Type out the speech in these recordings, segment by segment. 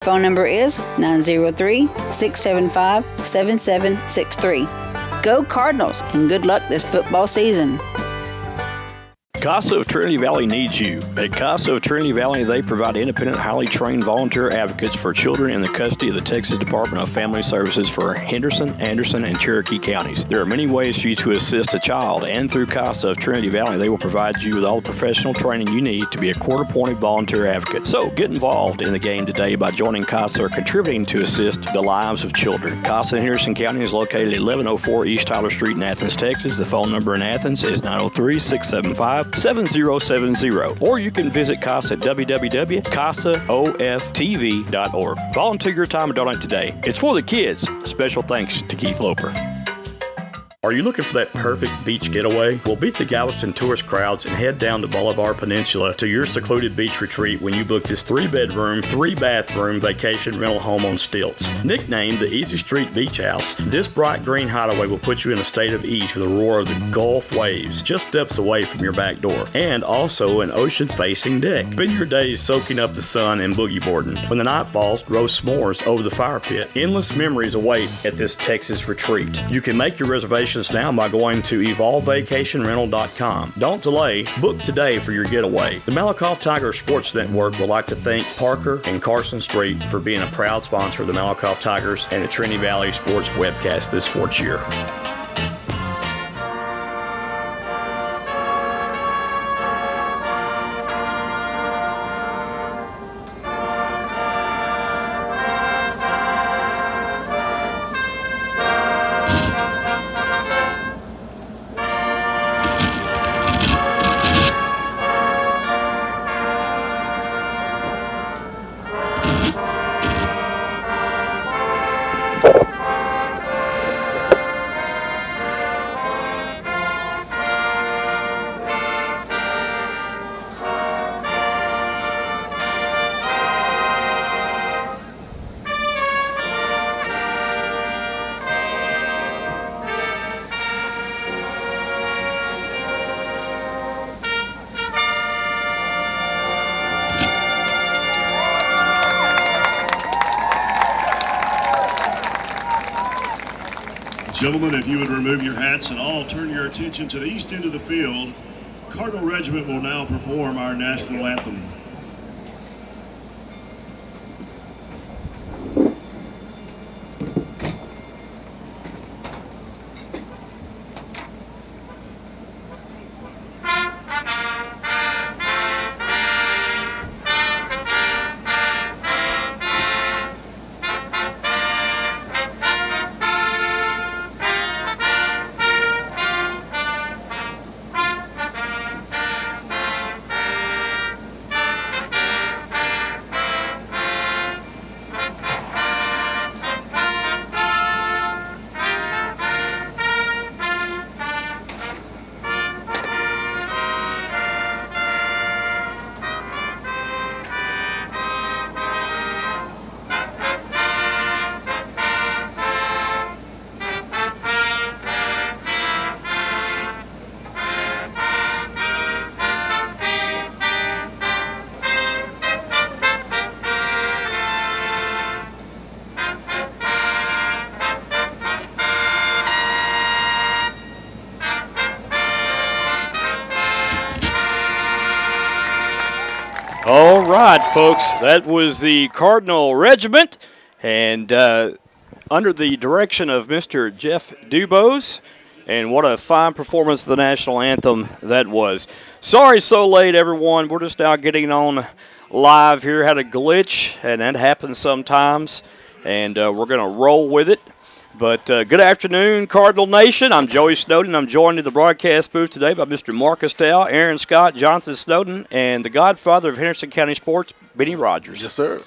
phone number is 903-675-7763. Go Cardinals, and good luck this football season. CASA of Trinity Valley needs you. At CASA of Trinity Valley, they provide independent, highly trained volunteer advocates for children in the custody of the Texas Department of Family Services for Henderson, Anderson, and Cherokee counties. There are many ways for you to assist a child, and through CASA of Trinity Valley, they will provide you with all the professional training you need to be a court-appointed volunteer advocate. So get involved in the game today by joining CASA or contributing to assist the lives of children. CASA in Henderson County is located at 1104 East Tyler Street in Athens, Texas. The phone number in Athens is 903-675-7070, or you can visit CASA at www.casaoftv.org. Volunteer your time and donate today. It's for the kids. Special thanks to Keith Loper. Are you looking for that perfect beach getaway? Well, beat the Galveston tourist crowds and head down the Bolivar Peninsula to your secluded beach retreat when you book this 3-bedroom, 3-bathroom vacation rental home on stilts. Nicknamed the Easy Street Beach House, this bright green hideaway will put you in a state of ease with the roar of the Gulf waves just steps away from your back door, and also an ocean-facing deck. Spend your days soaking up the sun and boogie boarding. When the night falls, roast s'mores over the fire pit. Endless memories await at this Texas retreat. You can make your reservations now by going to evolvevacationrental.com. Don't delay. Book today for your getaway. The Malakoff Tiger Sports Network would like to thank Parker and Carson Street for being a proud sponsor of the Malakoff Tigers and the Trinity Valley Sports webcast this sports year. Gentlemen, if you would remove your hats and all turn your attention to the east end of the field, Cardinal Regiment will now perform our national anthem. All right, folks, that was the Cardinal Regiment, and under the direction of Mr. Jeff Dubose, and what a fine performance of the national anthem that was. Sorry so late, everyone. We're just now getting on live here. Had a glitch, and that happens sometimes, and we're going to roll with it. But good afternoon, Cardinal Nation. I'm Joey Snowden. I'm joined in the broadcast booth today by Mr. Marcus Dow, Aaron Scott, Johnson Snowden, and the godfather of Henderson County sports, Benny Rogers. Yes, sir.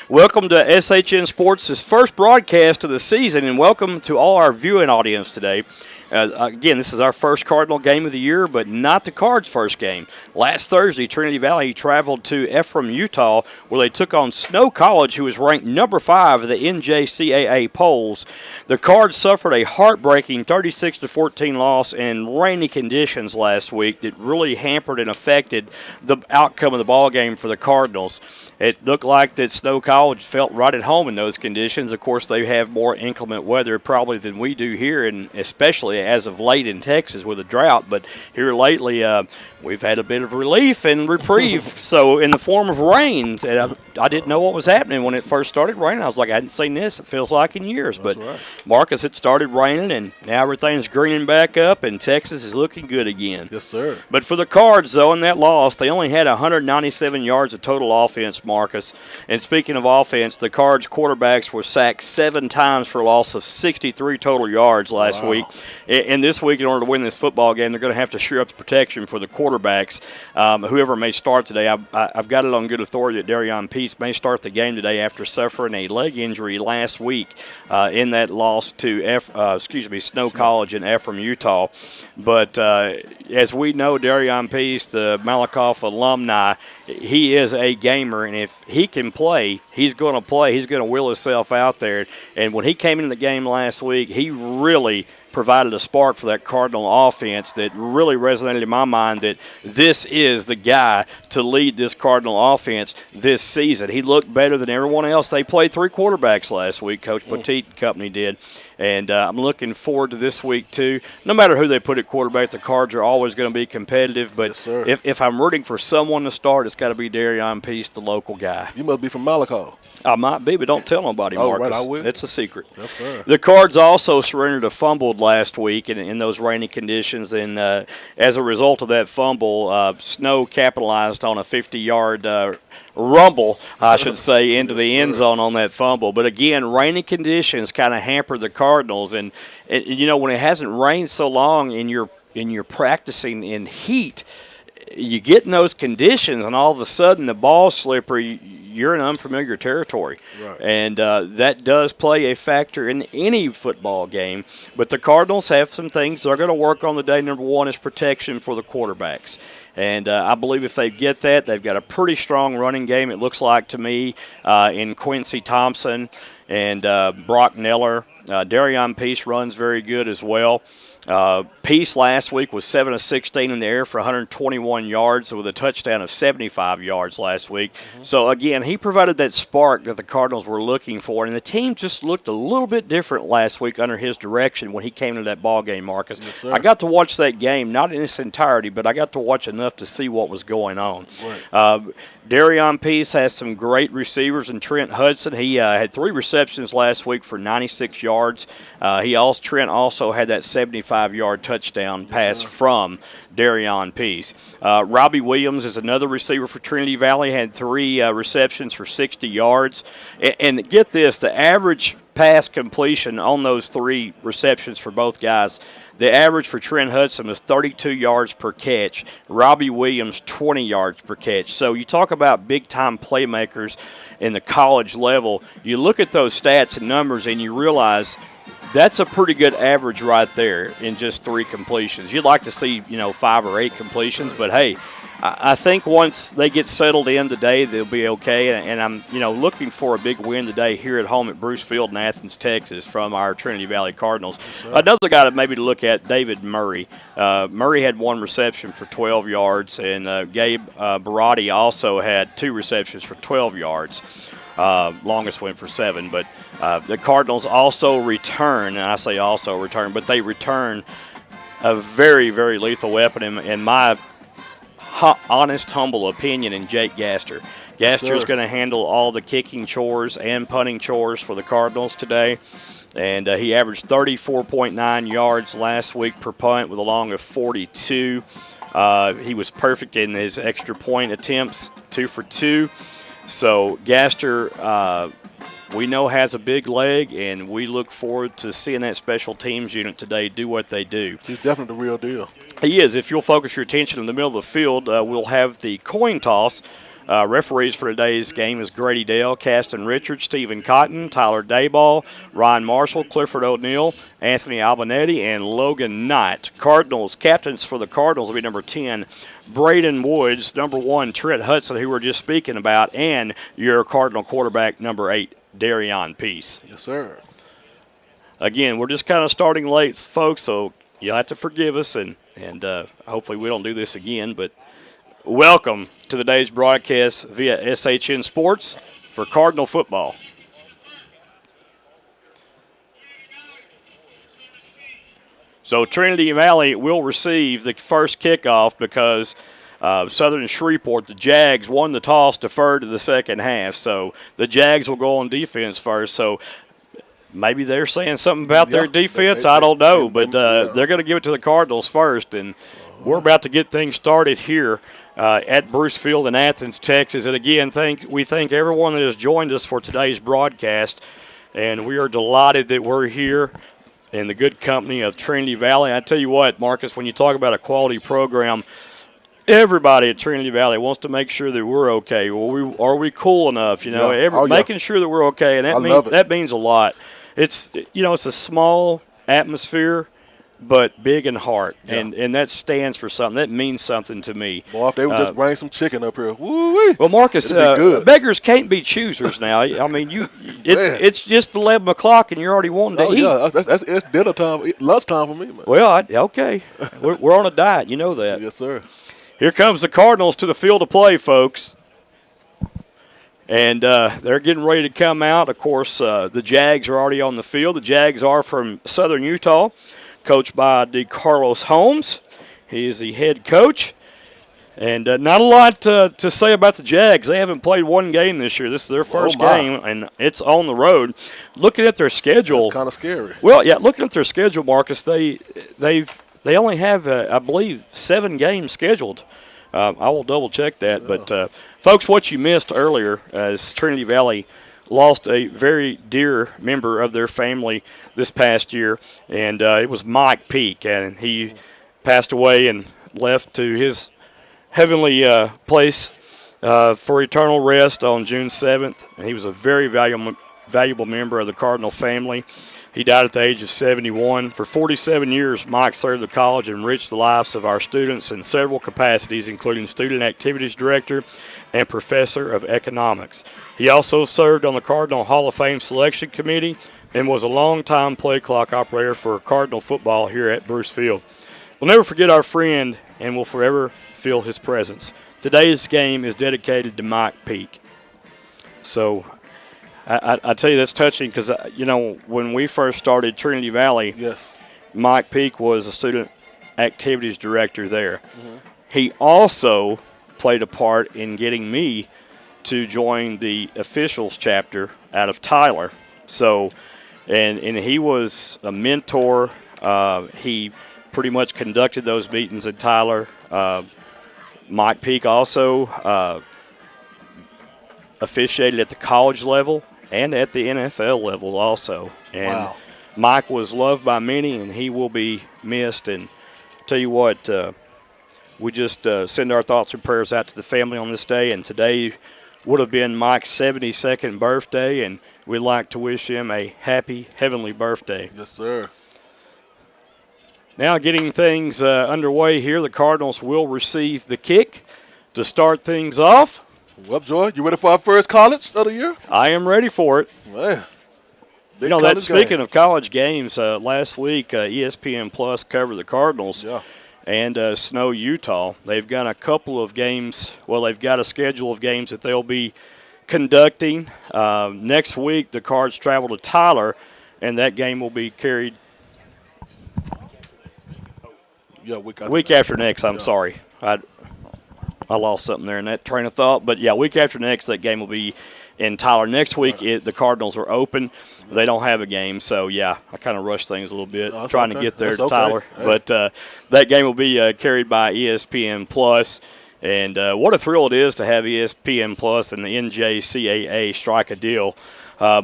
Welcome to SHN Sports' first broadcast of the season, and welcome to all our viewing audience today. Again, this is our first Cardinal game of the year, but not the Cards' first game. Last Thursday, Trinity Valley traveled to Ephraim, Utah, where they took on Snow College, who was ranked number 5 of the NJCAA polls. The Cards suffered a heartbreaking 36-14 loss in rainy conditions last week that really hampered and affected the outcome of the ball game for the Cardinals. It looked like that Snow College felt right at home in those conditions. Of course, they have more inclement weather probably than we do here, and especially as of late in Texas with a drought. But here lately, we've had a bit of relief and reprieve, so in the form of rain. And I didn't know what was happening when it first started raining. I was like, I hadn't seen this, it feels like, in years. That's but right. Marcus, it started raining, and now everything's greening back up, and Texas is looking good again. Yes, sir. But for the Cards, though, in that loss, they only had 197 yards of total offense, Marcus. And speaking of offense, the Cards quarterbacks were sacked 7 times for a loss of 63 total yards last week. And this week, in order to win this football game, they're going to have to shore up the protection for the quarterbacks. Whoever may start today, I've got it on good authority that Darion Peace may start the game today after suffering a leg injury last week in that loss to Snow College in Ephraim, Utah. But as we know, Darion Peace, the Malakoff alumni, he is a gamer, and if he can play, he's going to play. He's going to will himself out there. And when he came into the game last week, he really provided a spark for that Cardinal offense that really resonated in my mind that this is the guy to lead this Cardinal offense this season. He looked better than everyone else. They played 3 quarterbacks last week, Coach Petit and company did. And I'm looking forward to this week, too. No matter who they put at quarterback, the Cards are always going to be competitive. But yes, sir. If I'm rooting for someone to start, it's got to be Darion Peace, the local guy. You must be from Malakoff. I might be, but don't tell nobody, Marcus. Oh, right, I will. It's a secret. Yes, sir. The Cards also surrendered a fumble last week in those rainy conditions, and as a result of that fumble, Snow capitalized on a 50-yard rumble, I should say, into the end zone on that fumble. But again, rainy conditions kind of hampered the Cardinals, and you know, when it hasn't rained so long and you're practicing in heat, you get in those conditions, and all of a sudden the ball's slippery. You're in unfamiliar territory. Right. And that does play a factor in any football game. But the Cardinals have some things they're going to work on today. Number one is protection for the quarterbacks. And I believe if they get that, they've got a pretty strong running game, it looks like to me, in Quincy Thompson and Brock Neller. Darion Peace runs very good as well. Peace last week was 7 of 16 in the air for 121 yards with a touchdown of 75 yards last week. Mm-hmm. So, again, he provided that spark that the Cardinals were looking for, and the team just looked a little bit different last week under his direction when he came to that ball game, Marcus. Yes, sir. I got to watch that game, not in its entirety, but I got to watch enough to see what was going on. Right. Darion Peace has some great receivers in Trent Hudson. He had 3 receptions last week for 96 yards. Trent also had that 75-yard touchdown pass from Darion Peace. Robbie Williams is another receiver for Trinity Valley, had 3 receptions for 60 yards. And get this, the average pass completion on those 3 receptions for both guys, the average for Trent Hudson was 32 yards per catch. Robbie Williams, 20 yards per catch. So you talk about big-time playmakers in the college level. You look at those stats and numbers and you realize that's a pretty good average right there in just 3 completions. You'd like to see, 5 or 8 completions, but hey, I think once they get settled in today, they'll be okay. And I'm, looking for a big win today here at home at Bruce Field in Athens, Texas, from our Trinity Valley Cardinals. Sure. Another guy maybe to look at, David Murray. Murray had 1 reception for 12 yards, and Gabe Barotti also had 2 receptions for 12 yards. Longest went for 7, but the Cardinals also return, and I say also return, but they return a very, very lethal weapon in my honest, humble opinion in Jake Gaster. Gaster's going to handle all the kicking chores and punting chores for the Cardinals today. And he averaged 34.9 yards last week per punt with a long of 42. He was perfect in his extra point attempts, 2 for 2. So Gaster, we know, has a big leg, and we look forward to seeing that special teams unit today do what they do. He's definitely the real deal. He is. If you'll focus your attention in the middle of the field, we'll have the coin toss Referees for today's game is Grady Dale, Caston Richards, Stephen Cotton, Tyler Dayball, Ryan Marshall, Clifford O'Neill, Anthony Albonetti, and Logan Knight. Cardinals captains for the Cardinals will be number 10, Braden Woods, number 1, Trent Hudson, who we were just speaking about, and your Cardinal quarterback, number 8, Darion Peace. Yes, sir. Again, we're just kind of starting late, folks, so you'll have to forgive us, and hopefully we don't do this again, but welcome to the day's broadcast via SHN Sports for Cardinal football. So Trinity Valley will receive the first kickoff because Southern Shreveport, the Jags, won the toss, deferred to the second half. So the Jags will go on defense first. So maybe they're saying something about their defense. I don't know, but they're going to give it to the Cardinals first. And we're about to get things started here at Bruce Field in Athens, Texas. And again, we thank everyone that has joined us for today's broadcast. And we are delighted that we're here in the good company of Trinity Valley. I tell you what, Marcus, when you talk about a quality program, everybody at Trinity Valley wants to make sure that we're okay. Well, are we cool enough? Making sure that we're okay, and that means a lot. It's it's a small atmosphere, but big in heart, and that stands for something. That means something to me. Boy, if they would just bring some chicken up here, woo-wee. Well, Marcus, beggars can't be choosers now. I mean, it's just 11 o'clock, and you're already wanting to eat. Yeah, it's dinner time, lunchtime for me, man. Well, okay, we're on a diet. You know that. Yes, sir. Here comes the Cardinals to the field of play, folks. And they're getting ready to come out. Of course, the Jags are already on the field. The Jags are from Southern Utah, coached by DeCarlos Holmes. He is the head coach. And not a lot to say about the Jags. They haven't played one game this year. This is their first game, and it's on the road. Looking at their schedule. It's kind of scary. Well, yeah, looking at their schedule, Marcus, they only have, I believe, 7 games scheduled. I will double-check that. But, folks, what you missed earlier is Trinity Valley lost a very dear member of their family this past year, and it was Mike Peak. And he passed away and left to his heavenly place for eternal rest on June 7th. And he was a very valuable member of the Cardinal family. He died at the age of 71. For 47 years, Mike served the college and enriched the lives of our students in several capacities, including Student Activities Director and Professor of Economics. He also served on the Cardinal Hall of Fame Selection Committee and was a longtime play clock operator for Cardinal football here at Bruce Field. We'll never forget our friend and will forever feel his presence. Today's game is dedicated to Mike Peak. So I tell you, that's touching because, when we first started Trinity Valley, yes, Mike Peak was a student activities director there. Mm-hmm. He also played a part in getting me to join the officials chapter out of Tyler. So, and he was a mentor. He pretty much conducted those meetings at Tyler. Mike Peak also officiated at the college level and at the NFL level also. And Mike was loved by many, and he will be missed. And tell you what, we just send our thoughts and prayers out to the family on this day. And today would have been Mike's 72nd birthday, and we'd like to wish him a happy heavenly birthday. Yes, sir. Now getting things underway here, the Cardinals will receive the kick to start things off. Well, Joy, you ready for our first college of the year? I am ready for it. Man, speaking of college games, last week ESPN Plus covered the Cardinals and Snow, Utah. They've got a couple of games. Well, they've got a schedule of games that they'll be conducting. Next week, the Cards travel to Tyler, and that game will be carried week after next. I'm sorry. I lost something there in that train of thought. But, week after next, that game will be in Tyler. Next week, the Cardinals are open. They don't have a game. So, I kind of rushed things a little bit trying to get there to Tyler. Hey. But that game will be carried by ESPN Plus. And what a thrill it is to have ESPN Plus and the NJCAA strike a deal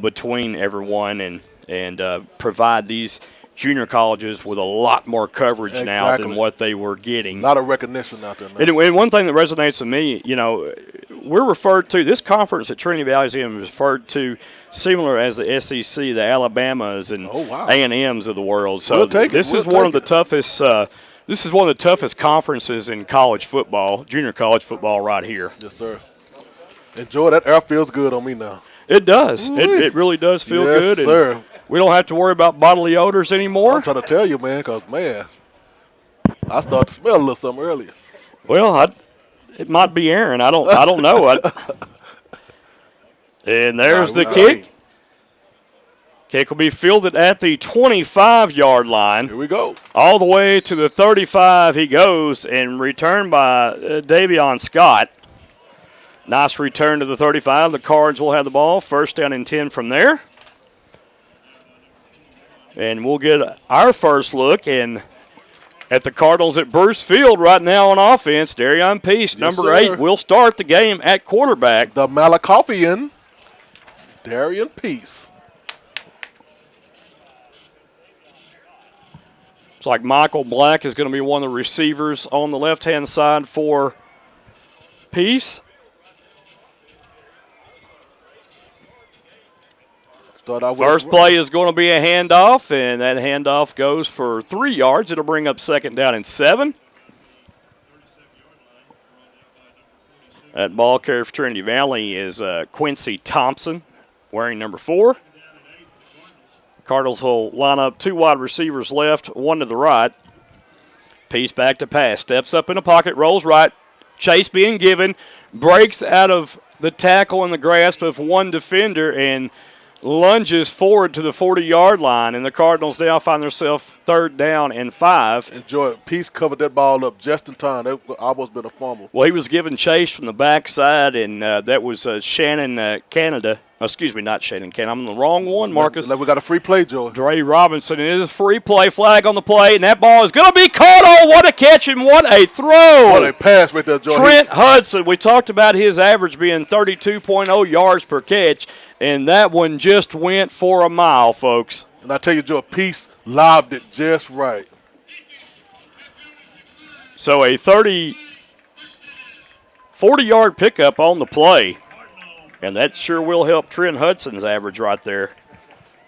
between everyone and provide these junior colleges with a lot more coverage now than what they were getting. A lot of recognition out there now. And one thing that resonates with me, we're referred to, this conference that Trinity Valley is in is referred to similar as the SEC, the Alabamas and A&Ms of the world. So this is one of the toughest this is one of the toughest conferences in college football, junior college football right here. Yes, sir. Enjoy that. Air feels good on me now. It does. It really does feel good. Yes, sir. We don't have to worry about bodily odors anymore. I'm trying to tell you, man, because, man, I started to smell a little something earlier. Well, it might be Aaron. I don't know. And there's the kick. Kick will be fielded at the 25-yard line. Here we go. All the way to the 35 he goes, and returned by Davion Scott. Nice return to the 35. The Cards will have the ball. First down and 10 from there. And we'll get our first look at the Cardinals at Bruce Field right now on offense. Darion Peace, number 8, will start the game at quarterback. The Malakoffian, Darion Peace. It's like Michael Black is going to be one of the receivers on the left-hand side for Peace. First play is going to be a handoff, and that handoff goes for 3 yards. It'll bring up second down and 7. That ball carrier for Trinity Valley is Quincy Thompson, wearing number 4. Cardinals will line up 2 wide receivers left, 1 to the right. Peace back to pass. Steps up in the pocket, rolls right. Chase being given. Breaks out of the tackle in the grasp of one defender and lunges forward to the 40-yard line. And the Cardinals now find themselves third down and 5. Enjoy it. Peace covered that ball up just in time. That almost been a fumble. Well, he was given chase from the backside, and that was Shannon Canada. Excuse me, not Shannon Canada. I'm on the wrong one, Marcus. We got a free play, Joe. Dre Robinson. It is a free play, flag on the play, and that ball is going to be caught. Oh, what a catch and what a throw. What a pass right there, Joe. Trent Hudson. We talked about his average being 32.0 yards per catch, and that one just went for a mile, folks. And I tell you, Joe, Peace lobbed it just right. So a 40-yard pickup on the play. And that sure will help Trent Hudson's average right there.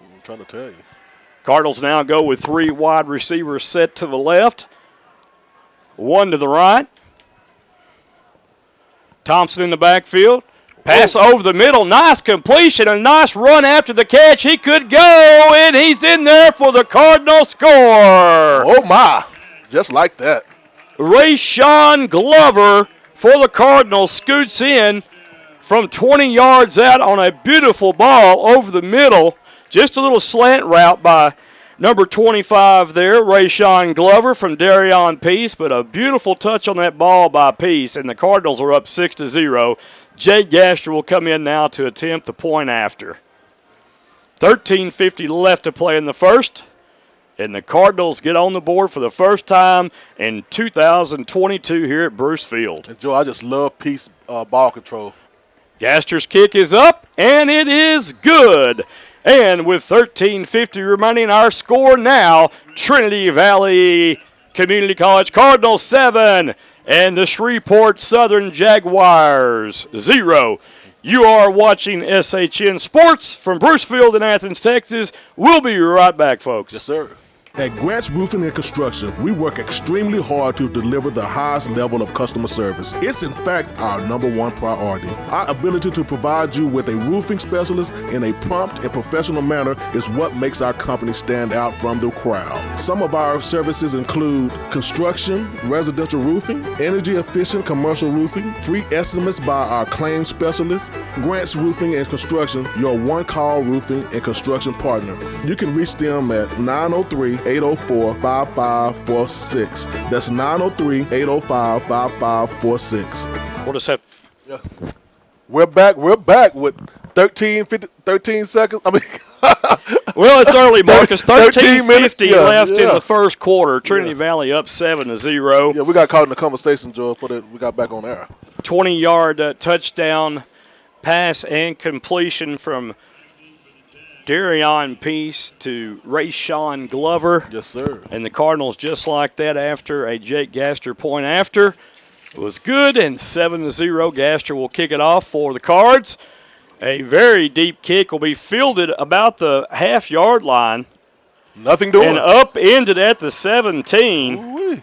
I'm trying to tell you. Cardinals now go with 3 wide receivers set to the left, 1 to the right. Thompson in the backfield. Pass over the middle. Nice completion. A nice run after the catch. He could go, and he's in there for the Cardinal score. Oh, my. Just like that. Rayshawn Glover for the Cardinals scoots in from 20 yards out on a beautiful ball over the middle. Just a little slant route by number 25 there, Rayshawn Glover from Darion Peace, but a beautiful touch on that ball by Peace, and the Cardinals are up 6-0. Jay Gaster will come in now to attempt the point after. 13:50 left to play in the first, and the Cardinals get on the board for the first time in 2022 here at Bruce Field. And Joe, I just love Peace ball control. Gaster's kick is up, and it is good. And with 13:50 remaining, our score now, Trinity Valley Community College Cardinals 7 and the Shreveport Southern Jaguars 0. You are watching SHN Sports from Bruce Field in Athens, Texas. We'll be right back, folks. Yes, sir. At Grant's Roofing and Construction, we work extremely hard to deliver the highest level of customer service. It's in fact our #1 priority. Our ability to provide you with a roofing specialist in a prompt and professional manner is what makes our company stand out from the crowd. Some of our services include construction, residential roofing, energy efficient commercial roofing, free estimates by our claim specialist. Grant's Roofing and Construction, your one-call roofing and construction partner. You can reach them at 903-804-5546. That's 903-805-5546. We'll just have. Yeah. We're back with 13 seconds. I mean, well, it's early, Marcus. 13:50 left in the first quarter. Trinity Valley up 7-0. Yeah, we got caught in the conversation, Joe, before we got back on air. 20-yard touchdown pass and completion from Darion Peace to Rayshawn Glover. Yes, sir. And the Cardinals just like that after a Jake Gaster point after. It was good, and 7-0. Gaster will kick it off for the Cards. A very deep kick will be fielded about the half-yard line. Nothing doing. And upended at the 17. Ooh-wee.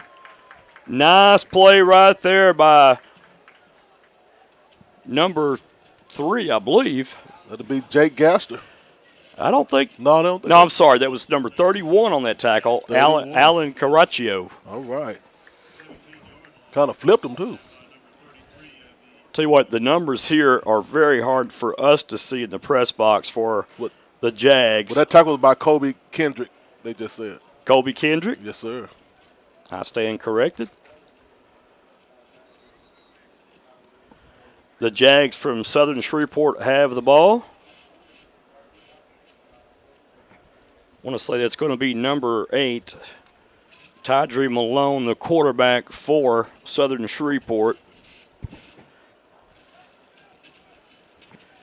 Nice play right there by number 3, I believe. That'll be Jake Gaster. I don't think. No, I don't think. No, I'm sorry. That was number 31 on that tackle, Alan Caraccio. All right. Kind of flipped him, too. Tell you what, the numbers here are very hard for us to see in the press box for the Jags. Well, that tackle was by Kobe Kendrick, they just said. Kobe Kendrick? Yes, sir. I stand corrected. The Jags from Southern Shreveport have the ball. I want to say that's going to be number 8, Tydre Malone, the quarterback for Southern Shreveport.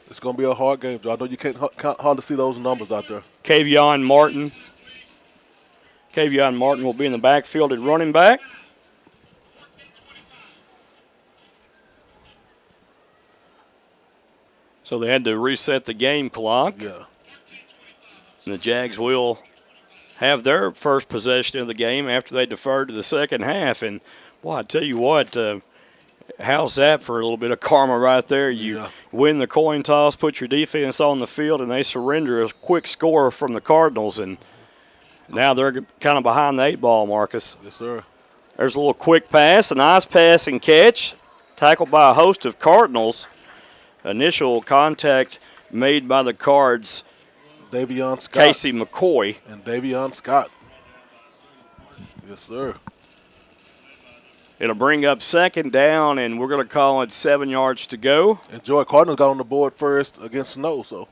It's going to be a hard game, Joe. I know you can't hardly see those numbers out there. Kavion Martin. Kavion Martin will be in the backfield at running back. So they had to reset the game clock. Yeah. And the Jags will have their first possession of the game after they defer to the second half. And, boy, I tell you what, how's that for a little bit of karma right there? You win the coin toss, put your defense on the field, and they surrender a quick score from the Cardinals. And now they're kind of behind the 8 ball, Marcus. Yes, sir. There's a little quick pass, a nice pass and catch, tackled by a host of Cardinals. Initial contact made by the Cards. Davion Scott. Casey McCoy. And Davion Scott. Yes, sir. It'll bring up second down, and we're going to call it 7 yards to go. And Joy Cardinals got on the board first against Snow, so.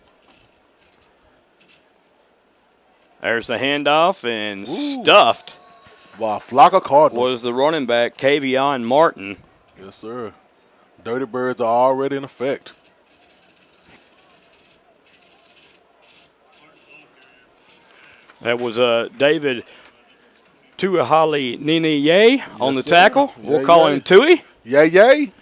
There's the handoff, and stuffed. Wow, flock of Cardinals. Was the running back, Kavion Martin. Yes, sir. Dirty Birds are already in effect. That was David Tuahali Niniye on the tackle. We'll call him Tui. Yay.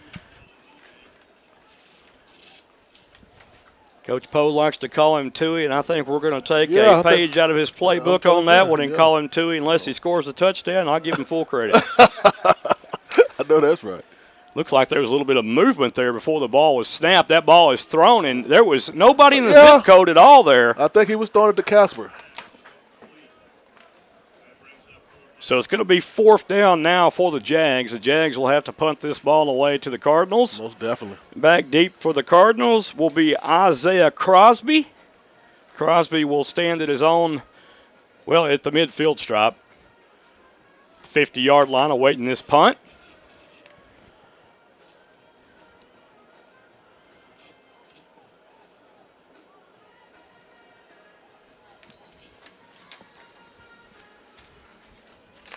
Coach Poe likes to call him Tui, and I think we're going to take a page out of his playbook on that one and call him Tui unless he scores a touchdown. I'll give him full credit. I know that's right. Looks like there was a little bit of movement there before the ball was snapped. That ball is thrown, and there was nobody in the zip code at all there. I think he was throwing it to Casper. So it's going to be 4th down now for the Jags. The Jags will have to punt this ball away to the Cardinals. Most definitely. Back deep for the Cardinals will be Isaiah Crosby. Crosby will stand at his own, at the midfield stripe. 50-yard line awaiting this punt.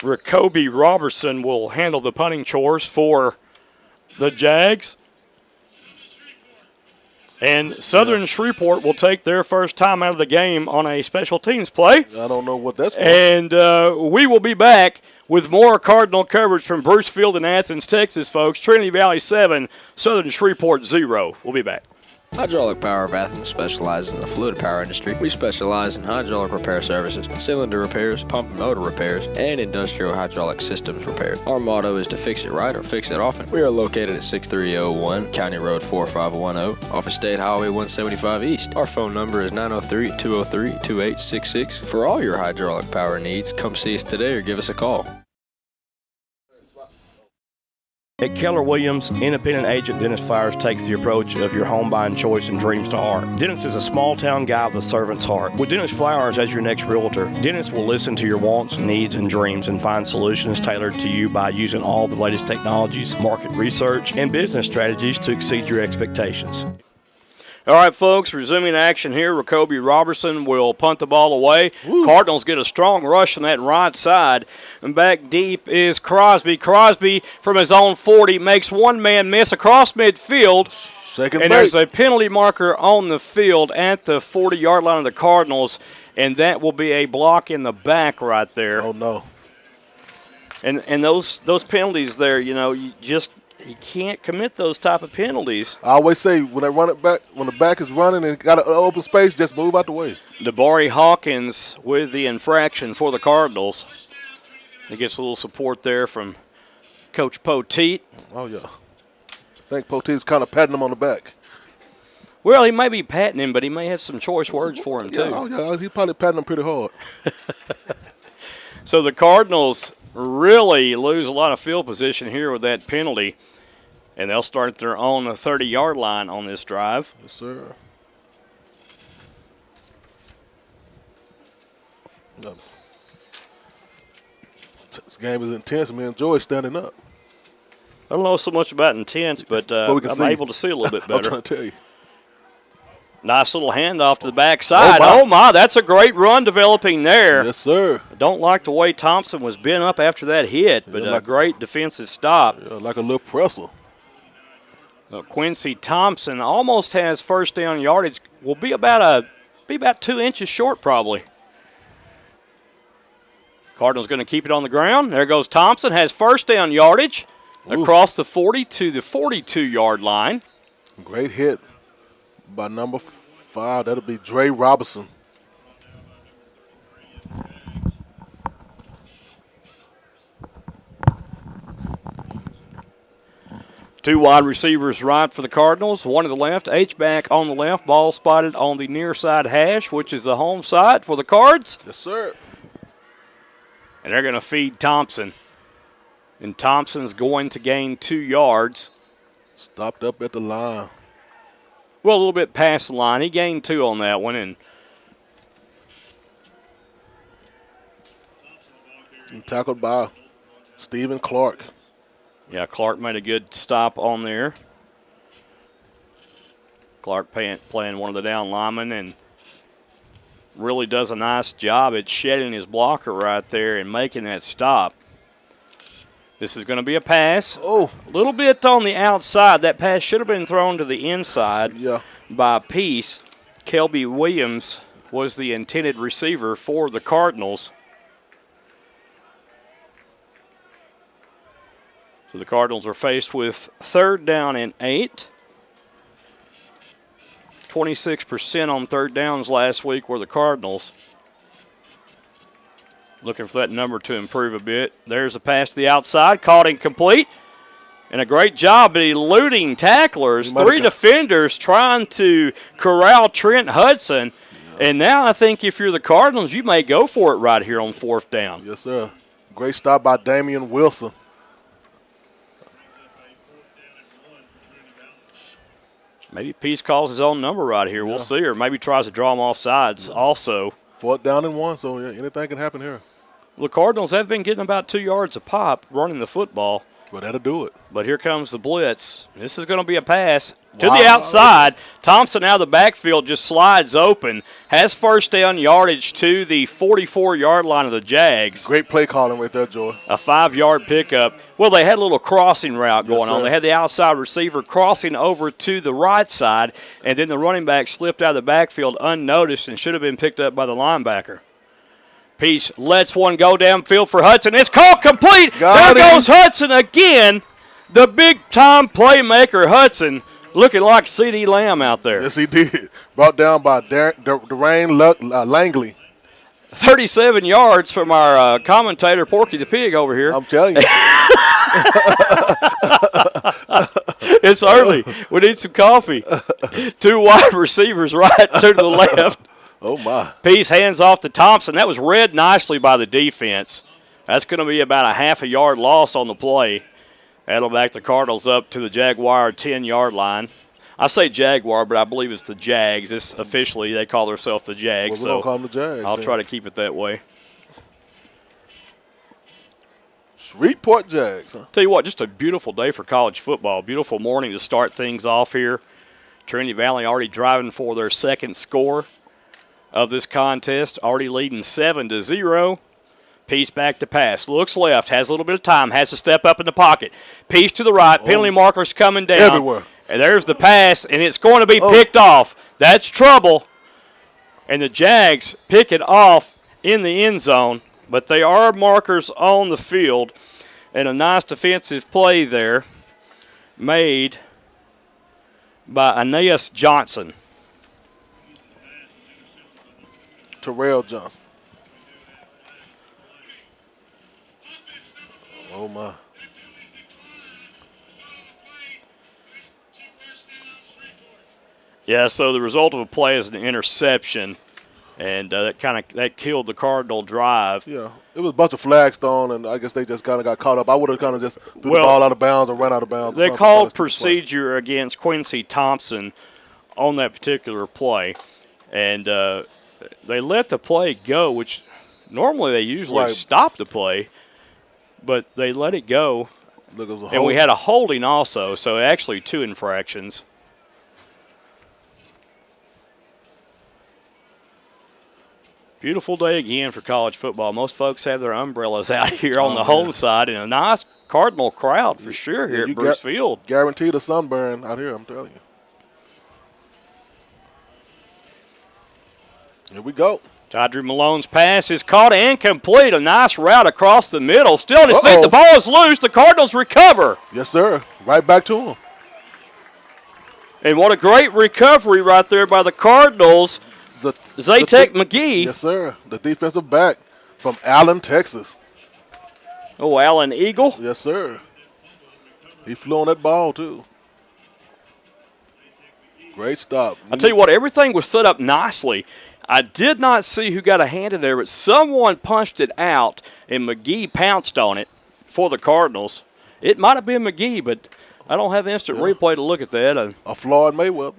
Jacoby Robertson will handle the punting chores for the Jags. And Southern Shreveport will take their first time out of the game on a special teams play. I don't know what that's for. And we will be back with more Cardinal coverage from Bruce Field in Athens, Texas, folks. Trinity Valley 7, Southern Shreveport 0. We'll be back. Hydraulic Power of Athens specializes in the fluid power industry. We specialize in hydraulic repair services, cylinder repairs, pump and motor repairs, and industrial hydraulic systems repairs. Our motto is to fix it right or fix it often. We are located at 6301 County Road 4510 off of State Highway 175 East. Our phone number is 903-203-2866. For all your hydraulic power needs, come see us today or give us a call. At Keller Williams, independent agent Dennis Flowers takes the approach of your home buying choice and dreams to heart. Dennis is a small-town guy with a servant's heart. With Dennis Flowers as your next realtor, Dennis will listen to your wants, needs, and dreams and find solutions tailored to you by using all the latest technologies, market research, and business strategies to exceed your expectations. All right, folks, resuming action here. Jacoby Robertson will punt the ball away. Woo. Cardinals get a strong rush on that right side. And back deep is Crosby. Crosby from his own 40 makes one man miss across midfield. And there's a penalty marker on the field at the 40-yard line of the Cardinals, and that will be a block in the back right there. Oh, no. And those penalties there, you just he can't commit those type of penalties. I always say when they run it back, when the back is running and got an open space, just move out the way. DeBari Hawkins with the infraction for the Cardinals. He gets a little support there from Coach Poteet. Oh, yeah. I think Poteet's kind of patting him on the back. Well, he may be patting him, but he may have some choice words for him, too. Oh, yeah, he's probably patting him pretty hard. So the Cardinals really lose a lot of field position here with that penalty, and they'll start their own 30-yard line on this drive. Yes, sir. This game is intense. Me and Joy standing up. I don't know so much about intense, but I'm able to see a little bit better. I'm trying to tell you. Nice little handoff to the backside. Oh, my, that's a great run developing there. Yes, sir. I don't like the way Thompson was bent up after that hit, but a great defensive stop. Yeah, like a little presser. Quincy Thompson almost has first down yardage. Will be about 2 inches short probably. Cardinals going to keep it on the ground. There goes Thompson, has first down yardage across the 40 to the 42-yard line. Great hit by number 5. That'll be Dre Robinson. Two wide receivers right for the Cardinals, one to the left, H-back on the left, ball spotted on the near side hash, which is the home side for the Cards. Yes, sir. And they're going to feed Thompson. And Thompson's going to gain 2 yards. Stopped up at the line. Well, a little bit past the line. He gained 2 on that one. And tackled by Stephen Clark. yeah, Clark made a good stop on there. Clark playing one of the down linemen and really does a nice job at shedding his blocker right there and making that stop. This is going to be a pass. Oh. A little bit on the outside. That pass should have been thrown to the inside by Peace. Kelby Williams was the intended receiver for the Cardinals. So the Cardinals are faced with 3rd down and 8. 26% on 3rd downs last week were the Cardinals. Looking for that number to improve a bit. There's a pass to the outside, caught incomplete. And a great job at eluding tacklers. 3 defenders trying to corral Trent Hudson. Yeah. And now I think if you're the Cardinals, you may go for it right here on 4th down. Yes, sir. Great stop by Damian Wilson. Maybe Peace calls his own number right here. We'll see. Or maybe tries to draw him off sides also. 4th down and 1, so anything can happen here. The Cardinals have been getting about 2 yards a pop running the football. Well, that'll do it. But here comes the blitz. This is going to be a pass to the outside. Thompson out of the backfield just slides open. Has first down yardage to the 44-yard line of the Jags. Great play calling right there, Joy. A 5-yard pickup. Well, they had a little crossing route going on. They had the outside receiver crossing over to the right side, and then the running back slipped out of the backfield unnoticed and should have been picked up by the linebacker. Peace lets one go downfield for Hudson. It's called complete. There goes Hudson again. The big-time playmaker Hudson looking like C.D. Lamb out there. Yes, he did. Brought down by Darain Langley. 37 yards from our commentator, Porky the Pig, over here. I'm telling you. It's early. We need some coffee. 2 wide receivers right, 2 to the left. Oh, my. Peace hands off to Thompson. That was read nicely by the defense. That's going to be about a half a yard loss on the play. That'll back the Cardinals up to the Jaguar 10-yard line. I say Jaguar, but I believe it's the Jags. This officially, they call themselves the Jags. Well, we don't call them the Jags. I'll try to keep it that way. Shreveport Jags, huh? Tell you what, just a beautiful day for college football. Beautiful morning to start things off here. Trinity Valley already driving for their 2nd score of this contest, already leading 7-0. Peace back to pass. Looks left, has a little bit of time, has to step up in the pocket. Peace to the right, penalty markers coming down. Everywhere. And there's the pass, and it's going to be picked off. That's trouble. And the Jags pick it off in the end zone, but they are markers on the field. And a nice defensive play there made by Aeneas Johnson. Terrell Johnson. Oh, my. Yeah, so the result of a play is an interception, and that killed the Cardinal drive. Yeah, it was a bunch of flags thrown, and I guess they just kind of got caught up. I would have kind of just threw the ball out of bounds and ran out of bounds. They called procedure against Quincy Thompson on that particular play, and they let the play go, which normally they usually stop the play, but they let it go. And we had a holding also, so actually 2 infractions. Beautiful day again for college football. Most folks have their umbrellas out here on the home side, and a nice Cardinal crowd for sure here at Bruce Field. Guaranteed a sunburn out here, I'm telling you. Here we go. Tydrew Malone's pass is caught and complete. A nice route across the middle. Still on his feet. The ball is loose. The Cardinals recover. Yes, sir. Right back to him. And what a great recovery right there by the Cardinals. Zatek McGee. Yes, sir. The defensive back from Allen, Texas. Oh, Allen Eagle. Yes, sir. He flew on that ball, too. Great stop. I'll tell you what, everything was set up nicely. I did not see who got a hand in there, but someone punched it out, and McGee pounced on it for the Cardinals. It might have been McGee, but I don't have the instant replay to look at that. A Floyd Mayweather.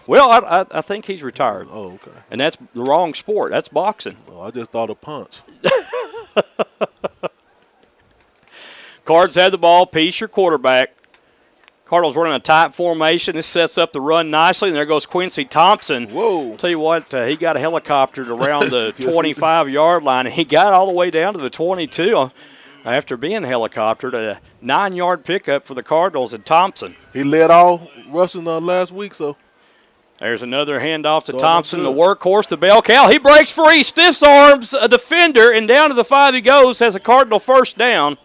Well, I think he's retired. Oh, okay. And that's the wrong sport. That's boxing. Oh, I just thought a punch. Cards had the ball. Peace, your quarterback. Cardinals running a tight formation. This sets up the run nicely, and there goes Quincy Thompson. Whoa. I'll tell you what, he got helicoptered around the 25-yard line, and he got all the way down to the 22 after being helicoptered. A 9-yard pickup for the Cardinals and Thompson. He led all rushing last week, so. There's another handoff to Thompson, the workhorse, the bell cow. He breaks free, stiffs arms a defender, and down to the 5 he goes, has a Cardinal first down.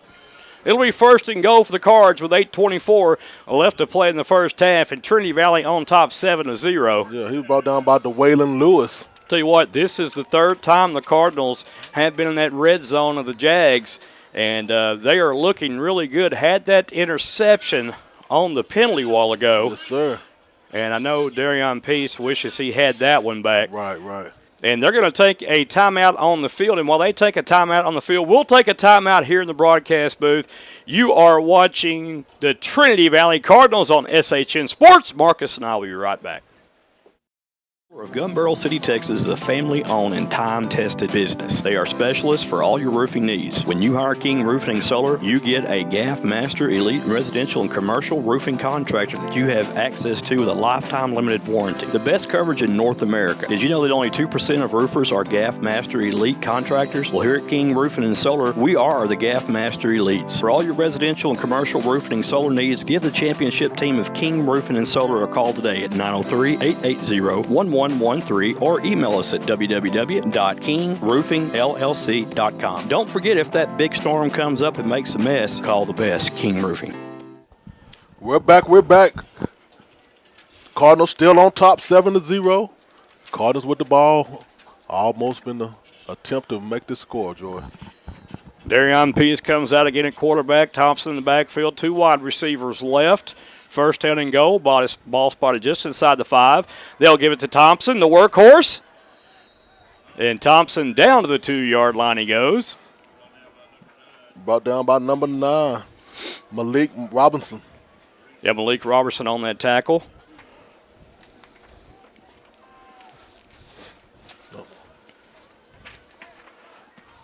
It'll be 1st and goal for the Cards with 8:24 left to play in the first half, and Trinity Valley on top 7-0. Yeah, he was brought down by DeWaylen Lewis. Tell you what, this is the 3rd time the Cardinals have been in that red zone of the Jags, and they are looking really good. Had that interception on the penalty while ago. Yes, sir. And I know Darion Peace wishes he had that one back. Right. And they're going to take a timeout on the field. And while they take a timeout on the field, we'll take a timeout here in the broadcast booth. You are watching the Trinity Valley Cardinals on SHN Sports. Marcus and I will be right back. Of Gunbarrel City, Texas is a family-owned and time-tested business. They are specialists for all your roofing needs. When you hire King Roofing and Solar, you get a GAF Master Elite Residential and Commercial Roofing Contractor that you have access to with a lifetime limited warranty. The best coverage in North America. Did you know that only 2% of roofers are GAF Master Elite contractors? Well, here at King Roofing and Solar, we are the GAF Master Elites. For all your residential and commercial roofing and solar needs, give the championship team of King Roofing and Solar a call today at 903-880-1113 or email us at www.kingroofingllc.com. Don't forget, if that big storm comes up and makes a mess, call the best, King Roofing. We're back. Cardinals still on top 7-0. Cardinals with the ball. Almost in the attempt to make this score, Joy. Darion Peace comes out again at quarterback. Thompson in the backfield. 2 wide receivers left. 1st down and goal. Ball spotted just inside the 5. They'll give it to Thompson, the workhorse. And Thompson down to the 2-yard line he goes. Brought down by number 9, Malik Robinson. Yeah, Malik Robson on that tackle.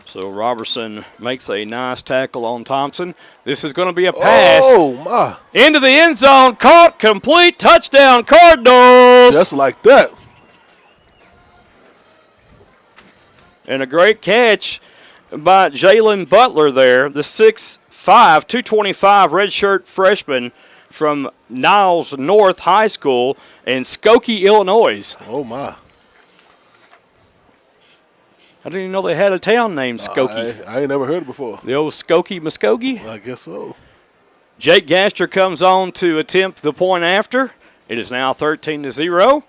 So Robertson makes a nice tackle on Thompson. This is going to be a pass. Oh, my. Into the end zone. Caught. Complete. Touchdown, Cardinals. Just like that. And a great catch by Jalen Butler there, the 6'5", 225 redshirt freshman from Niles North High School in Skokie, Illinois. Oh, my. I didn't even know they had a town named Skokie. I ain't never heard it before. The old Skokie Muskogee? I guess so. Jake Gaster comes on to attempt the point after. It is now 13-0.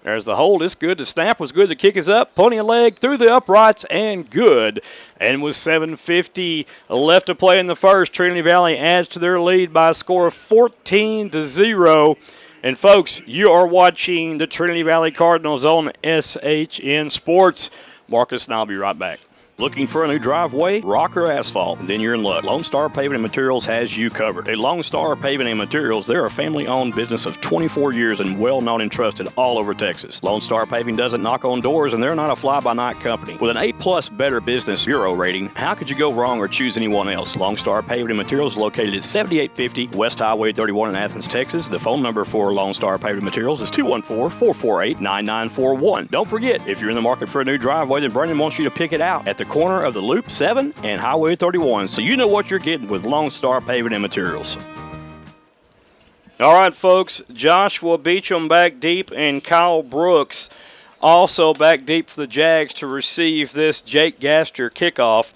There's the hold. It's good. The snap was good. The kick is up. Plenty of leg through the uprights and good. And with 7:50 left to play in the first, Trinity Valley adds to their lead by a score of 14-0. And, folks, you are watching the Trinity Valley Cardinals on SHN Sports. Marcus and I'll be right back. Looking for a new driveway, rock or asphalt? Then you're in luck. Lone Star Paving and Materials has you covered. At Lone Star Paving and Materials, they're a family-owned business of 24 years and well-known and trusted all over Texas. Lone Star Paving doesn't knock on doors, and they're not a fly-by-night company. With an A+ Better Business Bureau rating, how could you go wrong or choose anyone else? Lone Star Paving and Materials is located at 7850 West Highway 31 in Athens, Texas. The phone number for Lone Star Paving and Materials is 214-448-9941. Don't forget, if you're in the market for a new driveway, then Brandon wants you to pick it out at the corner of the Loop 7 and Highway 31, so you know what you're getting with Lone Star Paving and Materials. All right, folks, Joshua Beecham back deep and Kyle Brooks also back deep for the Jags to receive this Jake Gaster kickoff.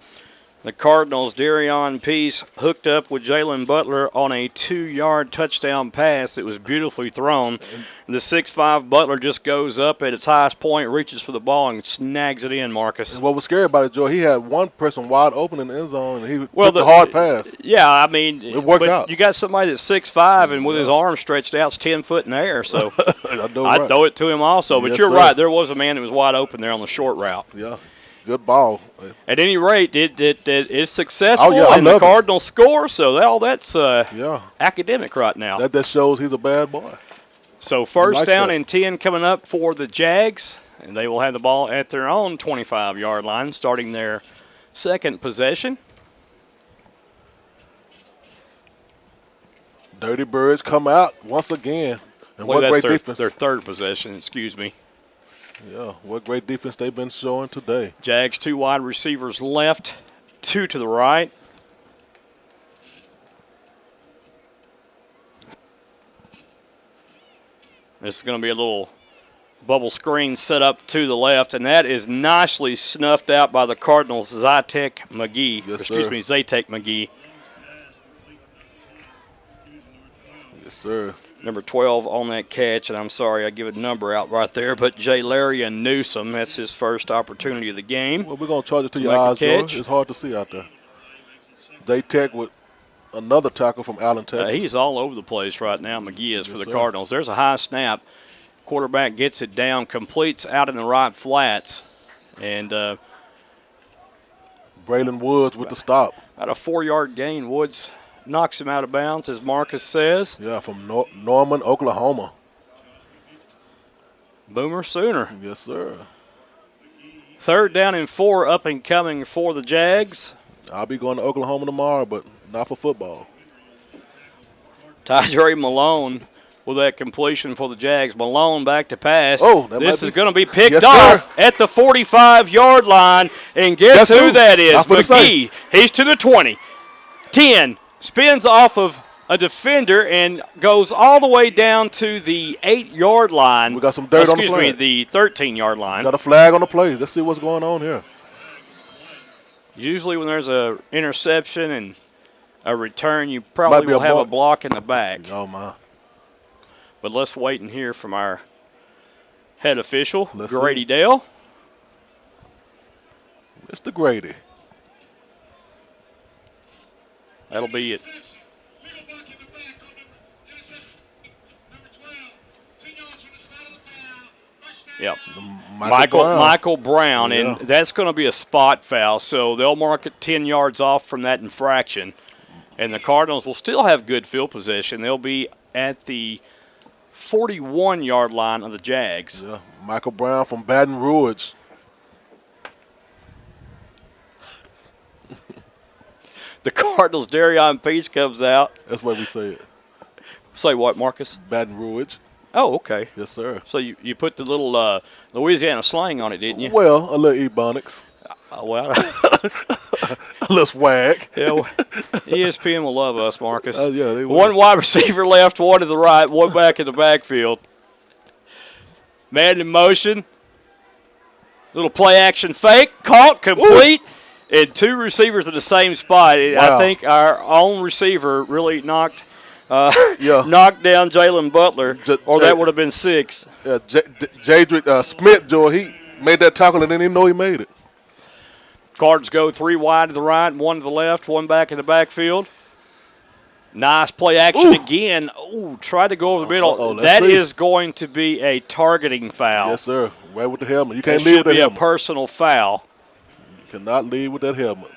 The Cardinals, Darion Peace hooked up with Jalen Butler on a 2-yard touchdown pass. It was beautifully thrown. The 6'5" Butler just goes up at its highest point, reaches for the ball, and snags it in, Marcus. And what was scary about it, Joe, he had one person wide open in the end zone, and he took the hard pass. Yeah, I mean, it worked out. You got somebody that's 6'5", and with his arms stretched out, it's 10 foot in the air. So I'd throw it to him also. But you're right, there was a man that was wide open there on the short route. Yeah. Good ball. At any rate, it's successful, and the Cardinals score, so that's academic right now. That shows he's a bad boy. So first down and 10 coming up for the Jags, and they will have the ball at their own 25-yard line, starting their second possession. Dirty Birds come out once again. And what great defense. Their third possession, excuse me. Yeah, what great defense they've been showing today. Jags 2 wide receivers left, 2 to the right. This is going to be a little bubble screen set up to the left, and that is nicely snuffed out by the Cardinals, Zatek McGee. Zatek McGee. Yes, sir. Number 12 on that catch, and I'm sorry I give a number out right there, but Jalarian Newsom, that's his first opportunity of the game. Well, we're going to charge it to your eyes, George. It's hard to see out there. Zatek with another tackle from Allen, Texas. He's all over the place right now, McGee is, for the Cardinals. There's a high snap. Quarterback gets it down, completes out in the right flats. And Braylon Woods with the stop. About a 4-yard gain. Woods knocks him out of bounds, as Marcus says. Yeah, from Norman, Oklahoma. Boomer Sooner. Yes, sir. Third down and 4 up and coming for the Jags. I'll be going to Oklahoma tomorrow, but not for football. Tydre Malone with that completion for the Jags. Malone back to pass. This is going to be picked off at the 45-yard line. And guess who that is? McGee. He's to the 20. 10. Spins off of a defender and goes all the way down to the 8-yard line. We got some dirt on the flag. The 13-yard line. Got a flag on the play. Let's see what's going on here. Usually when there's an interception and a return, you probably will have a block in the back. Oh, my. But let's wait and hear from our head official, Grady Dale. Mr. Grady. That'll be it. Yep. Michael Brown, and that's going to be a spot foul, so they'll mark it 10 yards off from that infraction. And the Cardinals will still have good field possession. They'll be at the 41-yard line of the Jags. Yeah, Michael Brown from Baton Rouge. The Cardinals, Darion Peace comes out. That's why we say it. Say what, Marcus? Baton Rouge. Oh, okay. Yes, sir. So you put the little Louisiana slang on it, didn't you? Well, a little Ebonics. Well, a little swag. Yeah, ESPN will love us, Marcus. Yeah, they will. One wide receiver left, one to the right, one back in the backfield. Man in motion. Little play action fake. Caught, complete. Ooh. And two receivers in the same spot. Wow. I think our own receiver really knocked down Jalen Butler, or that would have been 6. Jadrick Smith, Joe, he made that tackle and didn't even know he made it. Cards go 3 wide to the right, 1 to the left, 1 back in the backfield. Nice play action again. Oh, tried to go over the middle. That is going to be a targeting foul. Yes, sir. Right with the helmet. You can't leave with that helmet. Should be a personal foul. You cannot leave with that helmet.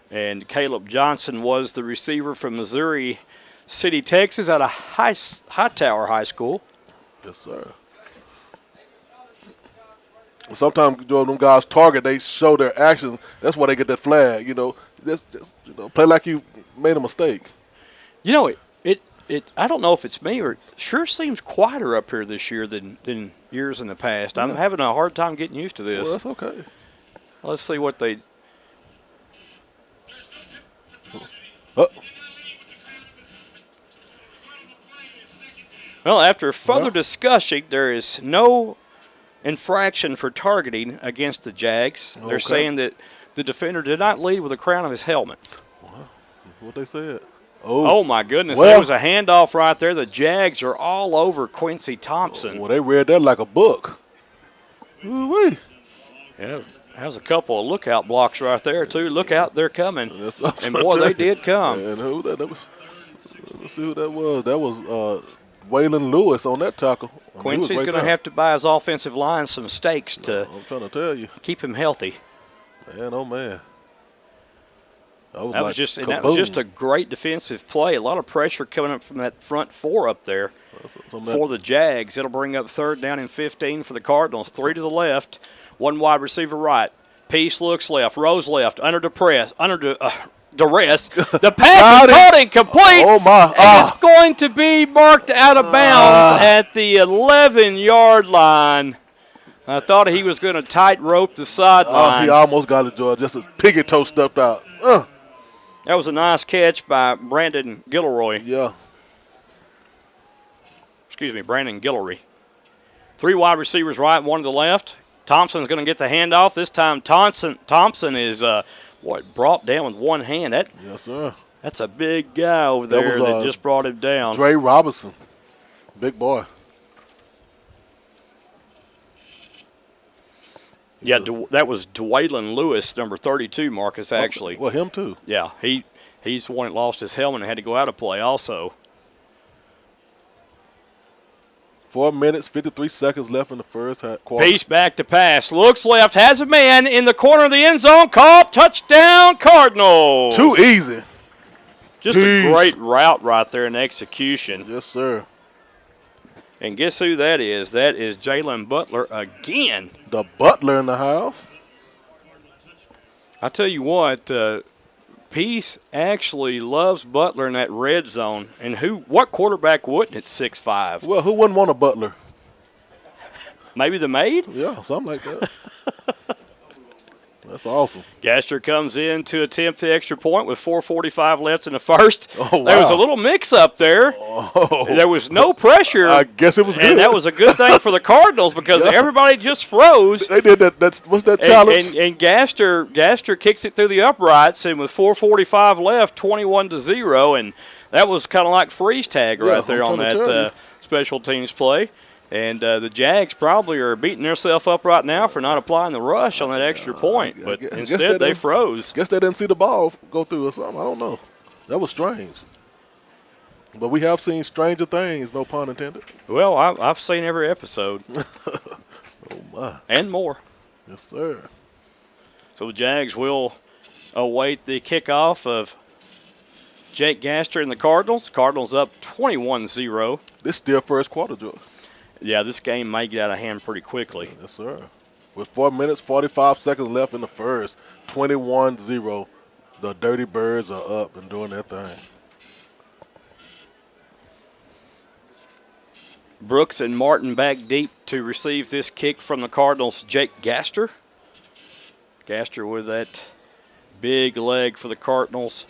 And Caleb Johnson was the receiver from Missouri City, Texas, out of Hightower High School. Yes, sir. Sometimes, Joe, them guys target, they show their actions. That's why they get that flag. Just play like you made a mistake. I don't know if it's me or it sure seems quieter up here this year than years in the past. Yeah. I'm having a hard time getting used to this. Well, that's okay. Let's see what they. Well, after further discussion, there is no infraction for targeting against the Jags. They're saying that the defender did not lead with the crown of his helmet. Wow. What they said. Oh my goodness. There was a handoff right there. The Jags are all over Quincy Thompson. Well, they read that like a book. Ooh-wee. Yeah, there's a couple of lookout blocks right there, too. Look out, they're coming. And, boy, they did come. And who that was? Let's see who that was. That was Waylon Lewis on that tackle. Quincy's going to have to buy his offensive line some steaks to I'm trying to tell you. Keep him healthy. Man, oh, man. That was just a great defensive play. A lot of pressure coming up from that front 4 up there for the Jags. It'll bring up 3rd down and 15 for the Cardinals. 3 to the left, 1 wide receiver right. Peace looks left, Rose left, under duress. The pass is caught incomplete. Oh, my. And it's going to be marked out of bounds at the 11-yard line. I thought he was going to tightrope the sideline. He almost got it, George. Just a piggy toe stepped out. That was a nice catch by Brandon Gilroy. Yeah. Brandon Guillory. 3 wide receivers right, 1 to the left. Thompson's going to get the handoff. This time Thompson is brought down with one hand. Yes, sir. That's a big guy over there that just brought him down. Dre Robinson. Big boy. Yeah, that was Dwaylon Lewis, number 32, Marcus, actually. Well, him too. Yeah, he's the one that lost his helmet and had to go out of play also. 4 minutes, 53 seconds left in the first quarter. Peace back to pass. Looks left, has a man in the corner of the end zone. Caught, touchdown, Cardinals. Too easy. Just a great route right there in execution. Yes, sir. And guess who that is? That is Jalen Butler again. The Butler in the house. I tell you what, Peace actually loves Butler in that red zone. And what quarterback wouldn't at 6'5"? Well, who wouldn't want a Butler? Maybe the maid? Yeah, something like that. That's awesome. Gaster comes in to attempt the extra point with 4:45 left in the first. Oh, wow. There was a little mix-up there. Oh. There was no pressure. I guess it was good. And that was a good thing for the Cardinals because everybody just froze. They did that. What's that challenge? And Gaster kicks it through the uprights, and with 4:45 left, 21-0, and that was kind of like freeze tag right there on that special teams play. And the Jags probably are beating themselves up right now for not applying the rush on that extra point. But instead, they froze. Guess they didn't see the ball go through or something. I don't know. That was strange. But we have seen stranger things, no pun intended. Well, I've seen every episode. Oh, my. And more. Yes, sir. So the Jags will await the kickoff of Jake Gaster and the Cardinals. Cardinals up 21-0. This still first quarter, Joe. Yeah, this game may get out of hand pretty quickly. Yes, sir. With 4 minutes, 45 seconds left in the first, 21-0. The Dirty Birds are up and doing their thing. Brooks and Martin back deep to receive this kick from the Cardinals' Jake Gaster. Gaster with that big leg for the Cardinals.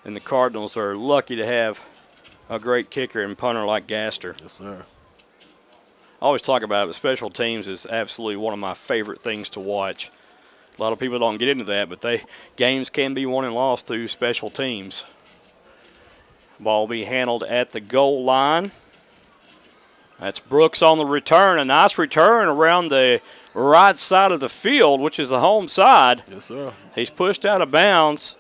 And the Cardinals are lucky to have a great kicker and punter like Gaster. Yes, sir. I always talk about it, but special teams is absolutely one of my favorite things to watch. A lot of people don't get into that, but games can be won and lost through special teams. Ball will be handled at the goal line. That's Brooks on the return. A nice return around the right side of the field, which is the home side. Yes, sir. He's pushed out of bounds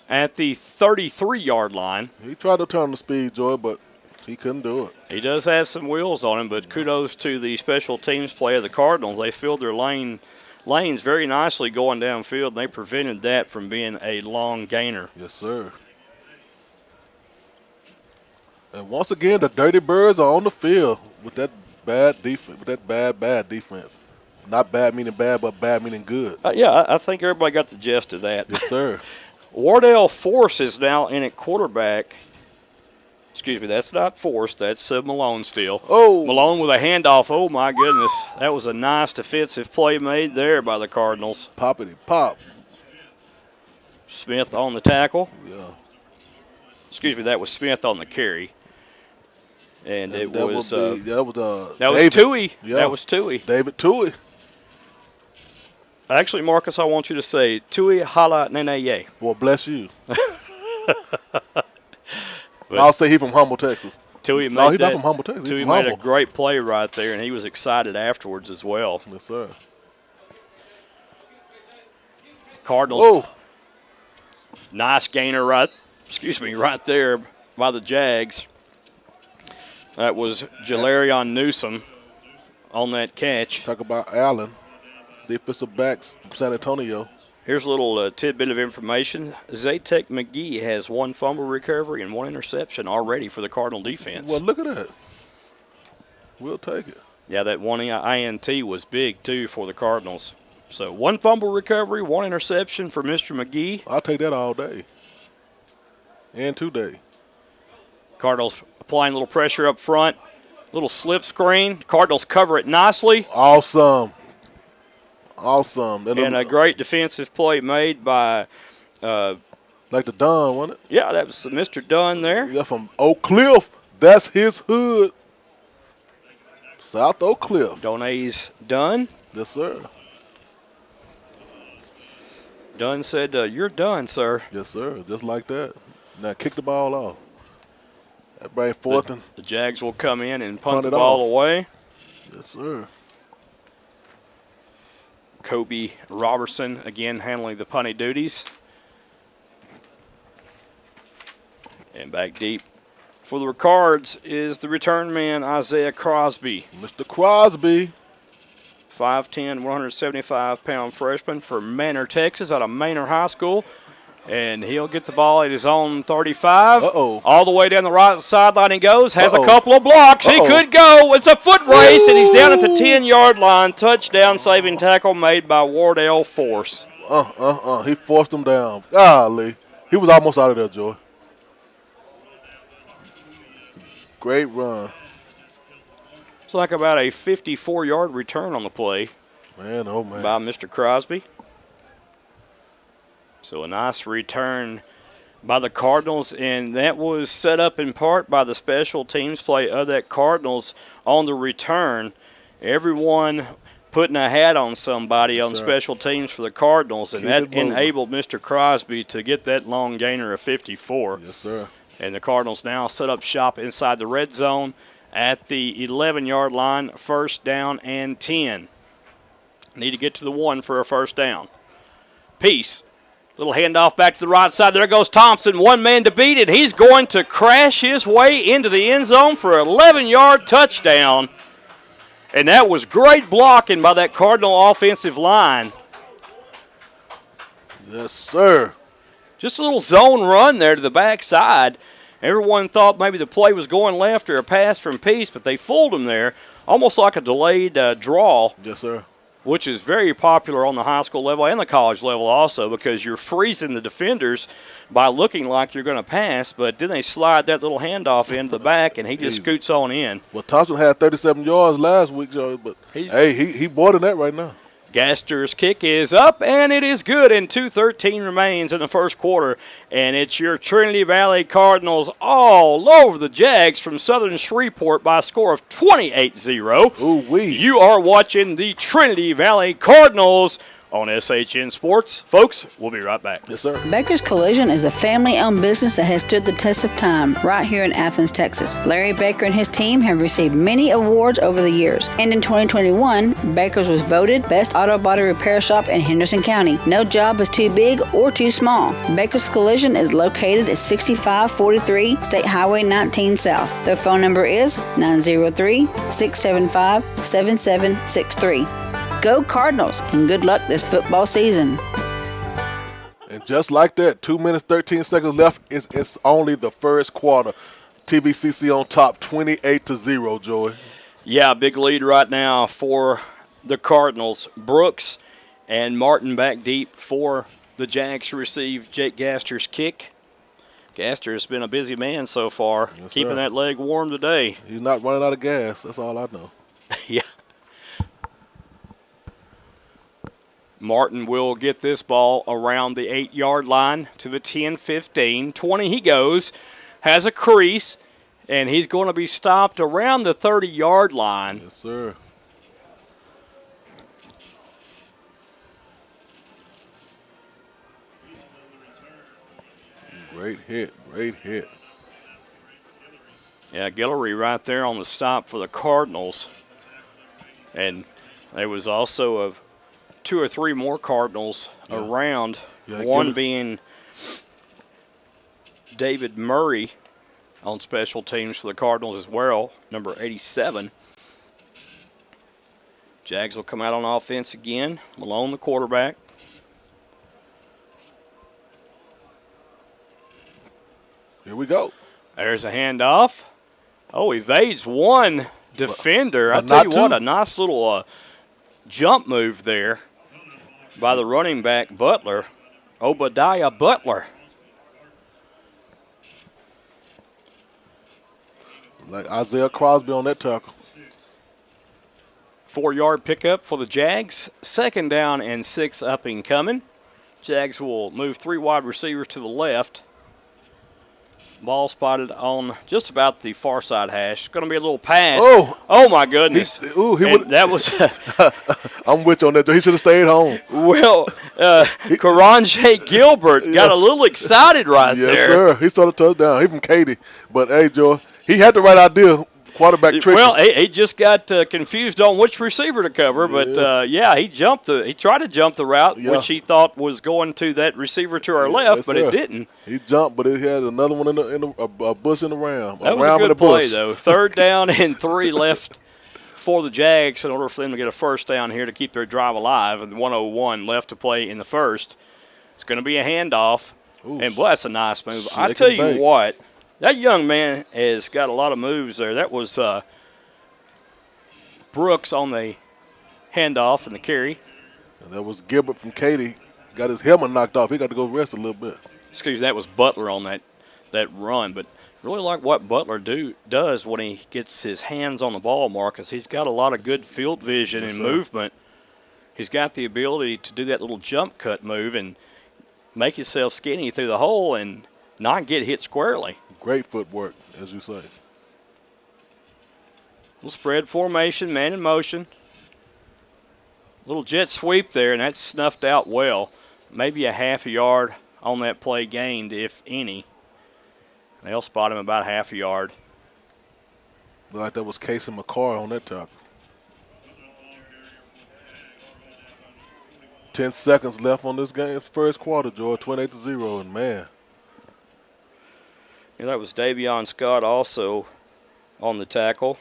at the 33-yard line. He tried to turn the speed, Joy, but he couldn't do it. He does have some wheels on him, but kudos to the special teams play of the Cardinals. They filled their lanes very nicely going downfield, and they prevented that from being a long gainer. Yes, sir. And once again, the Dirty Birds are on the field with that bad defense, with that bad defense. Not bad meaning bad, but bad meaning good. Yeah, I think everybody got the gist of that. Yes, sir. Wardell Force is now in at quarterback. Excuse me, that's not Force. That's Malone still. Oh. Malone with a handoff. Oh, my goodness. That was a nice defensive play made there by the Cardinals. Poppity pop. Smith on the tackle. Yeah. Excuse me, that was Smith on the carry. And it was that was Tui. Yeah. That was Tui. David Tui. Actually, Marcus, I want you to say Tui Hala Nene Ye. Well, bless you. I'll say he's from Humble, Texas. Tui No, he's not from Humble, Texas. Tui He's made from a Humble. great play right there, and he was excited afterwards as well. Yes, sir. Cardinals. Oh. Nice gainer right there by the Jags. That was Jalarion Newsom on that catch. Talk about Allen, defensive backs from San Antonio. Here's a little tidbit of information. Zatek McGee has 1 fumble recovery and 1 interception already for the Cardinal defense. Well, look at that. We'll take it. Yeah, that 1 INT was big, too, for the Cardinals. So 1 fumble recovery, 1 interception for Mr. McGee. I'll take that all day. And today. Cardinals applying a little pressure up front. Little slip screen. Cardinals cover it nicely. Awesome. And a great defensive play made by like the Dunn, wasn't it? Yeah, that was Mr. Dunn there. Yeah, from Oak Cliff. That's his hood. South Oak Cliff. Donae's Dunn. Yes, sir. Dunn said, "You're done, sir." Yes, sir. Just like that. Now kick the ball off. That brings fourth and the Jags will come in and punt the ball away. Yes, sir. Kobe Robertson again handling the punting duties. And back deep for the Cards is the return man, Isaiah Crosby. Mr. Crosby. 5'10", 175-pound freshman from Manor, Texas, out of Manor High School. And he'll get the ball at his own 35. Uh-oh. All the way down the right sideline he goes. Has a couple of blocks. He could go. It's a foot race, and he's down at the 10-yard line. Touchdown saving tackle made by Wardell Force. He forced him down. Golly. He was almost out of there, Joy. Great run. It's like about a 54-yard return on the play. Man, oh, man. By Mr. Crosby. So a nice return by the Cardinals, and that was set up in part by the special teams play of that Cardinals on the return. Everyone putting a hat on somebody on special teams for the Cardinals, and that enabled Mr. Crosby to get that long gainer of 54. Yes, sir. And the Cardinals now set up shop inside the red zone at the 11-yard line, 1st down and 10. Need to get to the 1 for a 1st down. Peace. Little handoff back to the right side. There goes Thompson. 1 man to beat it. He's going to crash his way into the end zone for an 11-yard touchdown. And that was great blocking by that Cardinal offensive line. Yes, sir. Just a little zone run there to the backside. Everyone thought maybe the play was going left or a pass from Peace, but they fooled him there, almost like a delayed draw. Yes, sir. Which is very popular on the high school level and the college level also, because you're freezing the defenders by looking like you're going to pass, but then they slide that little handoff into the back, and he just scoots on in. Well, Thompson had 37 yards last week, Joe, but he more than that right now. Gaster's kick is up, and it is good, and 2:13 remains in the first quarter. And it's your Trinity Valley Cardinals all over the Jags from Southern Shreveport by a score of 28-0. Ooh-wee. You are watching the Trinity Valley Cardinals on SHN Sports. Folks, we'll be right back. Yes, sir. Baker's Collision is a family-owned business that has stood the test of time right here in Athens, Texas. Larry Baker and his team have received many awards over the years, and in 2021, Baker's was voted Best Auto Body Repair Shop in Henderson County. No job is too big or too small. Baker's Collision is located at 6543 State Highway 19 South. Their phone number is 903-675-7763. Go Cardinals, and good luck this football season. And just like that, 2 minutes, 13 seconds left. It's only the first quarter. TVCC on top, 28-0, Joey. Yeah, big lead right now for the Cardinals. Brooks and Martin back deep for the Jags to receive Jake Gaster's kick. Gaster has been a busy man so far, Yes, keeping sir. that leg warm today. He's not running out of gas. That's all I know. Yeah. Martin will get this ball around the 8-yard line to the 10-15. 20 he goes, has a crease, and he's going to be stopped around the 30-yard line. Yes, sir. Great hit. Great hit. Yeah, Guillory right there on the stop for the Cardinals. And there was also 2 or 3 more Cardinals around, Yeah, one being David Murray on special teams for the Cardinals as well, number 87. Jags will come out on offense again. Malone, the quarterback. Here we go. There's a handoff. Oh, evades one defender. I but tell not you what, two. a nice little jump move there by the running back Butler, Obadiah Butler. Like Isaiah Crosby on that tackle. 4-yard pickup for the Jags. 2nd down and 6 up and coming. Jags will move 3 wide receivers to the left. Ball spotted on just about the far side hash. It's going to be a little pass. Oh my goodness. That was I'm with you on that. He should have stayed home. well. Karanje Gilbert got a little excited right there. Yes, sir. He saw the touchdown. He from Katy. But hey, Joe, he had the right idea. Quarterback trick. Well, he just got confused on which receiver to cover, but he jumped he tried to jump the route, which he thought was going to that receiver to our left, but it didn't. He jumped, but it had another one in a bush in the ram. That was a good play, though. 3rd down and 3 left for the Jags in order for them to get a first down here to keep their drive alive, and 1:01 left to play in the first. It's going to be a handoff, and boy, that's a nice move. I tell you what. That young man has got a lot of moves there. That was Brooks on the handoff and the carry. And that was Gilbert from Katy. Got his helmet knocked off. He got to go rest a little bit. Excuse me, that was Butler on that run. But really like what Butler does when he gets his hands on the ball, Marcus. He's got a lot of good field vision and movement. He's got the ability to do that little jump cut move and make himself skinny through the hole and not get hit squarely. Great footwork, as you say. Little spread formation, man in motion. Little jet sweep there, and that's snuffed out well. Maybe a half a yard on that play gained, if any. They'll spot him about half a yard. Looked like that was Casey McCoy on that tackle. 10 seconds left on this game's first quarter, George. 28-0, and man. Yeah, that was Davion Scott also on the tackle.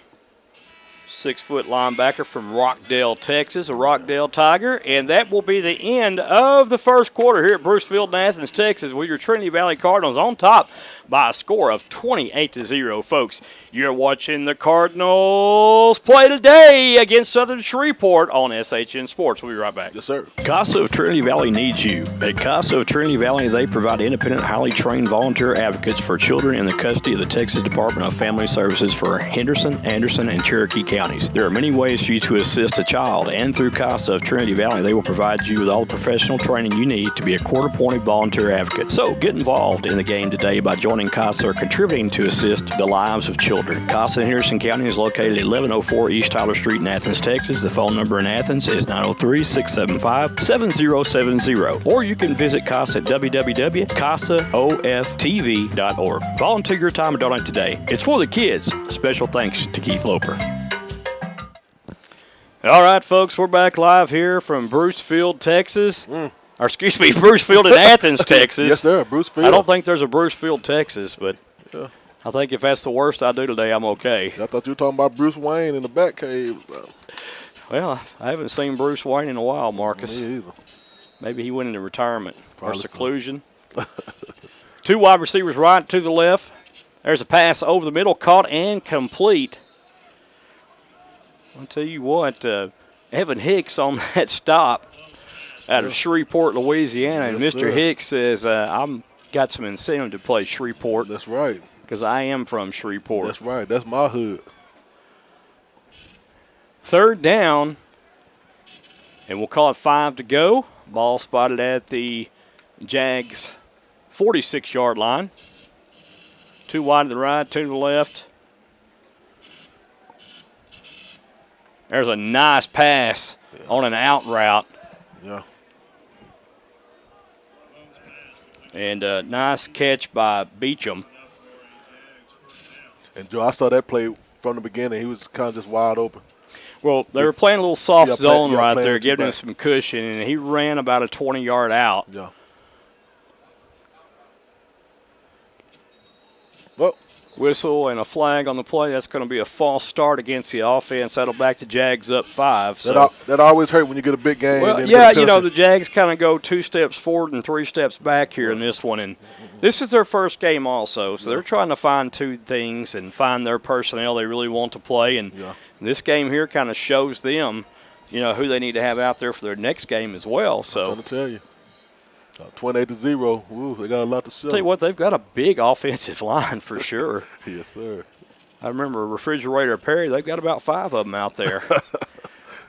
6-foot linebacker from Rockdale, Texas, a Rockdale Tiger. And that will be the end of the first quarter here at Bruce Field in Athens, Texas, with your Trinity Valley Cardinals on top by a score of 28-0, folks. You're watching the Cardinals play today against Southern Shreveport on SHN Sports. We'll be right back. Yes, sir. CASA of Trinity Valley needs you. At CASA of Trinity Valley, they provide independent, highly trained volunteer advocates for children in the custody of the Texas Department of Family Services for Henderson, Anderson, and Cherokee counties. There are many ways for you to assist a child, and through CASA of Trinity Valley, they will provide you with all the professional training you need to be a court-appointed volunteer advocate. So get involved in the game today by joining CASA or contributing to assist the lives of children. CASA in Henderson County is located at 1104 East Tyler Street in Athens, Texas. The phone number in Athens is 903-675-7070. Or you can visit CASA at www.casaoftv.org. Volunteer your time and donate today. It's for the kids. Special thanks to Keith Loper. All right, folks, we're back live here from Brucefield, Texas. Or excuse me, Brucefield in Athens, Texas. Yes, sir, Brucefield. I don't think there's a Brucefield, Texas, but I think if that's the worst I do today, I'm okay. I thought you were talking about Bruce Wayne in the Batcave. Well, I haven't seen Bruce Wayne in a while, Marcus. Me either. Maybe he went into retirement Probably or seclusion. So. Two wide receivers right to the left. There's a pass over the middle, caught and complete. I'll tell you what, Evan Hicks on that stop out of Shreveport, Louisiana. And Yes, Mr. sir. Hicks says, I'm got some incentive to play Shreveport. That's right. Because I am from Shreveport. That's right. That's my hood. Third down, and we'll call it 5 to go. Ball spotted at the Jags' 46-yard line. Two wide to the right, two to the left. There's a nice pass on an out route. Yeah. And a nice catch by Beecham. And Joe, I saw that play from the beginning. He was kind of just wide open. Well, they were playing a little soft zone right playing there, two giving him back. some cushion, and he ran about a 20-yard out. Yeah. Well, Whistle and a flag on the play. That's going to be a false start against the offense. That'll back the Jags up 5. So. that always hurt when you get a big game. Well, and yeah, get a you know, penalty. the Jags kind of go 2 steps forward and 3 steps back here in this one. And this is their first game also, so they're trying to fine-tune things and find their personnel they really want to play. And this game here kind of shows them, you know, who they need to have out there for their next game as well. So I'm going to tell you. 28-0. Ooh, they got a lot to show. Tell you what, they've got a big offensive line for sure. Yes, sir. I remember Refrigerator Perry, they've got about 5 of them out there.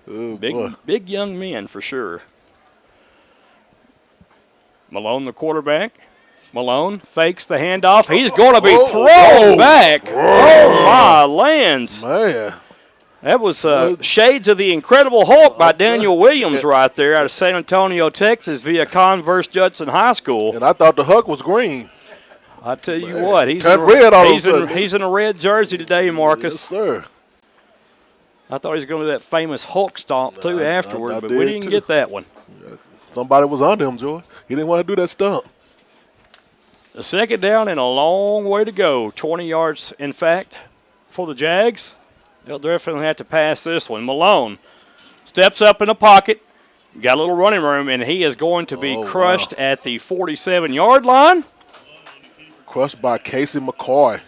Oh, boy. Big young men for sure. Malone, the quarterback. Malone fakes the handoff. He's going to be thrown back. Oh, my lands. Man. That was shades of the Incredible Hulk by Daniel Williams right there out of San Antonio, Texas via Converse Judson High School. And I thought the Huck was green. I tell you what, he's Turned red all of a he's sudden. he's in a red jersey today, Marcus. Yes, sir. I thought he was going to do that famous Hulk stomp, too, afterward, I but did, we didn't too. get that one. Somebody was under him, Joy. He didn't want to do that stump. A second down and a long way to go. 20 yards, in fact, for the Jags. They'll definitely have to pass this one. Malone steps up in the pocket, got a little running room, and he is going to be crushed at the 47-yard line. Crushed by Casey McCoy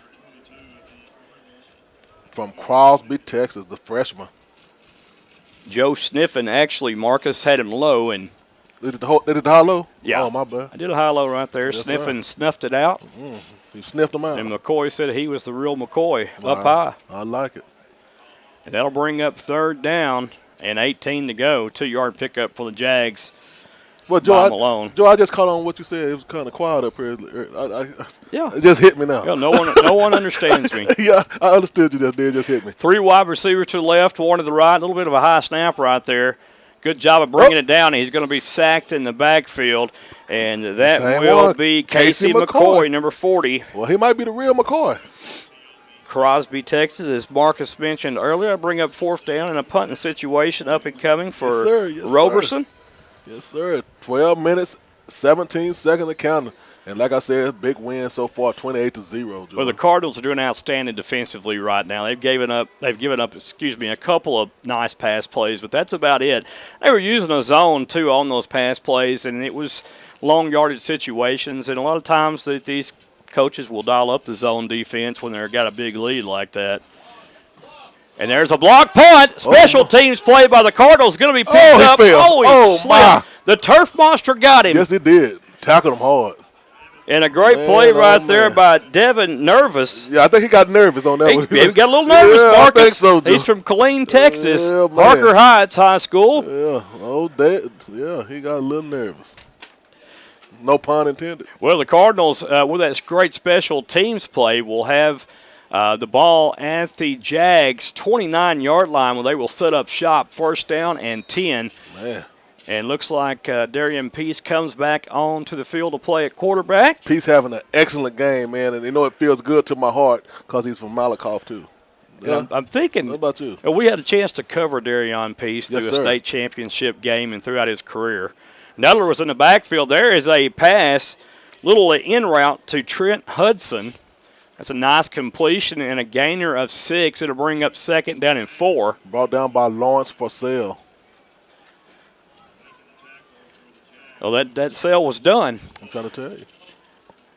from Crosby, Texas, the freshman. Joe Sniffen, actually, Marcus had him low, and They did the hollow? yeah, Oh, my bad. I did a high-low right there. Yes, Sniffen snuffed it out, He sniffed him out. and McCoy said he was the real McCoy up high. I like it. And that'll bring up third down and 18 to go. 2-yard pickup for the Jags. Well, by Malone. Joe, I just caught on what you said. It was kind of quiet up here. Yeah. It just hit me now. Yeah, no one understands me. Yeah, I understood you just there. It just hit me. 3 wide receivers to the left, 1 to the right. A little bit of a high snap right there. Good job of bringing it down. He's going to be sacked in the backfield, and that Same will one. be Casey Casey McCoy, number 40. Well, he might be the real McCoy. Crosby, Texas, as Marcus mentioned earlier. I bring up 4th down in a punting situation up and coming for Yes, sir. Yes, Roberson. Yes, sir. 12 minutes, 17 seconds to count. And like I said, big win so far, 28-0. Well, the Cardinals are doing outstanding defensively right now. They've given up, a couple of nice pass plays, but that's about it. They were using a zone, too, on those pass plays, and it was long yardage situations. And a lot of times these coaches will dial up the zone defense when they've got a big lead like that. And there's a block punt. Special teams play by the Cardinals going to be picked up. Fell. Oh, he slipped. my. The turf monster got him. Yes, he did. Tackled him hard. And a great play right there by Devin Nervous. Yeah, I think he got nervous on that one. He got a little nervous, yeah, Marcus. I think so, Joe. He's from Killeen, Texas. Yeah, Parker Heights High School. Yeah, he got a little nervous. No pun intended. Well, the Cardinals, with that great special teams play, will have the ball at the Jags' 29-yard line where they will set up shop, first down and 10. Man. And looks like Darian Peace comes back onto the field to play at quarterback. Peace having an excellent game, man, and it feels good to my heart because he's from Malakoff, too. Yeah. I'm thinking. What about you? We had a chance to cover Darian Peace through Yes, a sir. state championship game and throughout his career. Neller was in the backfield. There is a pass, little in route to Trent Hudson. That's a nice completion and a gainer of 6. It'll bring up second down and 4. Brought down by Lawrence for sale. Well, that sale was done. I'm trying to tell you.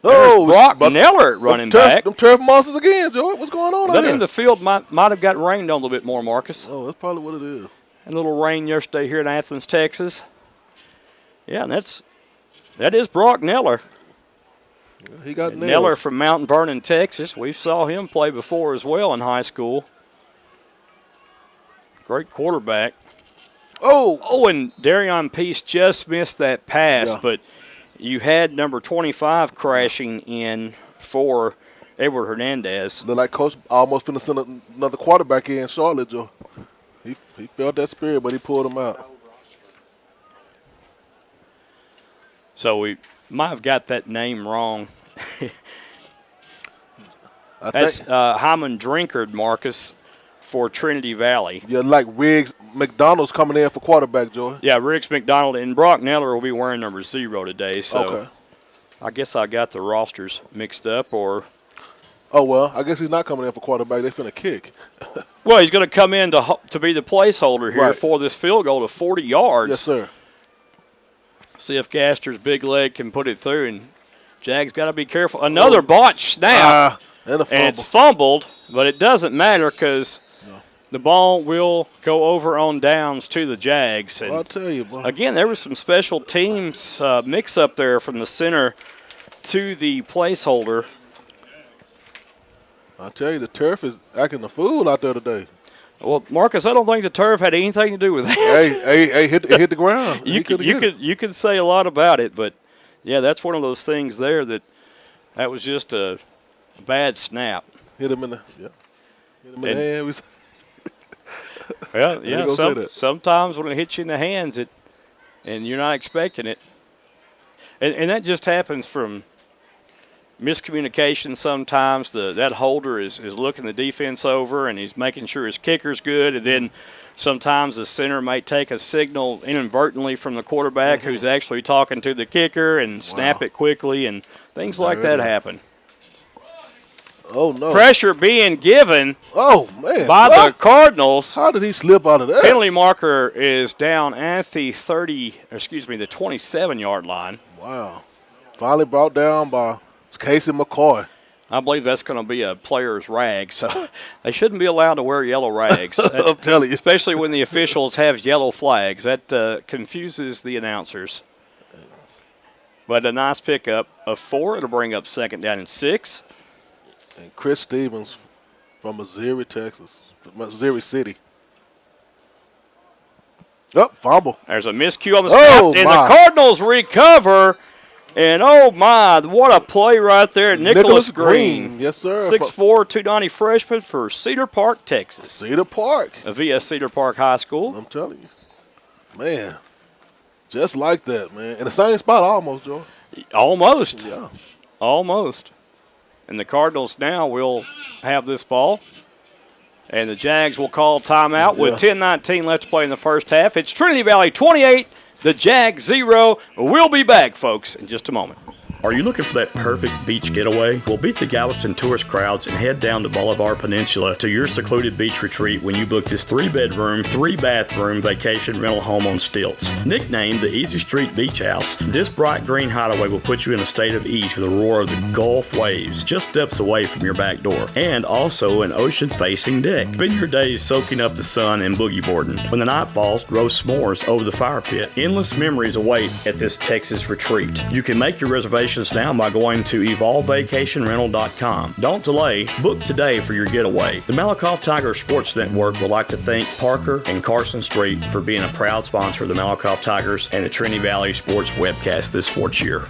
There's Brock Neller running back. Them turf monsters again, Joey. What's going on out Then there? in the field might have got rained on a little bit more, Marcus. Oh, that's probably what it is. A little rain yesterday here in Athens, Texas. Yeah, and that is Brock Neller. Yeah, he got Neller from Mount Vernon, Texas. We saw him play before as well in high school. Great quarterback. Oh, and Darian Peace just missed that pass, but you had number 25 crashing in for Edward Hernandez. Look like Coach almost finna send another quarterback in Charlotte, Joe. He felt that spirit, but he pulled him out. So we might have got that name wrong. That's Hyman Drinkard, Marcus, for Trinity Valley. Yeah, like Riggs McDonald's coming in for quarterback, Joey. Yeah, Riggs McDonald and Brock Neller will be wearing number 0 today. So okay. I guess I got the rosters mixed up, or. Oh, well, I guess he's not coming in for quarterback. They finna kick. Well, he's going to come in to be the placeholder here Right. for this field goal of 40 yards. Yes, sir. See if Gaster's big leg can put it through, and Jags got to be careful. Another botch snap, and a fumble. And it's fumbled, but it doesn't matter because the ball will go over on downs to the Jags. And I'll tell you, boy. Again, there was some special teams mix-up there from the center to the placeholder. I tell you, the turf is acting a fool out there today. Well, Marcus, I don't think the turf had anything to do with that. Hey, hit the ground. You could say a lot about it, but yeah, that's one of those things there that was just a bad snap. Hit him in the hand. Well, yeah. Sometimes when it hits you in the hands, and you're not expecting it, and that just happens from miscommunication sometimes. That holder is looking the defense over, and he's making sure his kicker's good, and then sometimes the center might take a signal inadvertently from the quarterback who's actually talking to the kicker and snap it quickly, and things like that happen. Oh, no. Pressure being given by the Cardinals. How did he slip out of that? Penalty marker is down at the 27-yard line. Wow. Finally brought down by Casey McCoy. I believe that's going to be a player's rag, so they shouldn't be allowed to wear yellow rags. I'm telling you. Especially when the officials have yellow flags. That confuses the announcers. But a nice pickup of 4. It'll bring up second down and 6. And Chris Stevens from Missouri, Texas, Missouri City. Fumble. There's a miscue on the snap, and the Cardinals recover. And, oh, my, what a play right there. Nicholas Green. Yes, sir. 6'4", 290 freshman for Cedar Park, Texas. Cedar Park. Via Cedar Park High School. I'm telling you. Man, just like that, man. In the same spot almost, Joe. Almost. Yeah. Almost. And the Cardinals now will have this ball. And the Jags will call timeout with 10:19 left to play in the first half. It's Trinity Valley 28, the Jags 0. We'll be back, folks, in just a moment. Are you looking for that perfect beach getaway? Well, beat the Galveston tourist crowds and head down to Bolivar Peninsula to your secluded beach retreat when you book this 3-bedroom, 3-bathroom vacation rental home on stilts. Nicknamed the Easy Street Beach House, this bright green hideaway will put you in a state of ease with the roar of the Gulf waves just steps away from your back door, and also an ocean-facing deck. Spend your days soaking up the sun and boogie boarding. When the night falls, roast s'mores over the fire pit. Endless memories await at this Texas retreat. You can make your reservation reservations now by going to evolvevacationrental.com. Don't delay. Book today for your getaway. The Malakoff Tiger Sports Network would like to thank Parker and Carson Street for being a proud sponsor of the Malakoff Tigers and the Trinity Valley Sports webcast this sports year.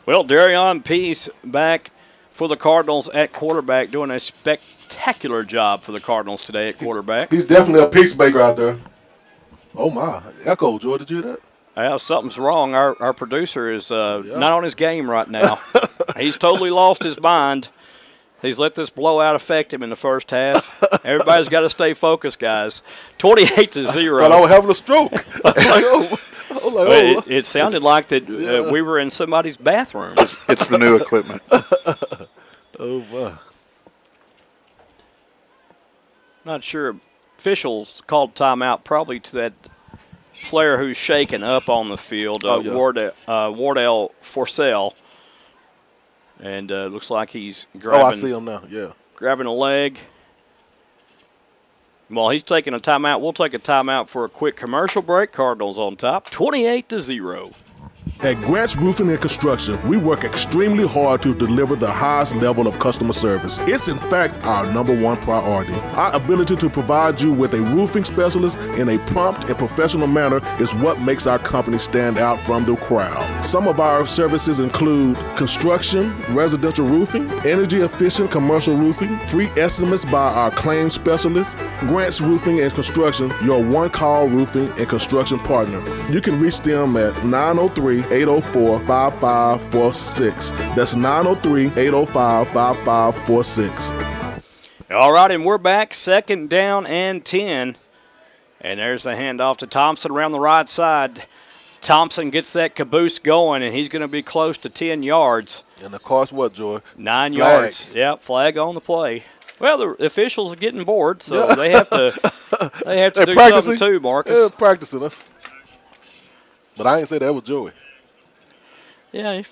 Well, Darion Peace back for the Cardinals at quarterback, doing a spectacular job for the Cardinals today at quarterback. He's definitely a peacemaker out there. Oh, my. Echo, George, did you hear that? Well, something's wrong. Our producer is not on his game right now. He's totally lost his mind. He's let this blowout affect him in the first half. Everybody's got to stay focused, guys. 28-0. But I was having a stroke. It sounded like that we were in somebody's bathroom. It's the new equipment. Oh, my. Not sure. Officials called timeout probably to that player who's shaken up on the field, Wardell Forsell. And looks like he's grabbing. I see him now, yeah. Grabbing a leg. Well, he's taking a timeout. We'll take a timeout for a quick commercial break. Cardinals on top, 28-0. At Grant's Roofing and Construction, we work extremely hard to deliver the highest level of customer service. It's in fact our #1 priority. Our ability to provide you with a roofing specialist in a prompt and professional manner is what makes our company stand out from the crowd. Some of our services include construction, residential roofing, energy-efficient commercial roofing, free estimates by our claims specialist. Grant's Roofing and Construction, your one-call roofing and construction partner. You can reach them at 903-804-5546. That's 903-805-5546. All right, and we're back, 2nd down and 10. And there's the handoff to Thompson around the right side. Thompson gets that caboose going, and he's going to be close to 10 yards. And of course, what, Joy? 9 yards. Yep, flag on the play. Well, the officials are getting bored, so they have to do something too, Marcus. They're practicing us. But I ain't say that was Joey. Yeah.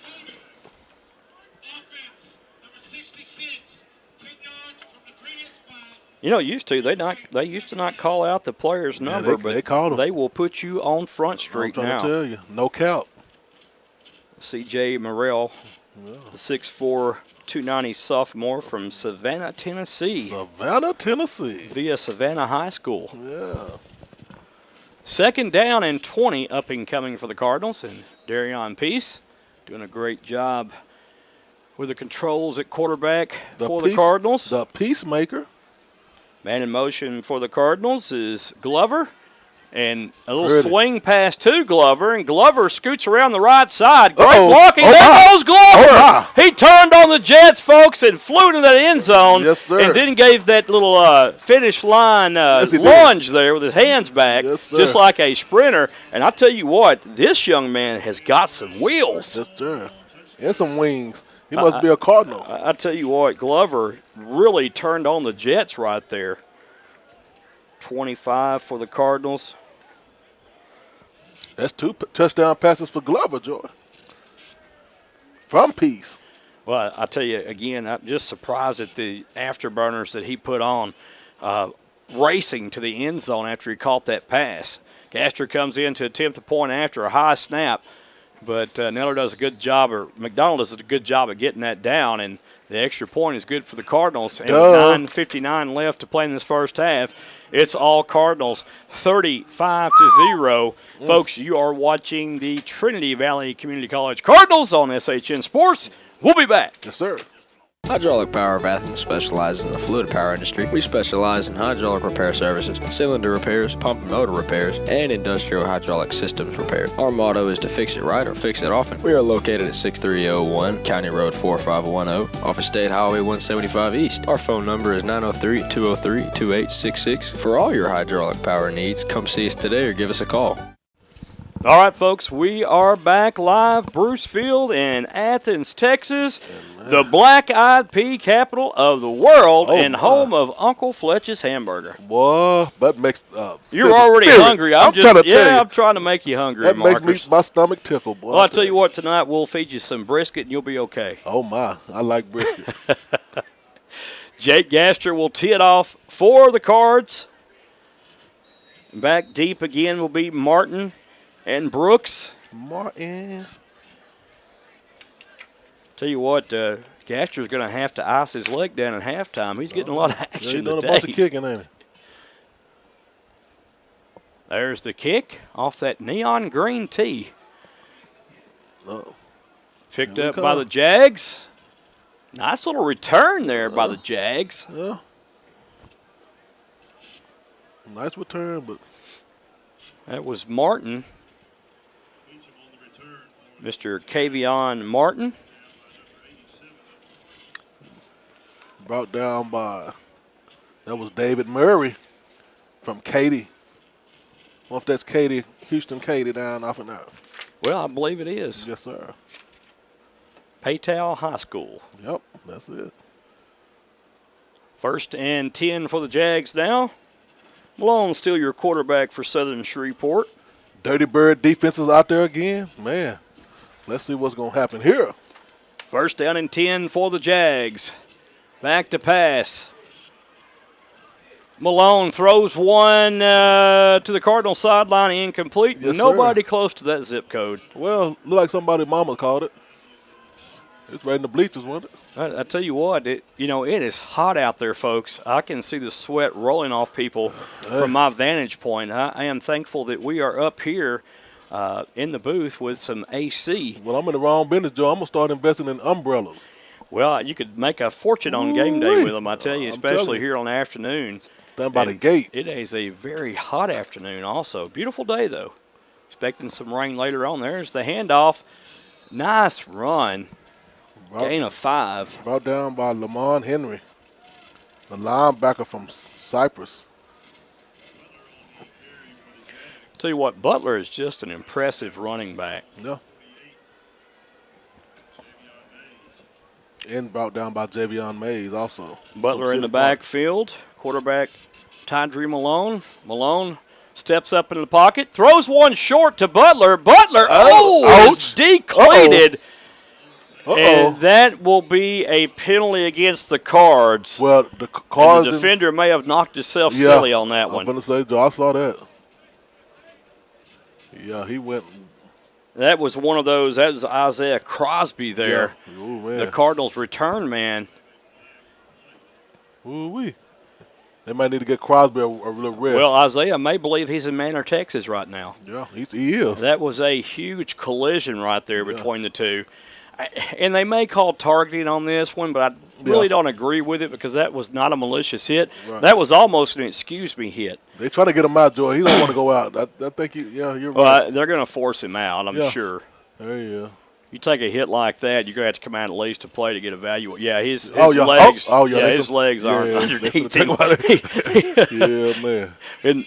You know, they used to not call out the player's number, but they will put you on Front Street now. I'm trying to tell you, no cap. C.J. Morrell, the 6'4", 290 sophomore from Savannah, Tennessee. Via Savannah High School. Yeah. 2nd down and 20 up and coming for the Cardinals, and Darion Peace doing a great job with the controls at quarterback for the Cardinals. The peacemaker. Man in motion for the Cardinals is Glover. And a little swing pass to Glover, and Glover scoots around the right side. Great blocking. There goes Glover. He turned on the Jets, folks, and flew to that end zone. Yes, sir. And then gave that little finish line lunge there with his hands back, just like a sprinter. And I tell you what, this young man has got some wheels. Yes, sir. And some wings. He must be a Cardinal. I tell you what, Glover really turned on the Jets right there. 25 for the Cardinals. That's 2 touchdown passes for Glover, Joy. From Peace. Well, I tell you, again, I'm just surprised at the afterburners that he put on racing to the end zone after he caught that pass. Gaster comes in to attempt the point after a high snap, but Neller does a good job, or McDonald does a good job of getting that down, and the extra point is good for the Cardinals. And 9:59 left to play in this first half. It's all Cardinals, 35-0. Folks, you are watching the Trinity Valley Community College Cardinals on SHN Sports. We'll be back. Yes, sir. Hydraulic Power of Athens specializes in the fluid power industry. We specialize in hydraulic repair services, cylinder repairs, pump and motor repairs, and industrial hydraulic systems repairs. Our motto is to fix it right or fix it often. We are located at 6301 County Road 4510 off of State Highway 175 East. Our phone number is 903-203-2866. For all your hydraulic power needs, come see us today or give us a call. All right, folks, we are back live. Bruce Field in Athens, Texas, the black-eyed pea capital of the world and home of Uncle Fletch's hamburger. Boy, that makes you're already hungry. I'm trying to make you hungry, that Marcus. Makes my stomach tickle, boy. Well, I'll tell you what, tonight we'll feed you some brisket and you'll be okay. Oh, my. I like brisket. Jake Gaster will tee it off for the Cards. Back deep again will be Martin and Brooks. Martin. Tell you what, Gaster's going to have to ice his leg down at halftime. He's getting a lot of action He's today. done a bunch of kicking, ain't he? There's the kick off that neon green tee. Picked up by the Jags. Nice little return there by the Jags. Yeah. Nice return, but that was Martin. Mr. Kavion Martin. Brought down by, that was David Murray from Katy. Well, if that's Katy, Houston Katy down off and out. Well, I believe it is. Yes, sir. Paytow High School. Yep, that's it. 1st and 10 for the Jags now. Malone still your quarterback for Southern Shreveport. Dirty Bird defenses out there again. Man, let's see what's going to happen here. 1st down and 10 for the Jags. Back to pass. Malone throws one to the Cardinals sideline, incomplete. Yes, Nobody sir. close to that zip code. Well, look like somebody's mama called it. It's right in the bleachers, wasn't it? I tell you what, it is hot out there, folks. I can see the sweat rolling off people from my vantage point. I am thankful that we are up here in the booth with some AC. Well, I'm in the wrong business, Joe. I'm going to start investing in umbrellas. Well, you could make a fortune on game day with them, I tell you, I'm telling especially you. here on the afternoon. Stand by the gate. It is a very hot afternoon also. Beautiful day, though. Expecting some rain later on. There's the handoff. Nice run. Gain of 5. Brought down by Lamont Henry, the linebacker from Cyprus. Tell you what, Butler is just an impressive running back. Yeah. And brought down by Javion Mays also. Butler in the backfield. Quarterback Tydre Malone. Malone steps up into the pocket. Throws one short to Butler. Butler, is declated. And that will be a penalty against the Cards. Well, the And Cards. the defender may have knocked himself silly on that I'm one. going to say, Joe, I saw that. Yeah, he went. That was one of those. That was Isaiah Crosby there. Yeah. Ooh, man. The Cardinals return man. Ooh-wee. They might need to get Crosby a little rest. Well, Isaiah may believe he's in Manor, Texas right now. Yeah, he is. That was a huge collision right there between the two. And they may call targeting on this one, but I really don't agree with it because that was not a malicious hit. Right. That was almost an excuse me hit. They try to get him out, Joe. He don't want to go out. I think you're right. They're going to force him out, I'm sure. There you go. You take a hit like that, you're going to have to come out at least to play to get evaluated. Yeah, his legs. His legs aren't underneath him. Yeah, man. And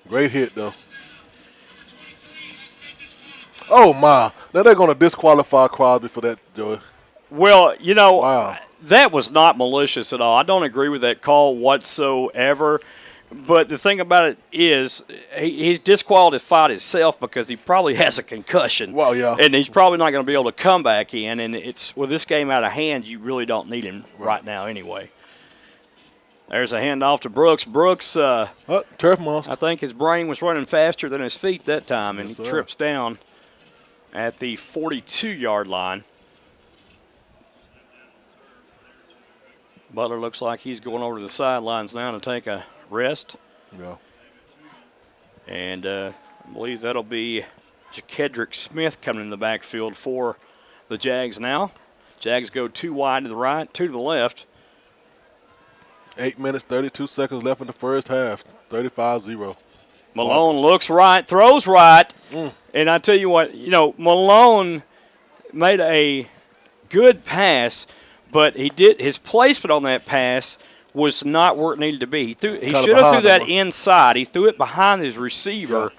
great hit, though. Oh, my. Now they're going to disqualify Crosby for that, Joey. Well, Wow. that was not malicious at all. I don't agree with that call whatsoever. But the thing about it is he's disqualified himself because he probably has a concussion. Well, yeah. And he's probably not going to be able to come back in. And it's with this game out of hand, you really don't need him right now anyway. There's a handoff to Brooks. Brooks, turf monster. I think his brain was running faster than his feet that time, and Yes, he sir. trips down at the 42-yard line. Butler looks like he's going over to the sidelines now to take a rest. Yeah. And I believe that'll be Jakedrick Smith coming in the backfield for the Jags now. Jags go 2 wide to the right, 2 to the left. 8 minutes, 32 seconds left in the first half. 35-0. Malone looks right, throws right. And I tell you what, Malone made a good pass, but his placement on that pass was not where it needed to be. He should have threw that inside. He threw it behind his receiver,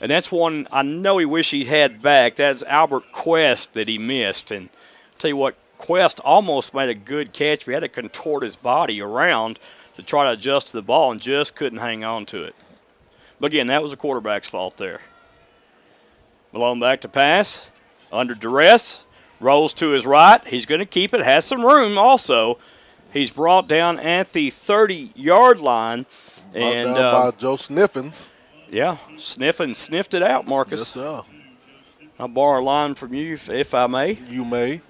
and that's one I know he wished he had back. That's Albert Quest that he missed. And I'll tell you what, Quest almost made a good catch. He had to contort his body around to try to adjust to the ball and just couldn't hang on to it. But again, that was the quarterback's fault there. Malone back to pass, under duress, rolls to his right. He's going to keep it, has some room also. He's brought down at the 30-yard line. Brought down by Joe Sniffins. Yeah, sniffed it out, Marcus. Yes, sir. I'll borrow a line from you if I may. You may.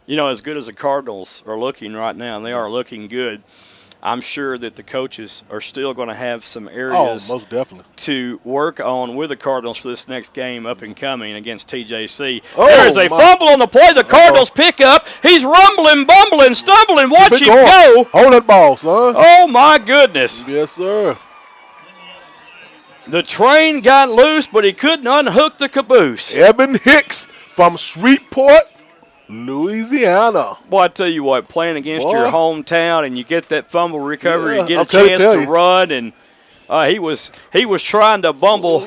You know, as good as the Cardinals are looking right now, and they are looking good, I'm sure that the coaches are still going to have some areas most definitely to work on with the Cardinals for this next game up and coming against TJC. Oh, there is a fumble on the play. The Cardinals pick up. He's rumbling, bumbling, stumbling. Watch him go. Hold that ball, son. Oh, my goodness. Yes, sir. The train got loose, but he couldn't unhook the caboose. Evan Hicks from Shreveport, Louisiana. Boy, I tell you what, playing against your hometown and you get that fumble recovery, you get a chance to run, and he was trying to bumble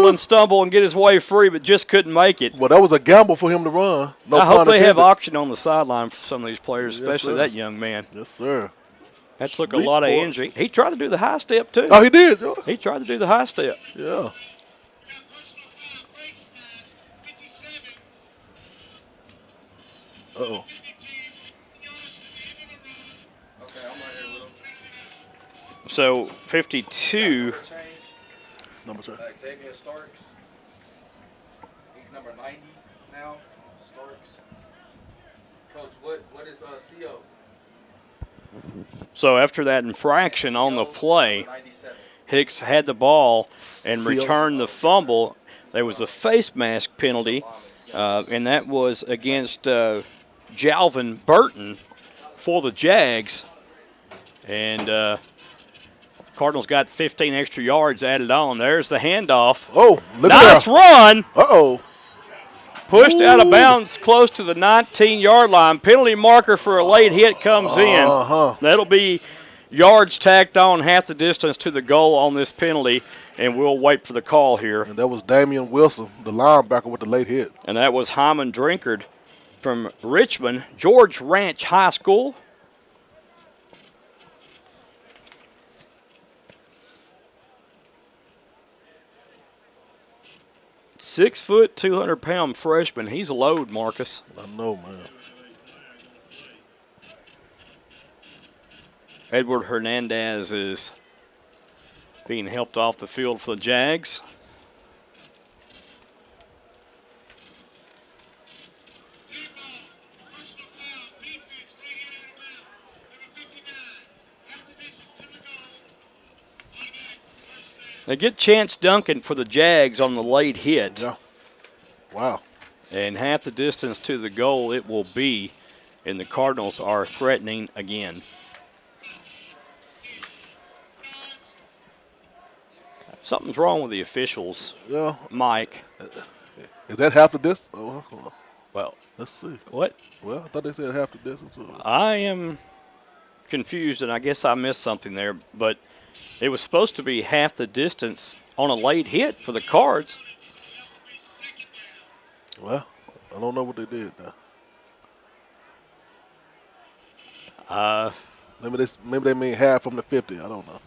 and stumble and get his way free, but just couldn't make it. Well, that was a gamble for him to run. No I hope they intended. have auction on the sideline for some of these players, especially that young man. Yes, sir. That took a lot of energy. He tried to do the high step, too. Oh, he did. He tried to do the high step. Yeah. Uh-oh. So, 52. Number two. Xavier Starks. He's number 90 now. Starks. Coach, what is CO? So, after that infraction on the play, 97. Hicks had the ball and returned the fumble. There was a face mask penalty, and that was against Jalvin Burton for the Jags. And Cardinals got 15 extra yards added on. There's the handoff. Oh, look nice at that. run. Uh-oh. Pushed out of bounds close to the 19-yard line. Penalty marker for a late hit comes in. That'll be yards tacked on half the distance to the goal on this penalty, and we'll wait for the call here. And that was Damian Wilson, the linebacker, with the late hit. And that was Hyman Drinkard from Richmond, George Ranch High School. $6', 200-pound freshman. He's a load, Marcus. I know, man. Edward Hernandez is being helped off the field for the Jags. They get Chance Duncan for the Jags on the late hit. Yeah. Wow. And half the distance to the goal it will be, and the Cardinals are threatening again. Something's wrong with the officials, Yeah. Mike. Is that half the distance? Oh, Well, let's see. what? Well, I thought they said half the distance. I am confused, and I guess I missed something there, but it was supposed to be half the distance on a late hit for the Cards. Well, I don't know what they did now. Maybe they mean half from the 50. I don't know.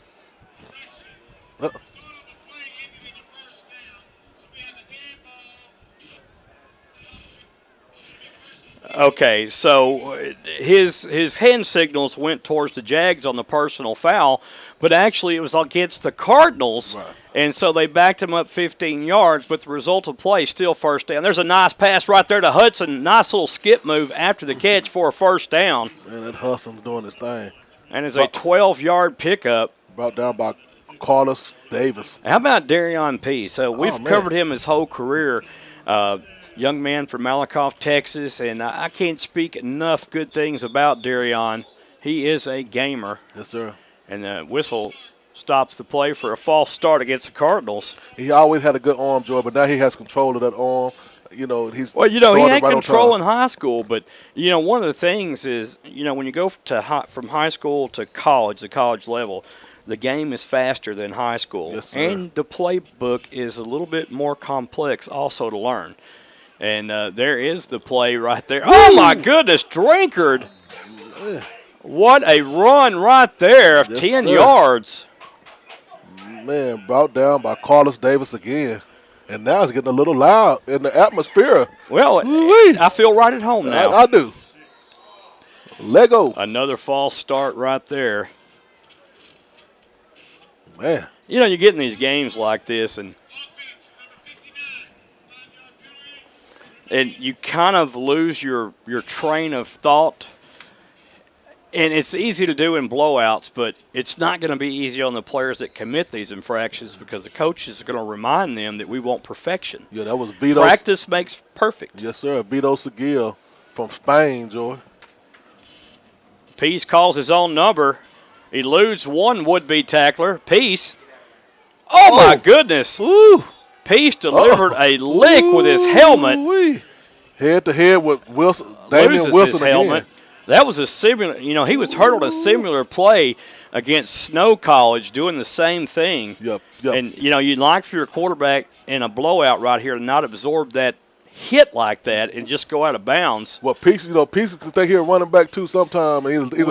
Okay, so his hand signals went towards the Jags on the personal foul, but actually it was against the Cardinals, Right. And so they backed him up 15 yards, but the result of play still first down. There's a nice pass right there to Hudson. Nice little skip move after the catch for a first down. Man, that Hudson's doing his thing. And it's a 12-yard pickup. Brought down by Carlos Davis. How about Darion P? So we've man. covered him his whole career. Young man from Malakoff, Texas, and I can't speak enough good things about Darion. He is a gamer. Yes, sir. And the whistle stops the play for a false start against the Cardinals. He always had a good arm, Joy, but now he has control of that arm. You know, he's Well, he throwing it had right on control time. in high school, but, one of the things is, when you go from high school to college, the college level, the game is faster than high school. Yes, sir. And the playbook is a little bit more complex also to learn. And there is the play right there. Oh, my goodness, Drinkard. What a run right there of Yes, 10 sir. yards. Man, brought down by Carlos Davis again. And now it's getting a little loud in the atmosphere. Well, Woo-wee. I feel right at home now. I do. Lego. Another false start right there. Man. You know, you get in these games like this, and you kind of lose your train of thought. And it's easy to do in blowouts, but it's not going to be easy on the players that commit these infractions because the coaches are going to remind them that we want perfection. Yeah, that was Vito. Practice makes perfect. Yes, sir. Vito Seguil from Spain, Joy. Peace calls his own number. Eludes one would-be tackler. Peace. Oh, my goodness. Ooh. Peace delivered a lick with his helmet. Head-to-head with Wilson. Damian Wilson his helmet. again. That was a similar, he was hurdled a similar play against Snow College doing the same thing. Yep. And, you'd like for your quarterback in a blowout right here to not absorb that hit like that and just go out of bounds. Well, Peace could think he was running back too sometime. And he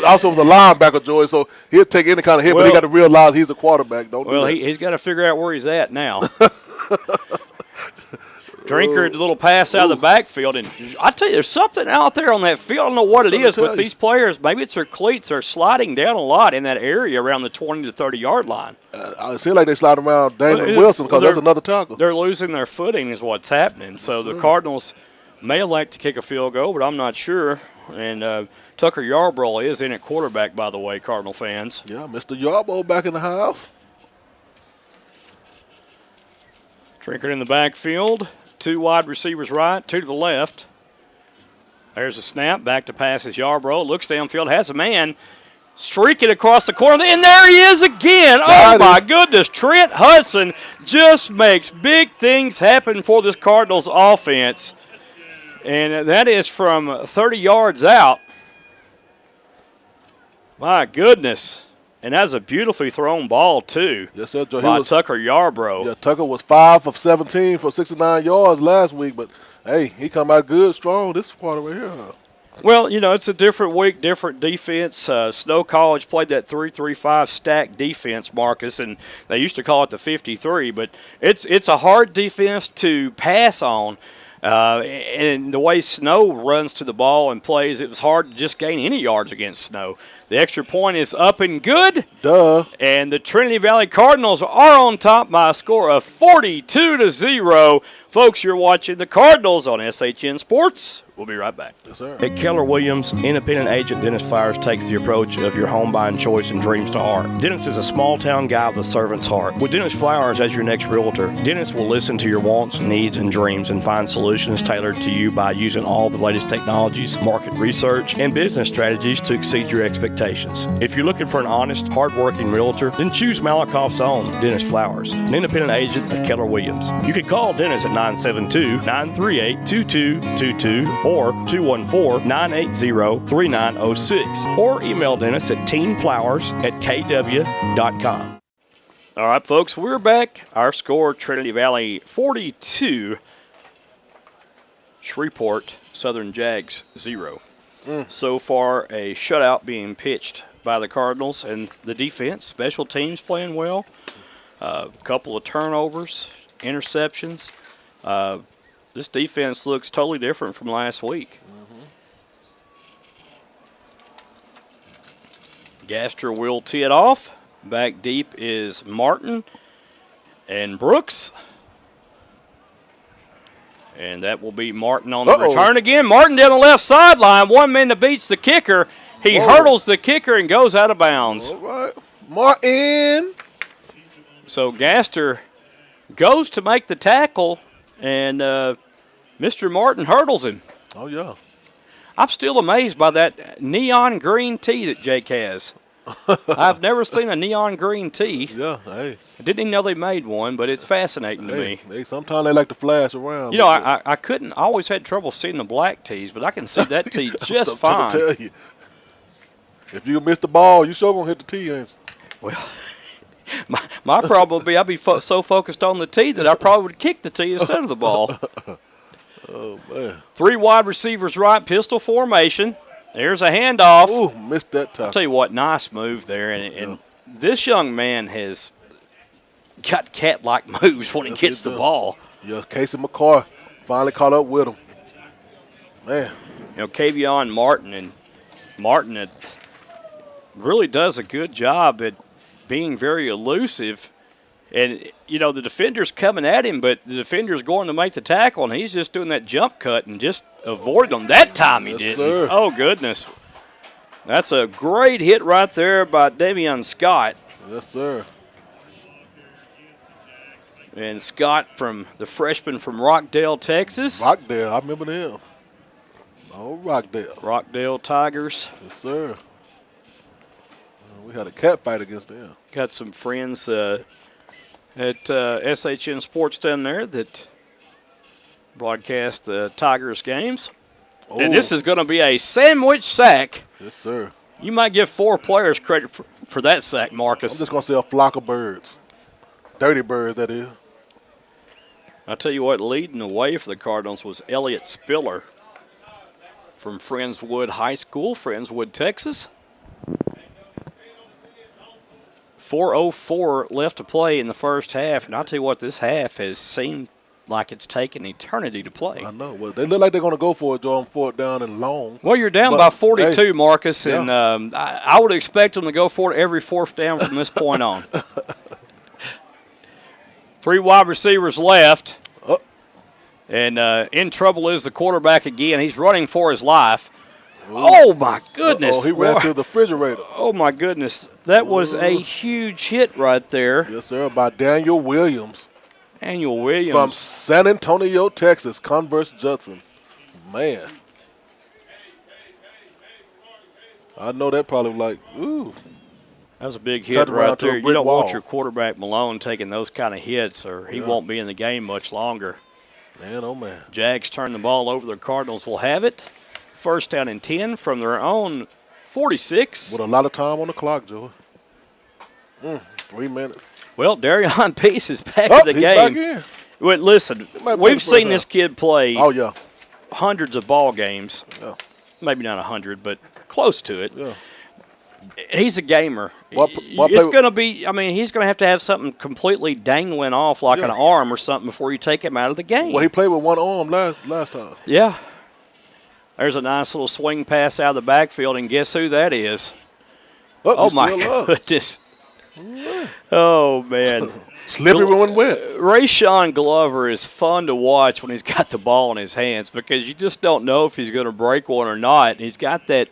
also was a linebacker, Joy, so he'll take any kind of hit, but he got to realize he's a quarterback. He's got to figure out where he's at now. Drinker, the little pass out of the backfield. And I tell you, there's something out there on that field. I don't know what it is with these players. Maybe it's their cleats. They're sliding down a lot in that area around the 20 to 30-yard line. It seems like they slide around Damian Wilson because that's another tackle. They're losing their footing is what's happening. So the Cardinals may elect to kick a field goal, but I'm not sure. And Tucker Yarbrough is in at quarterback, by the way, Cardinal fans. Yeah, Mr. Yarbrough back in the house. Drinker in the backfield. 2 wide receivers right, 2 to the left. There's a snap, back to pass is Yarbrough. Looks downfield, has a man streaking across the corner, and there he is again. My goodness, Trent Hudson just makes big things happen for this Cardinals offense. And that is from 30 yards out. My goodness. And that's a beautifully thrown ball, too, yes, sir, Joe. by Tucker Yarbrough. Yeah, Tucker was 5 of 17 for 69 yards last week, but, hey, he come out good, strong this quarter right here. Well, it's a different week, different defense. Snow College played that 3-3-5 stack defense, Marcus, and they used to call it the 53, but it's a hard defense to pass on. And the way Snow runs to the ball and plays, it was hard to just gain any yards against Snow. The extra point is up and good. Duh. And the Trinity Valley Cardinals are on top by a score of 42-0. Folks, you're watching the Cardinals on SHN Sports. We'll be right back. Yes, sir. At Keller Williams, independent agent Dennis Flowers takes the approach of your home buying choice and dreams to heart. Dennis is a small-town guy with a servant's heart. With Dennis Flowers as your next realtor, Dennis will listen to your wants, needs, and dreams and find solutions tailored to you by using all the latest technologies, market research, and business strategies to exceed your expectations. If you're looking for an honest, hard-working realtor, then choose Malakoff's own Dennis Flowers, an independent agent of Keller Williams. You can call Dennis at 972-938-2222 or 214-980-3906 or email Dennis at teenflowers@kw.com. All right, folks, we're back. Our score, Trinity Valley 42, Shreveport Southern Jags 0. So far, a shutout being pitched by the Cardinals, and the defense, special teams playing well. A couple of turnovers, interceptions. This defense looks totally different from last week. Gaster will tee it off. Back deep is Martin and Brooks. And that will be Martin on the return again. Martin down the left sideline. 1 man that beats the kicker. He hurdles the kicker and goes out of bounds. All right. Martin. So Gaster goes to make the tackle, and Mr. Martin hurdles him. Oh, yeah. I'm still amazed by that neon green tee that Jake has. I've never seen a neon green tee. Yeah, hey. I didn't even know they made one, but it's fascinating to me. Sometimes they like to flash around. I couldn't. I always had trouble seeing the black tees, but I can see that tee just fine. I'm trying to tell you. If you miss the ball, you sure going to hit the tee, ain't you? Well, my problem would be I'd be so focused on the tee that I probably would kick the tee instead of the ball. Oh, man. 3 wide receivers right, pistol formation. There's a handoff. Ooh, missed that time. I'll tell you what, nice move there. And this young man has got cat-like moves when he gets the ball. Yeah, Casey McCoy finally caught up with him. Man. Kavion Martin really does a good job at being very elusive. And, the defender's coming at him, but the defender's going to make the tackle, and he's just doing that jump cut and just avoided him. That time he didn't. Sir. Oh, goodness. That's a great hit right there by Davion Scott. Yes, sir. And Scott, the freshman from Rockdale, Texas. Rockdale, I remember them. Oh, Rockdale. Rockdale Tigers. Yes, sir. We had a cat fight against them. Got some friends at SHN Sports down there that broadcast the Tigers games. Oh. And this is going to be a sandwich sack. Yes, sir. You might give 4 players credit for that sack, Marcus. I'm just going to say a flock of birds. Dirty birds, that is. I'll tell you what, leading the way for the Cardinals was Elliott Spiller from Friendswood High School, Friendswood, Texas. 4:04 left to play in the first half, and I'll tell you what, this half has seemed like it's taken eternity to play. I know. Well, they look like they're going to go for it, Joe, on 4th down and long. Well, you're down by 42, hey, Marcus, yeah. And I would expect them to go for it every 4th down from this point on. 3 wide receivers left. Oh. And in trouble is the quarterback again. He's running for his life. Ooh. Oh, my goodness. Oh, he ran to the refrigerator. Oh, my goodness. That was a huge hit right there. Yes, sir, by Daniel Williams. Daniel Williams. From San Antonio, Texas, Converse Judson. Man. I know that probably was like, ooh. That was a big hit right there. You don't want your quarterback Malone taking those kind of hits, or he won't be in the game much longer. Man, oh, man. Jags turn the ball over. The Cardinals will have it. 1st down and 10 from their own 46. With a lot of time on the clock, Joey. 3 minutes. Well, Darion Peace is back in the game. Back in. Well, listen, we've seen this kid play hundreds of ball games. Yeah. Maybe not 100, but close to it. Yeah. He's a gamer. It's going to be, he's going to have something completely dangling off like an arm or something before you take him out of the game. Well, he played with one arm last time. Yeah. There's a nice little swing pass out of the backfield, and guess who that is? Oh my goodness. Oh, man. Slippery when wet. Rayshawn Glover is fun to watch when he's got the ball in his hands because you just don't know if he's going to break one or not. He's got that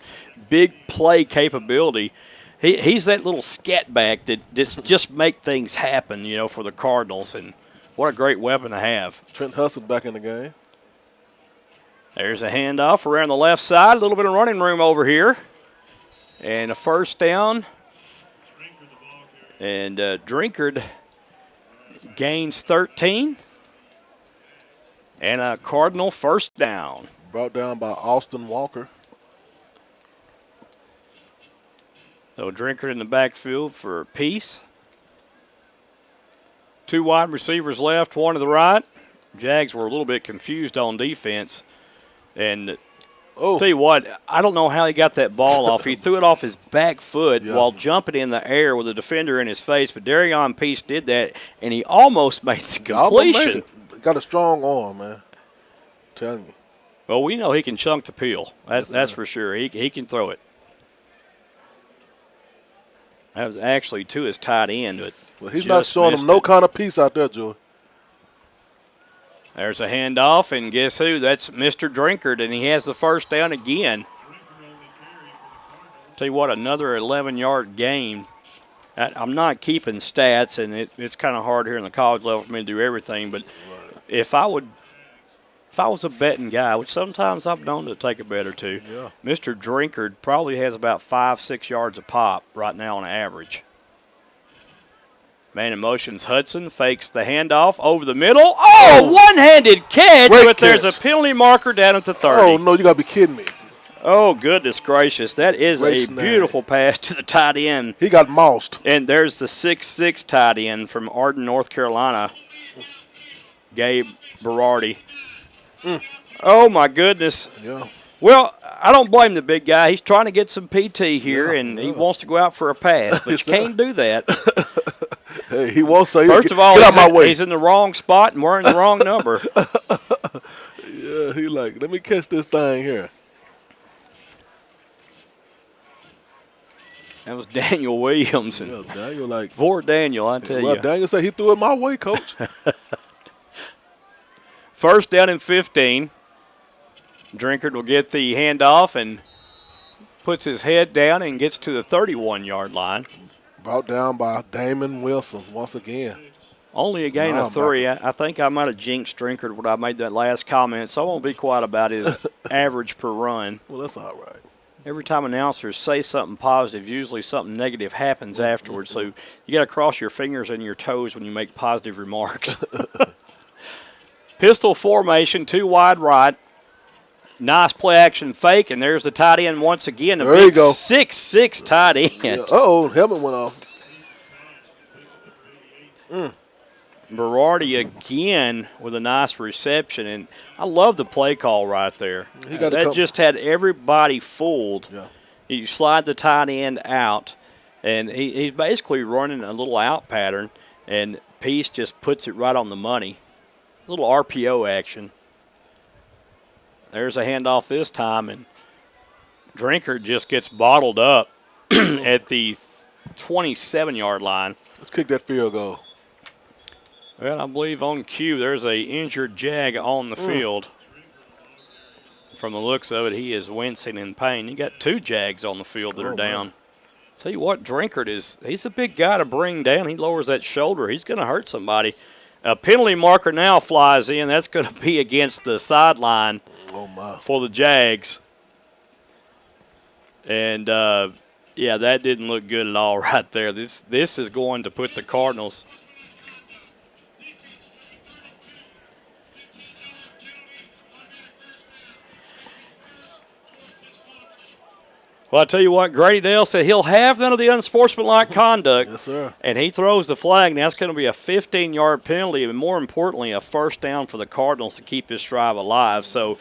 big play capability. He's that little scat back that just make things happen, for the Cardinals, and what a great weapon to have. Trent Hudson back in the game. There's a handoff around the left side. A little bit of running room over here. And a 1st down. And Drinkard gains 13. And a Cardinal 1st down. Brought down by Austin Walker. So Drinkard in the backfield for Peace. 2 wide receivers left, 1 to the right. Jags were a little bit confused on defense. And tell you what, I don't know how he got that ball off. He threw it off his back foot while jumping in the air with a defender in his face. But Darion Peace did that, and he almost made the completion. Got a strong arm, man. I'm telling you. Well, we know he can chunk the peel. That's for sure. He can throw it. That was actually to his tight end. But he's not showing him no kind of peace out there, Joey. There's a handoff, and guess who? That's Mr. Drinkard, and he has the 1st down again. Tell you what, another 11-yard gain. I'm not keeping stats, and it's kind of hard here in the college level for me to do everything. But if I was a betting guy, which sometimes I've known to take a bet or two, Mr. Drinkard probably has about 5-6 yards a pop right now on average. Man in motion's Hudson, fakes the handoff over the middle. Oh, one-handed catch, but there's a penalty marker down at the 30. Oh, no, you got to be kidding me. Oh, goodness gracious. That is a beautiful pass to the tight end. He got mossed. And there's the 6'6" tight end from Arden, North Carolina, Gabe Berardi. Oh, my goodness. Yeah. Well, I don't blame the big guy. He's trying to get some PT here, and he wants to go out for a pass, but you can't do that. Hey, he won't say, first of all, he's in the wrong spot and wearing the wrong number. Yeah, he like, let me catch this thing here. That was Daniel Williams. Yeah, Daniel like. Poor Daniel, I tell you. Well, Daniel said he threw it my way, Coach. First down and 15. Drinkard will get the handoff and puts his head down and gets to the 31-yard line. Brought down by Damon Wilson once again. Only a gain of 3. I think I might have jinxed Drinkard when I made that last comment, so I won't be quiet about his average per run. Well, that's all right. Every time announcers say something positive, usually something negative happens afterwards. So you got to cross your fingers and your toes when you make positive remarks. Pistol formation, 2 wide right. Nice play action fake, and there's the tight end once again. There you go. 6'6" tight end. Yeah. Uh-oh, helmet went off. Berardi again with a nice reception, and I love the play call right there. That just had everybody fooled. Yeah. You slide the tight end out, and he's basically running a little out pattern, and Peace just puts it right on the money. A little RPO action. There's a handoff this time, and Drinkard just gets bottled up at the 27-yard line. Let's kick that field goal. Well, I believe on cue there's a injured Jag on the field. From the looks of it, he is wincing in pain. You got 2 Jags on the field that are down. Man. Tell you what, Drinkard he's a big guy to bring down. He lowers that shoulder. He's going to hurt somebody. A penalty marker now flies in. That's going to be against the sideline for the Jags. And, yeah, that didn't look good at all right there. This is going to put the Cardinals – well, I tell you what, Grady Dale said he'll have none of the unsportsmanlike conduct. Yes, sir. And he throws the flag. Now, that's going to be a 15-yard penalty, and more importantly, a first down for the Cardinals to keep this drive alive. So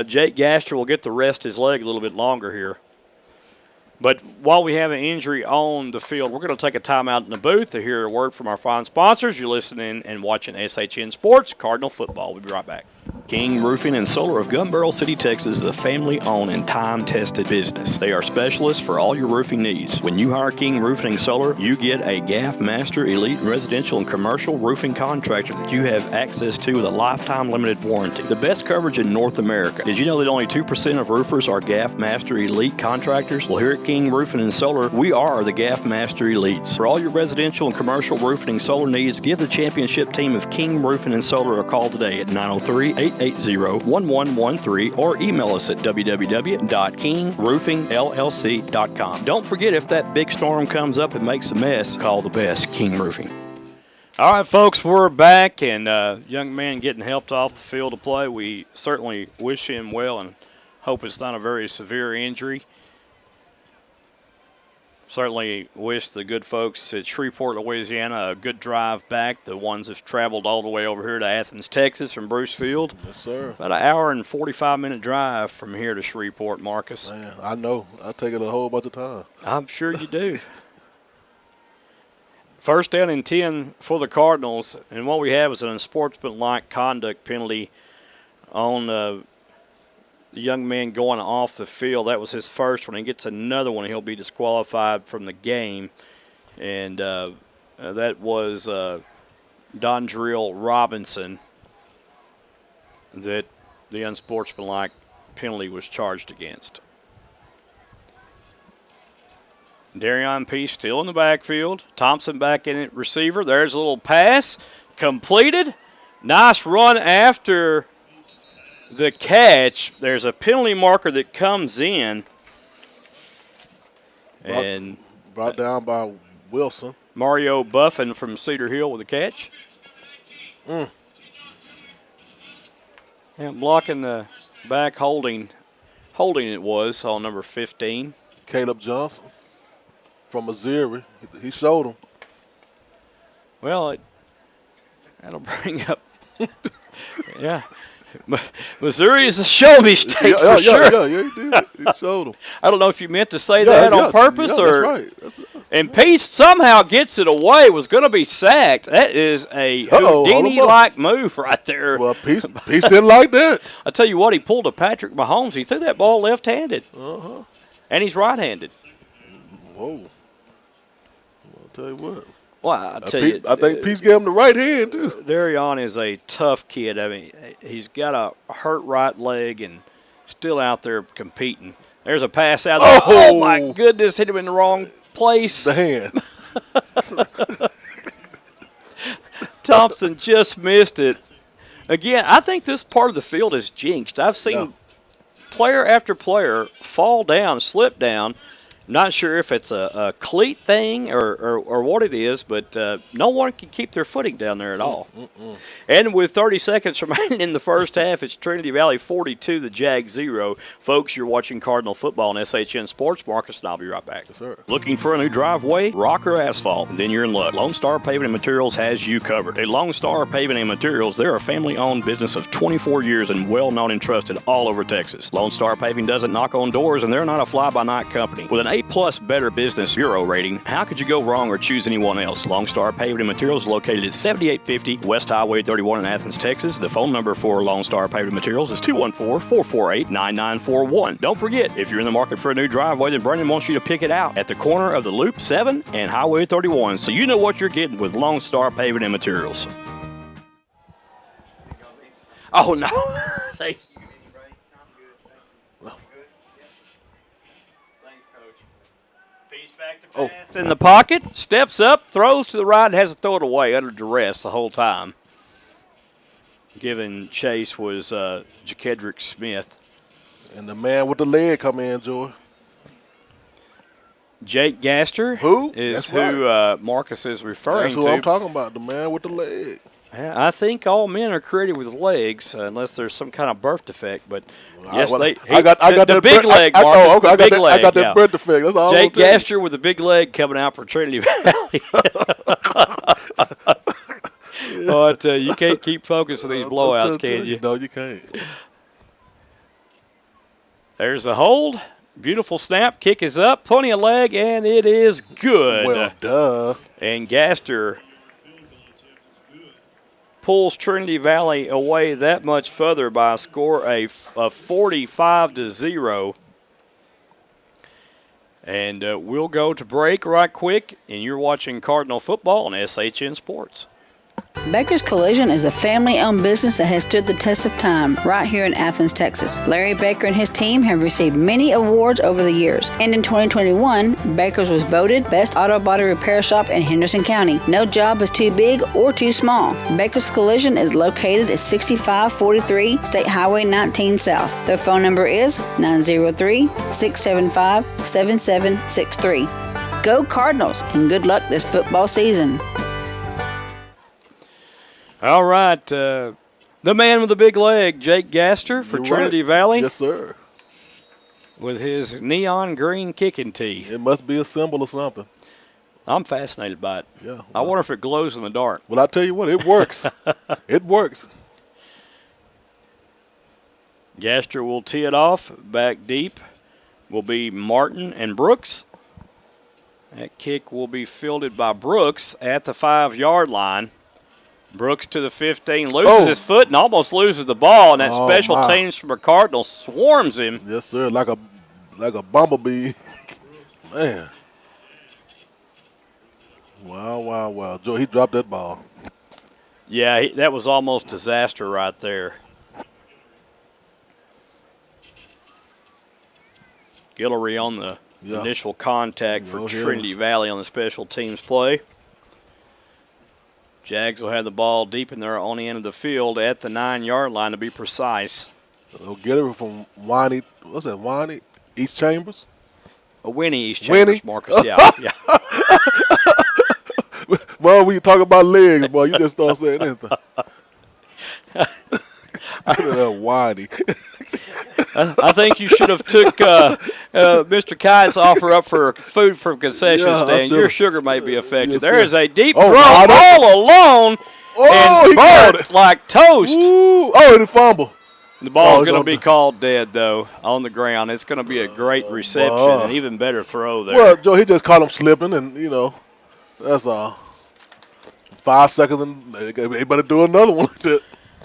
Jake Gaster will get to rest his leg a little bit longer here. But while we have an injury on the field, we're going to take a timeout in the booth to hear a word from our fine sponsors. You're listening and watching SHN Sports, Cardinal Football. We'll be right back. King Roofing and Solar of Gun Barrel City, Texas is a family-owned and time-tested business. They are specialists for all your roofing needs. When you hire King Roofing and Solar, you get a GAF Master Elite Residential and Commercial Roofing Contractor that you have access to with a lifetime limited warranty. The best coverage in North America. Did you know that only 2% of roofers are GAF Master Elite contractors? Well, here at King Roofing and Solar, we are the GAF Master Elites. For all your residential and commercial roofing and solar needs, give the championship team of King Roofing and Solar a call today at 903-880-1113 or email us at www.kingroofingllc.com. Don't forget, if that big storm comes up and makes a mess, call the best, King Roofing. All right, folks, we're back, and young man getting helped off the field to play. We certainly wish him well and hope it's not a very severe injury. Certainly wish the good folks at Shreveport, Louisiana, a good drive back. The ones that's traveled all the way over here to Athens, Texas from Bruce Field. Yes, sir. About an hour and 45-minute drive from here to Shreveport, Marcus. Man, I know. I take it a whole bunch of time. I'm sure you do. First down and 10 for the Cardinals. And what we have is an unsportsmanlike conduct penalty on the young man going off the field. That was his first one. He gets another one, he'll be disqualified from the game. And that was Dondrell Robinson that the unsportsmanlike penalty was charged against. Darion Peace still in the backfield. Thompson back in at receiver. There's a little pass completed. Nice run after the catch. There's a penalty marker that comes in. And brought down by Wilson. Mario Buffin from Cedar Hill with a catch. And blocking the back, holding it was on number 15. Caleb Johnson from Missouri. He showed him. Well, that'll bring up, yeah. Missouri is a show-me state for sure. Yeah, he did. He showed him. I don't know if you meant to say that on purpose or. That's right. That's and Peace somehow gets it away. Was going to be sacked. That is a Houdini-like move right there. Well, Peace didn't like that. I tell you what, he pulled a Patrick Mahomes. He threw that ball left-handed. Uh-huh. And he's right-handed. Whoa. tell you what. Well, I tell you, I think Pete's gave him the right hand, too. Darion is a tough kid. I mean, he's got a hurt right leg and still out there competing. There's a pass out there. Oh, my goodness, hit him in the wrong place. The hand. Thompson just missed it. Again, I think this part of the field is jinxed. I've seen player after player fall down, slip down. Not sure if it's a cleat thing or what it is, but no one can keep their footing down there at all. And with 30 seconds remaining in the first half, it's Trinity Valley 42, the Jags 0. Folks, you're watching Cardinal football on SHN Sports. Marcus and I'll be right back. Yes, sir. Looking for a new driveway, rock or asphalt? Then you're in luck. Lone Star Paving and Materials has you covered. At Lone Star Paving and Materials, they're a family-owned business of 24 years and well-known and trusted all over Texas. Lone Star Paving doesn't knock on doors, and they're not a fly-by-night company. With an A-plus Better Business Bureau rating, how could you go wrong or choose anyone else? Lone Star Paving and Materials is located at 7850 West Highway 31 in Athens, Texas. The phone number for Lone Star Paving Materials is 214-448-9941. Don't forget, if you're in the market for a new driveway, then Brandon wants you to pick it out at the corner of the Loop 7 and Highway 31, so you know what you're getting with Lone Star Paving and Materials. Oh, no. Thank you. Back to pass in the pocket, steps up, throws to the right, and has to throw it away under duress the whole time. Giving chase was Jakedrick Smith. And the man with the leg come in, Joy. Jake Gaster. Who? Is That's who right. Marcus is referring That's to. who I'm talking about, the man with the leg. I think all men are created with legs, unless there's some kind of birth defect. But yes, I got the that big leg, Marcus. I got that birth defect. That's all. Jake Gaster with a big leg coming out for Trinity Valley. But you can't keep focus on these blowouts, can you? No, you can't. There's the hold. Beautiful snap. Kick is up. Plenty of leg, and it is good. Well, duh. And Gaster pulls Trinity Valley away that much further by a score of 45-0. And we'll go to break right quick, and you're watching Cardinal football on SHN Sports. Baker's Collision is a family-owned business that has stood the test of time right here in Athens, Texas. Larry Baker and his team have received many awards over the years, and in 2021, Baker's was voted Best Auto Body Repair Shop in Henderson County. No job is too big or too small. Baker's Collision is located at 6543 State Highway 19 South. Their phone number is 903-675-7763. Go Cardinals, and good luck this football season. All right, the man with the big leg, Jake Gaster for You're Trinity right. Valley. Yes, sir. With his neon green kicking tee. It must be a symbol or something. I'm fascinated by it. Yeah. I wonder if it glows in the dark. Well, I tell you what, it works. It works. Gaster will tee it off. Back deep will be Martin and Brooks. That kick will be fielded by Brooks at the 5-yard line. Brooks to the 15, loses his foot and almost loses the ball, and that special teams from a Cardinal swarms him. Yes, sir, like a bumblebee. Man. Wow. Joe, he dropped that ball. Yeah, that was almost disaster right there. Guillory on the initial contact for Trinity Valley on the special teams play. Jags will have the ball deep in their own end of the field at the 9-yard line to be precise. They'll get it from Winnie. What's that, Winnie? East Chambers? Winnie East Chambers, Marcus. Yeah. Well, when you talk about legs, boy, you just don't say anything. Winnie. I think you should have took Mr. Kite's offer up for food from concession stand. Your sugar may be affected. Yes, there is a deep throw all alone and burnt like toast. Ooh. Oh, and a fumble. The ball's going to be called dead, though, on the ground. It's going to be a great reception and even better throw there. Well, Joe, he just caught him slipping, and, that's all. 5 seconds, and they better do another one like that.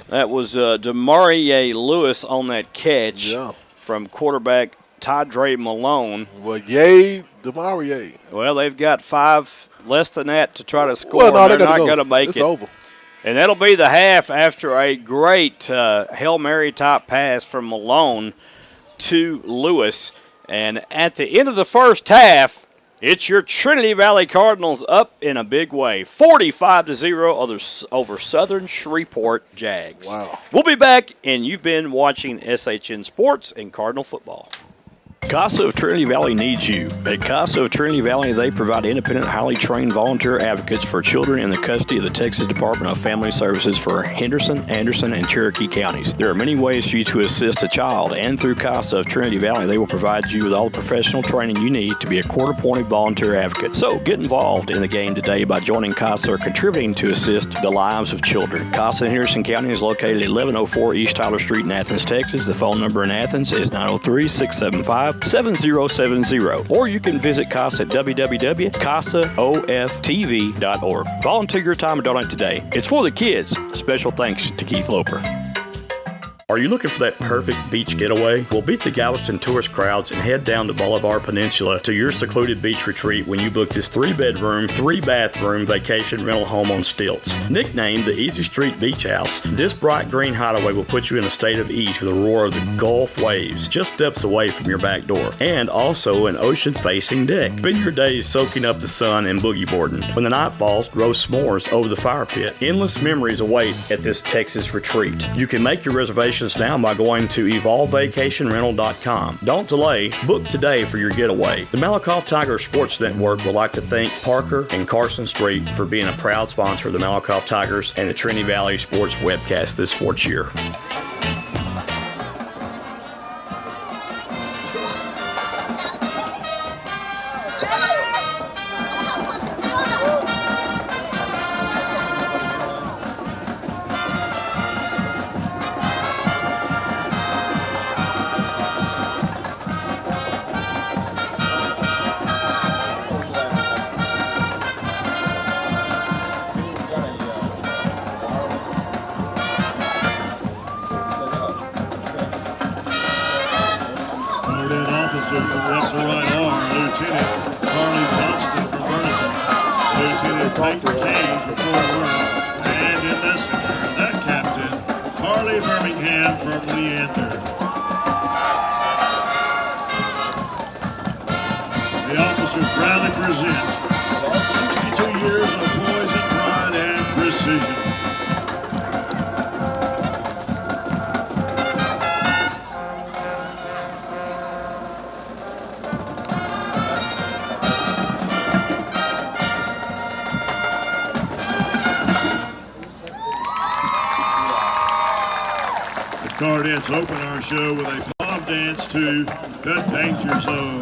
That was Demarie Lewis on that catch from quarterback Tydre Malone. Well, yay, Demarie. Well, they've got 5 less than that to try to score. Well, no, they're not go. going to make it's it. over. And that'll be the half after a great Hail Mary type pass from Malone to Lewis. And at the end of the first half, it's your Trinity Valley Cardinals up in a big way, 45-0 over Southern Shreveport Jags. Wow. We'll be back, and you've been watching SHN Sports and Cardinal Football. CASA of Trinity Valley needs you. At CASA of Trinity Valley, they provide independent, highly trained volunteer advocates for children in the custody of the Texas Department of Family Services for Henderson, Anderson, and Cherokee counties. There are many ways for you to assist a child, and through CASA of Trinity Valley, they will provide you with all the professional training you need to be a court-appointed volunteer advocate. So get involved in the game today by joining CASA or contributing to assist the lives of children. CASA in Henderson County is located at 1104 East Tyler Street in Athens, Texas. The phone number in Athens is 903-675-7070, or you can visit CASA at www.casaoftv.org. Volunteer your time and donate today. It's for the kids. Special thanks to Keith Loper. Are you looking for that perfect beach getaway? Well, beat the Galveston tourist crowds and head down the Bolivar Peninsula to your secluded beach retreat when you book this 3-bedroom, 3-bathroom vacation rental home on stilts. Nicknamed the Easy Street Beach House, this bright green hideaway will put you in a state of ease with the roar of the Gulf waves just steps away from your back door, and also an ocean-facing deck. Spend your days soaking up the sun and boogie boarding. When the night falls, roast s'mores over the fire pit. Endless memories await at this Texas retreat. You can make your reservations now by going to evolvevacationrental.com. Don't delay. Book today for your getaway. The Malakoff Tiger Sports Network would like to thank Parker and Carson Street for being a proud sponsor of the Malakoff Tigers and the Trinity Valley Sports webcast this sports year. Cardinals open our show with a palm dance to the Danger Zone.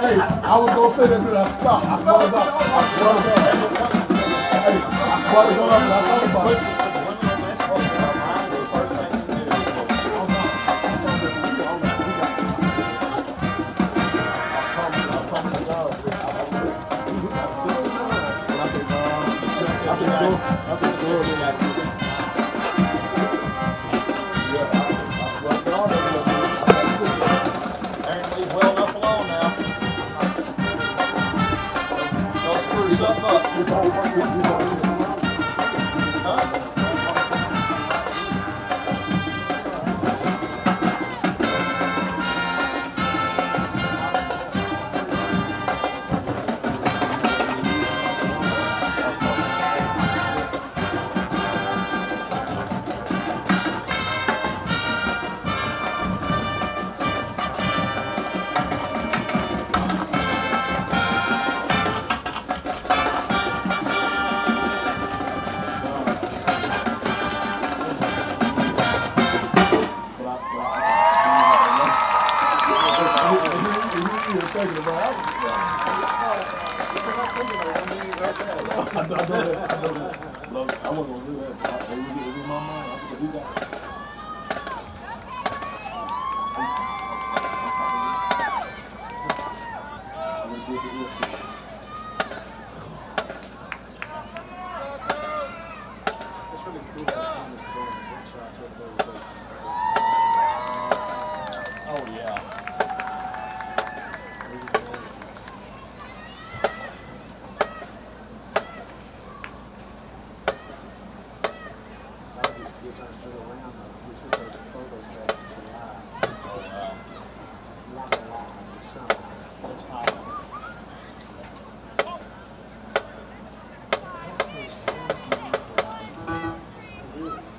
Hey, I was gonna say that, but I stopped. I swear to God. Hey, I swear to God, I thought about it. Huh?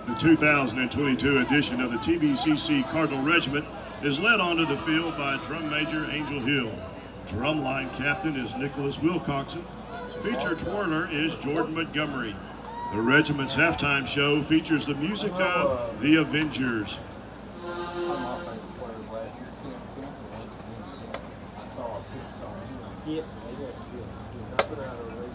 The 2022 edition of the TVCC Cardinal Regiment is led onto the field by Drum Major Angel Hill. Drumline Captain is Nicholas Wilcoxon. Featured twirler is Jordan Montgomery. The regiment's halftime show features the music of The Avengers. Yes, I put out a race.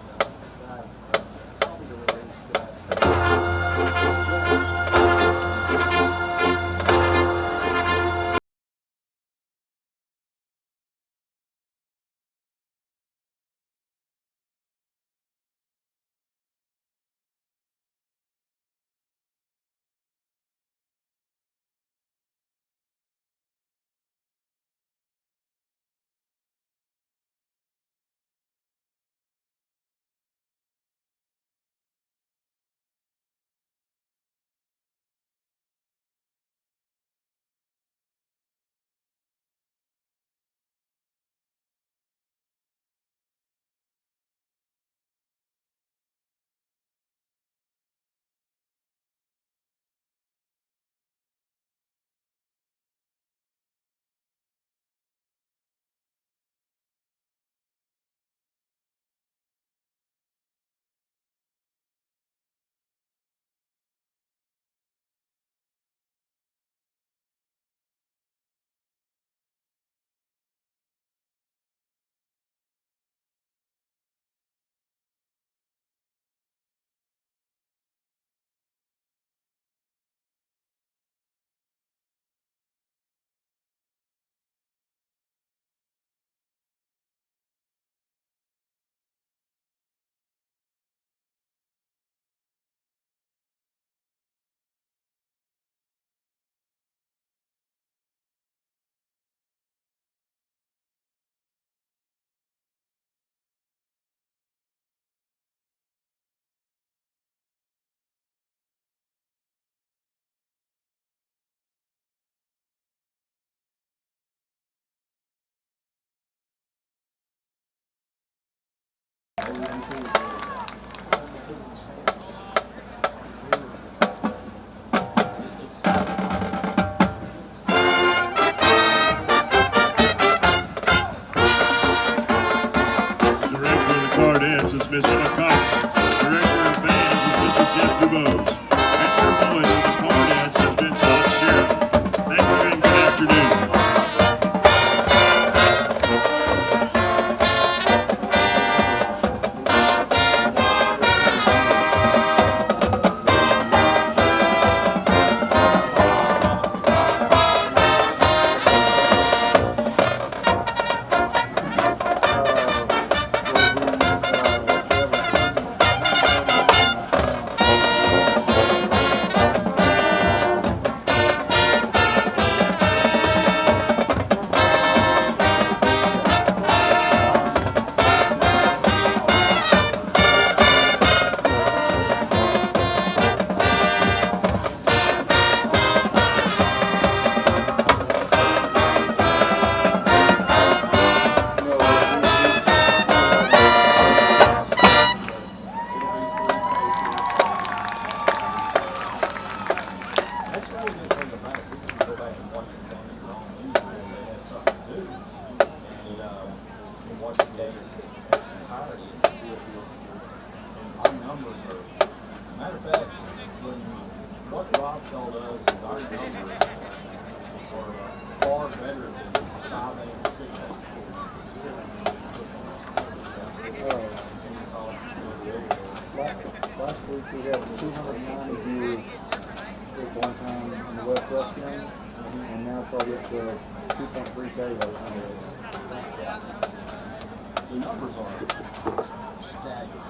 before I get to 2.3K though. The numbers are staggering.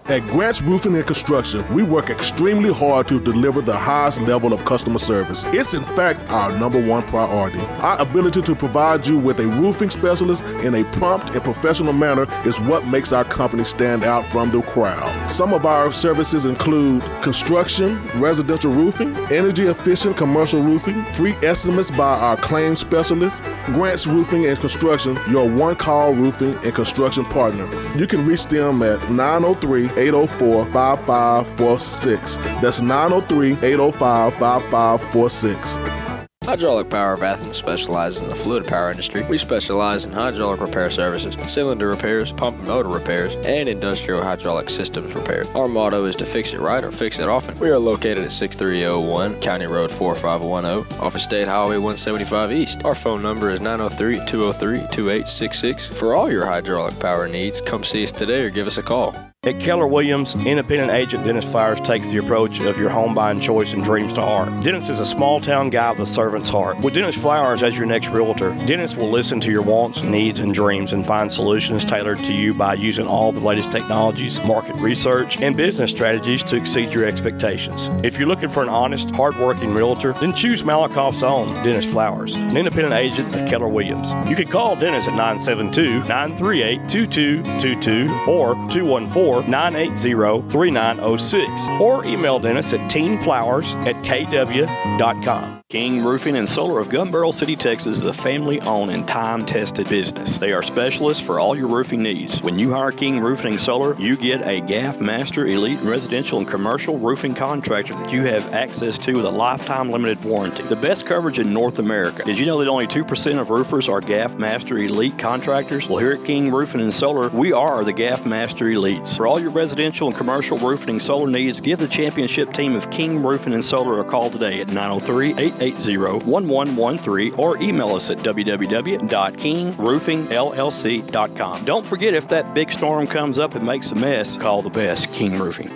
At Grant's Roofing and Construction, we work extremely hard to deliver the highest level of customer service. It's in fact our #1 priority. Our ability to provide you with a roofing specialist in a prompt and professional manner is what makes our company stand out from the crowd. Some of our services include construction, residential roofing, energy efficient commercial roofing, free estimates by our claims specialist. Grant's Roofing and Construction, your one-call roofing and construction partner. You can reach them at 903-804-5546. That's 903-805-5546. Hydraulic Power of Athens specializes in the fluid power industry. We specialize in hydraulic repair services, cylinder repairs, pump and motor repairs, and industrial hydraulic systems repair. Our motto is to fix it right or fix it often. We are located at 6301 County Road 4510 off of State Highway 175 East. Our phone number is 903-203-2866. For all your hydraulic power needs, come see us today or give us a call. At Keller Williams, independent agent Dennis Flowers takes the approach of your home buying choice and dreams to heart. Dennis is a small town guy with a servant's heart. With Dennis Flowers as your next realtor, Dennis will listen to your wants, needs, and dreams and find solutions tailored to you by using all the latest technologies, market research, and business strategies to exceed your expectations. If you're looking for an honest, hard-working realtor, then choose Malakoff's own Dennis Flowers, an independent agent of Keller Williams. You can call Dennis at 972-938-2222 or 214-980-3906 or email Dennis at teenflowers@kw.com. King Roofing and Solar of Gun Barrel City, Texas is a family-owned and time-tested business. They are specialists for all your roofing needs. When you hire King Roofing and Solar, you get a GAF Master Elite Residential and Commercial Roofing Contractor that you have access to with a lifetime limited warranty. The best coverage in North America. Did you know that only 2% of roofers are GAF Master Elite contractors? Well, here at King Roofing and Solar, we are the GAF Master Elites. For all your residential and commercial roofing and solar needs, give the championship team of King Roofing and Solar a call today at 903-880-1113 or email us at www.kingroofingllc.com. Don't forget, if that big storm comes up and makes a mess, call the best, King Roofing.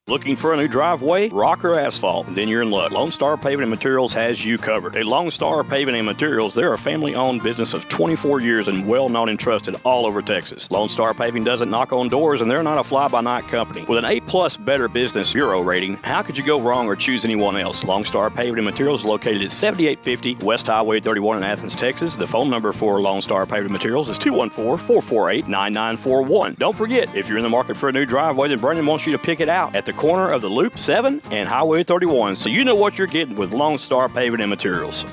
Looking for a new driveway? Rock or asphalt? Then you're in luck. Lone Star Paving and Materials has you covered. At Lone Star Paving and Materials, they're a family-owned business of 24 years and well-known and trusted all over Texas. Lone Star Paving doesn't knock on doors, and they're not a fly-by-night company. With an A+ Better Business Bureau rating, how could you go wrong or choose anyone else? Lone Star Paving and Materials is located at 7850 West Highway 31 in Athens, Texas. The phone number for Lone Star Paving and Materials is 214-448-9941. Don't forget, if you're in the market for a new driveway, then Brandon wants you to pick it out at the corner of the Loop 7 and Highway 31, so you know what you're getting with Lone Star Paving and Materials.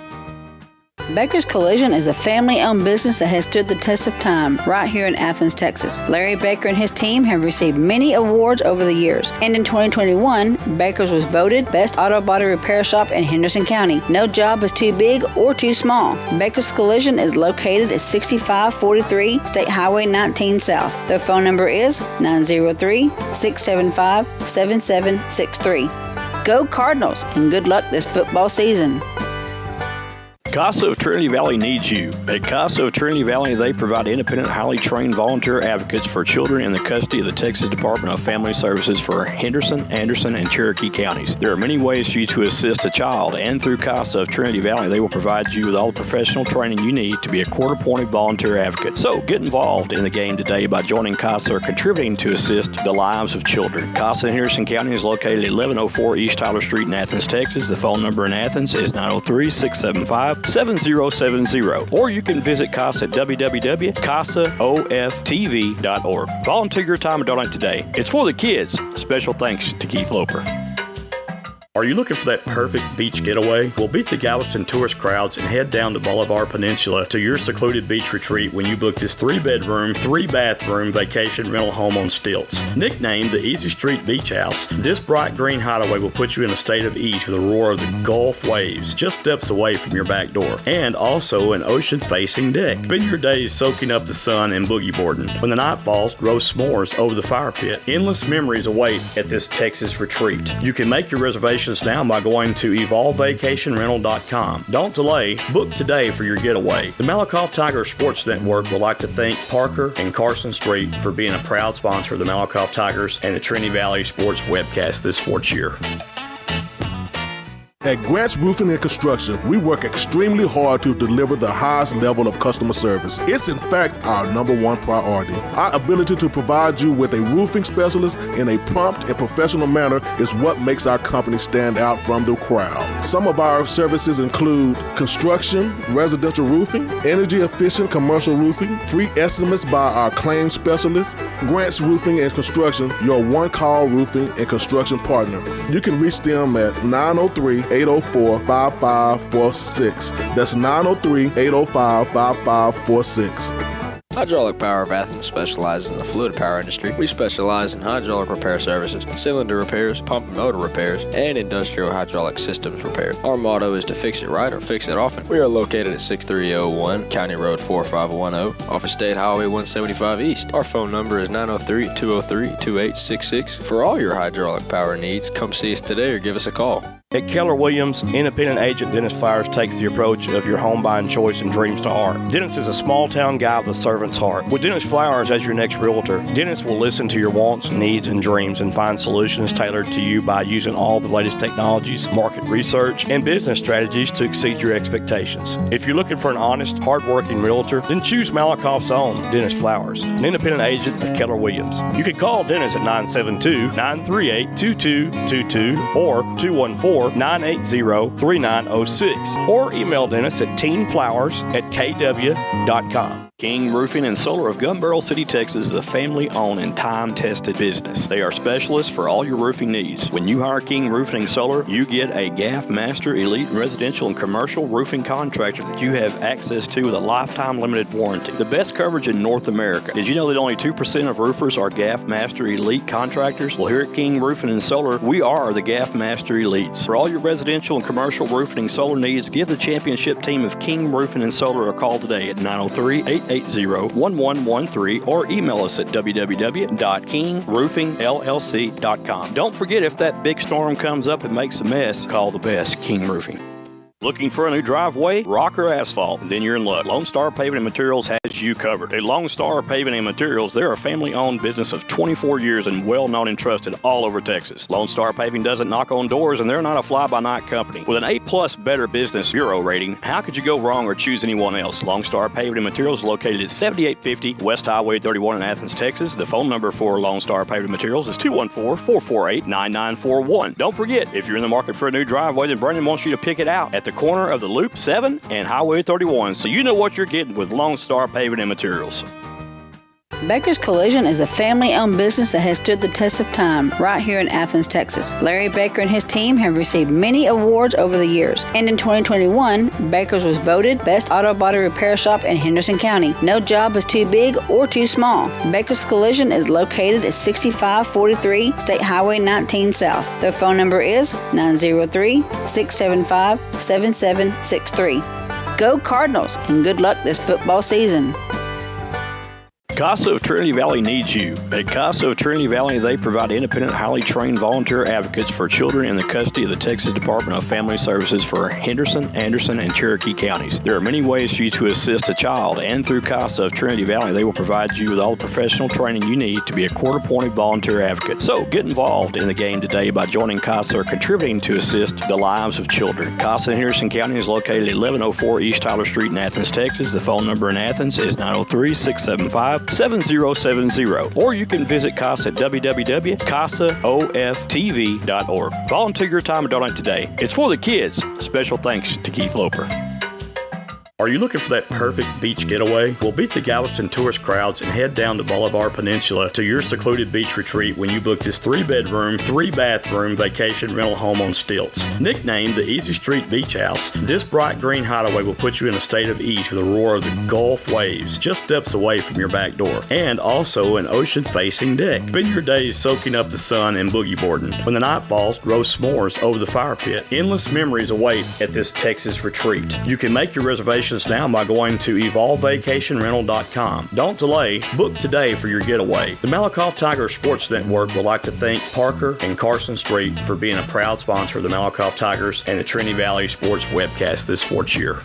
Baker's Collision is a family-owned business that has stood the test of time right here in Athens, Texas. Larry Baker and his team have received many awards over the years, and in 2021, Baker's was voted Best Auto Body Repair Shop in Henderson County. No job is too big or too small. Baker's Collision is located at 6543 State Highway 19 South. Their phone number is 903-675-7763. Go Cardinals, and good luck this football season. CASA of Trinity Valley needs you. At CASA of Trinity Valley, they provide independent, highly trained volunteer advocates for children in the custody of the Texas Department of Family Services for Henderson, Anderson, and Cherokee counties. There are many ways for you to assist a child, and through CASA of Trinity Valley, they will provide you with all the professional training you need to be a court-appointed volunteer advocate. So get involved in the game today by joining CASA or contributing to assist the lives of children. CASA in Henderson County is located at 1104 East Tyler Street in Athens, Texas. The phone number in Athens is 903-675-7070, or you can visit CASA at www.casaoftv.org. Volunteer your time and donate today. It's for the kids. Special thanks to Keith Loper. Are you looking for that perfect beach getaway? Well, beat the Galveston tourist crowds and head down the Bolivar Peninsula to your secluded beach retreat when you book this 3-bedroom, 3-bathroom vacation rental home on stilts. Nicknamed the Easy Street Beach House, this bright green hideaway will put you in a state of ease with the roar of the Gulf waves just steps away from your back door, and also an ocean-facing deck. Spend your days soaking up the sun and boogie boarding. When the night falls, roast s'mores over the fire pit. Endless memories await at this Texas retreat. You can make your reservation reservations now by going to evolvevacationrental.com. Don't delay. Book today for your getaway. The Malakoff Tiger Sports Network would like to thank Parker and Carson Street for being a proud sponsor of the Malakoff Tigers and the Trinity Valley Sports webcast this sports year. At Grant's Roofing and Construction, we work extremely hard to deliver the highest level of customer service. It's in fact our number one priority. Our ability to provide you with a roofing specialist in a prompt and professional manner is what makes our company stand out from the crowd. Some of our services include construction, residential roofing, energy efficient commercial roofing, free estimates by our claims specialist. Grant's Roofing and Construction, your one-call roofing and construction partner. You can reach them at 903-804-5546. That's 903-805-5546. Hydraulic Power of Athens specializes in the fluid power industry. We specialize in hydraulic repair services, cylinder repairs, pump and motor repairs, and industrial hydraulic systems repair. Our motto is to fix it right or fix it often. We are located at 6301 County Road 4510 off of State Highway 175 East. Our phone number is 903-203-2866. For all your hydraulic power needs, come see us today or give us a call. At Keller Williams, independent agent Dennis Flowers takes the approach of your home buying choice and dreams to heart. Dennis is a small town guy with a servant's heart. With Dennis Flowers as your next realtor, Dennis will listen to your wants, needs, and dreams and find solutions tailored to you by using all the latest technologies, market research, and business strategies to exceed your expectations. If you're looking for an honest, hard-working realtor, then choose Malakoff's own Dennis Flowers, an independent agent of Keller Williams. You can call Dennis at 972-938-2222 or 214-980-3906 or email Dennis at teenflowers@kw.com. King Roofing and Solar of Gun Barrel City, Texas is a family-owned and time-tested business. They are specialists for all your roofing needs. When you hire King Roofing and Solar, you get a GAF Master Elite Residential and Commercial Roofing Contractor that you have access to with a lifetime limited warranty. The best coverage in North America. Did you know that only 2% of roofers are GAF Master Elite contractors? Well, here at King Roofing and Solar, we are the GAF Master Elites. For all your residential and commercial roofing and solar needs, give the championship team of King Roofing and Solar a call today at 903-880-1113 or email us at www.kingroofingllc.com. Don't forget, if that big storm comes up and makes a mess, call the best, King Roofing. Looking for a new driveway, rock or asphalt? Then you're in luck. Lone Star Paving and Materials has you covered. At Lone Star Paving and Materials, they're a family-owned business of 24 years and well-known and trusted all over Texas. Lone Star Paving doesn't knock on doors, and they're not a fly-by-night company. With an A-plus Better Business Bureau rating, how could you go wrong or choose anyone else? Lone Star Paving and Materials is located at 7850 West Highway 31 in Athens, Texas. The phone number for Lone Star Paving and Materials is 214-448-9941. Don't forget, if you're in the market for a new driveway, then Brandon wants you to pick it out at the corner of the Loop 7 and Highway 31, so you know what you're getting with Lone Star Paving and Materials. Baker's Collision is a family-owned business that has stood the test of time right here in Athens, Texas. Larry Baker and his team have received many awards over the years, and in 2021, Baker's was voted Best Auto Body Repair Shop in Henderson County. No job is too big or too small. Baker's Collision is located at 6543 State Highway 19 South. Their phone number is 903-675-7763. Go Cardinals, and good luck this football season. CASA of Trinity Valley needs you. At CASA of Trinity Valley, they provide independent, highly trained volunteer advocates for children in the custody of the Texas Department of Family Services for Henderson, Anderson, and Cherokee counties. There are many ways for you to assist a child, and through CASA of Trinity Valley, they will provide you with all the professional training you need to be a court-appointed volunteer advocate. So get involved in the game today by joining CASA or contributing to assist the lives of children. CASA in Henderson County is located at 1104 East Tyler Street in Athens, Texas. The phone number in Athens is 903-675-7070, or you can visit CASA at www.casaoftv.org. Volunteer your time and donate today. It's for the kids. Special thanks to Keith Loper. Are you looking for that perfect beach getaway? Well, beat the Galveston tourist crowds and head down the Bolivar Peninsula to your secluded beach retreat when you book this 3-bedroom, 3-bathroom vacation rental home on stilts. Nicknamed the Easy Street Beach House, this bright green hideaway will put you in a state of ease with the roar of the Gulf waves just steps away from your back door, and also an ocean-facing deck. Spend your days soaking up the sun and boogie boarding. When the night falls, roast s'mores over the fire pit. Endless memories await at this Texas retreat. You can make your reservation reservations now by going to evolvevacationrental.com. Don't delay. Book today for your getaway. The Malakoff Tiger Sports Network would like to thank Parker and Carson Street for being a proud sponsor of the Malakoff Tigers and the Trinity Valley Sports webcast this sports year.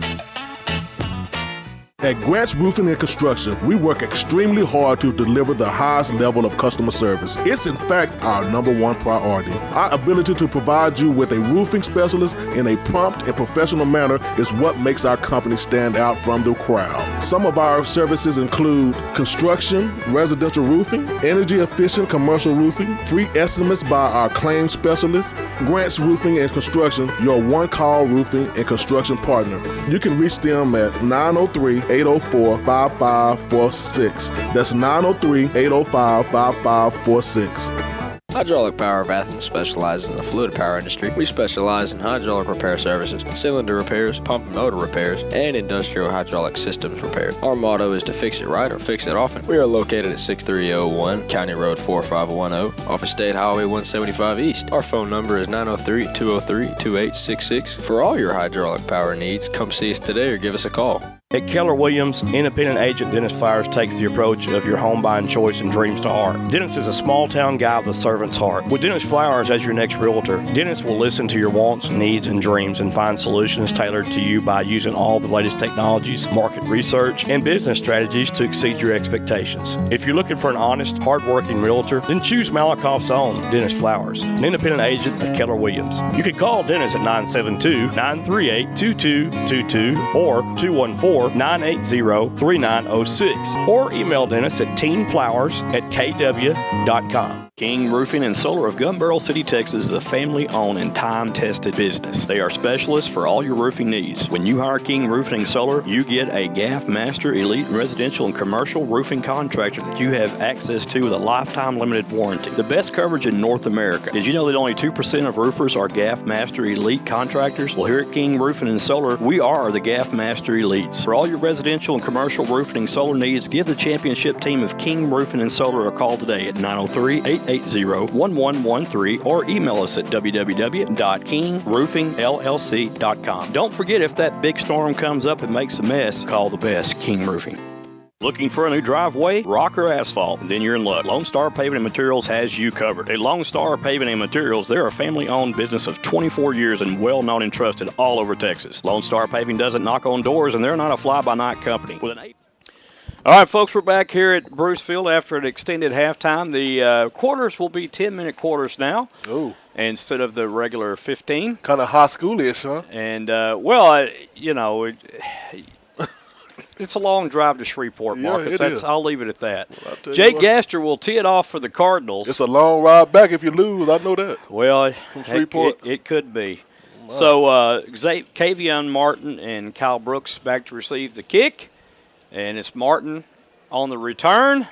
At Grant's Roofing and Construction, we work extremely hard to deliver the highest level of customer service. It's in fact our number one priority. Our ability to provide you with a roofing specialist in a prompt and professional manner is what makes our company stand out from the crowd. Some of our services include construction, residential roofing, energy efficient commercial roofing, free estimates by our claims specialist. Grant's Roofing and Construction, your one-call roofing and construction partner. You can reach them at 903-804-5546. That's 903-805-5546. Hydraulic Power of Athens specializes in the fluid power industry. We specialize in hydraulic repair services, cylinder repairs, pump and motor repairs, and industrial hydraulic systems repairs. Our motto is to fix it right or fix it often. We are located at 6301 County Road 4510 off of State Highway 175 East. Our phone number is 903-203-2866. For all your hydraulic power needs, come see us today or give us a call. At Keller Williams, independent agent Dennis Flowers takes the approach of your home buying choice and dreams to heart. Dennis is a small-town guy with a servant's heart. With Dennis Flowers as your next realtor, Dennis will listen to your wants, needs, and dreams and find solutions tailored to you by using all the latest technologies, market research, and business strategies to exceed your expectations. If you're looking for an honest, hard-working realtor, then choose Malakoff's own Dennis Flowers, an independent agent of Keller Williams. You can call Dennis at 972-938-2222 or 214-980-3906 or email Dennis at teamflowers@kw.com. King Roofing and Solar of Gun Barrel City, Texas is a family-owned and time-tested business. They are specialists for all your roofing needs. When you hire King Roofing and Solar, you get a GAF Master Elite Residential and Commercial Roofing Contractor that you have access to with a lifetime limited warranty. The best coverage in North America. Did you know that only 2% of roofers are GAF Master Elite contractors? Well, here at King Roofing and Solar, we are the GAF Master Elites. For all your residential and commercial roofing and solar needs, give the championship team of King Roofing and Solar a call today at 903-880-1113 or email us at www.kingroofingllc.com. Don't forget, if that big storm comes up and makes a mess, call the best, King Roofing. Looking for a new driveway? Rock or asphalt? Then you're in luck. Lone Star Paving and Materials has you covered. At Lone Star Paving and Materials, they're a family-owned business of 24 years and well-known and trusted all over Texas. Lone Star Paving doesn't knock on doors, and they're not a fly-by-night company. With an All right, folks, we're back here at Bruce Field after an extended halftime. The quarters will be 10-minute quarters now. Ooh. Instead of the regular 15. Kind of high school-ish, huh? And, it's a long drive to Shreveport, Marcus. I'll leave it at that. Well, Jake Gaster will tee it off for the Cardinals. It's a long ride back if you lose. I know that. Well, from Shreveport. It could be. Wow. So, Kavion Martin and Kyle Brooks back to receive the kick. And it's Martin on the return.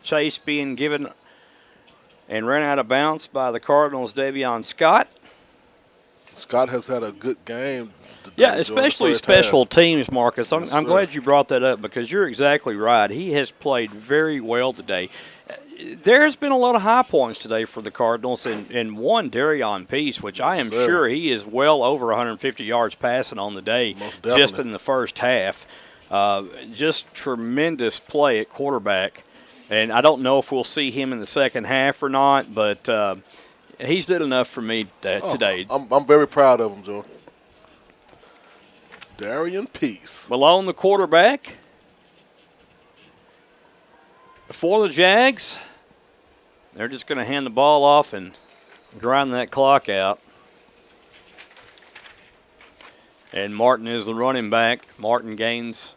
Chase being given and ran out of bounds by the Cardinals' Davion Scott. Scott has had a good game. Yeah, especially special teams, Marcus. I'm glad you brought that up because you're exactly right. He has played very well today. There's been a lot of high points today for the Cardinals, and one, Darion Peace, which I am sure he is well over 150 yards passing on the day just in the first half. Just tremendous play at quarterback. And I don't know if we'll see him in the second half or not, but he's did enough for me today. I'm very proud of him, Joe. Darion Peace. Malone, the quarterback. For the Jags, they're just going to hand the ball off and grind that clock out. And Martin is the running back. Martin gains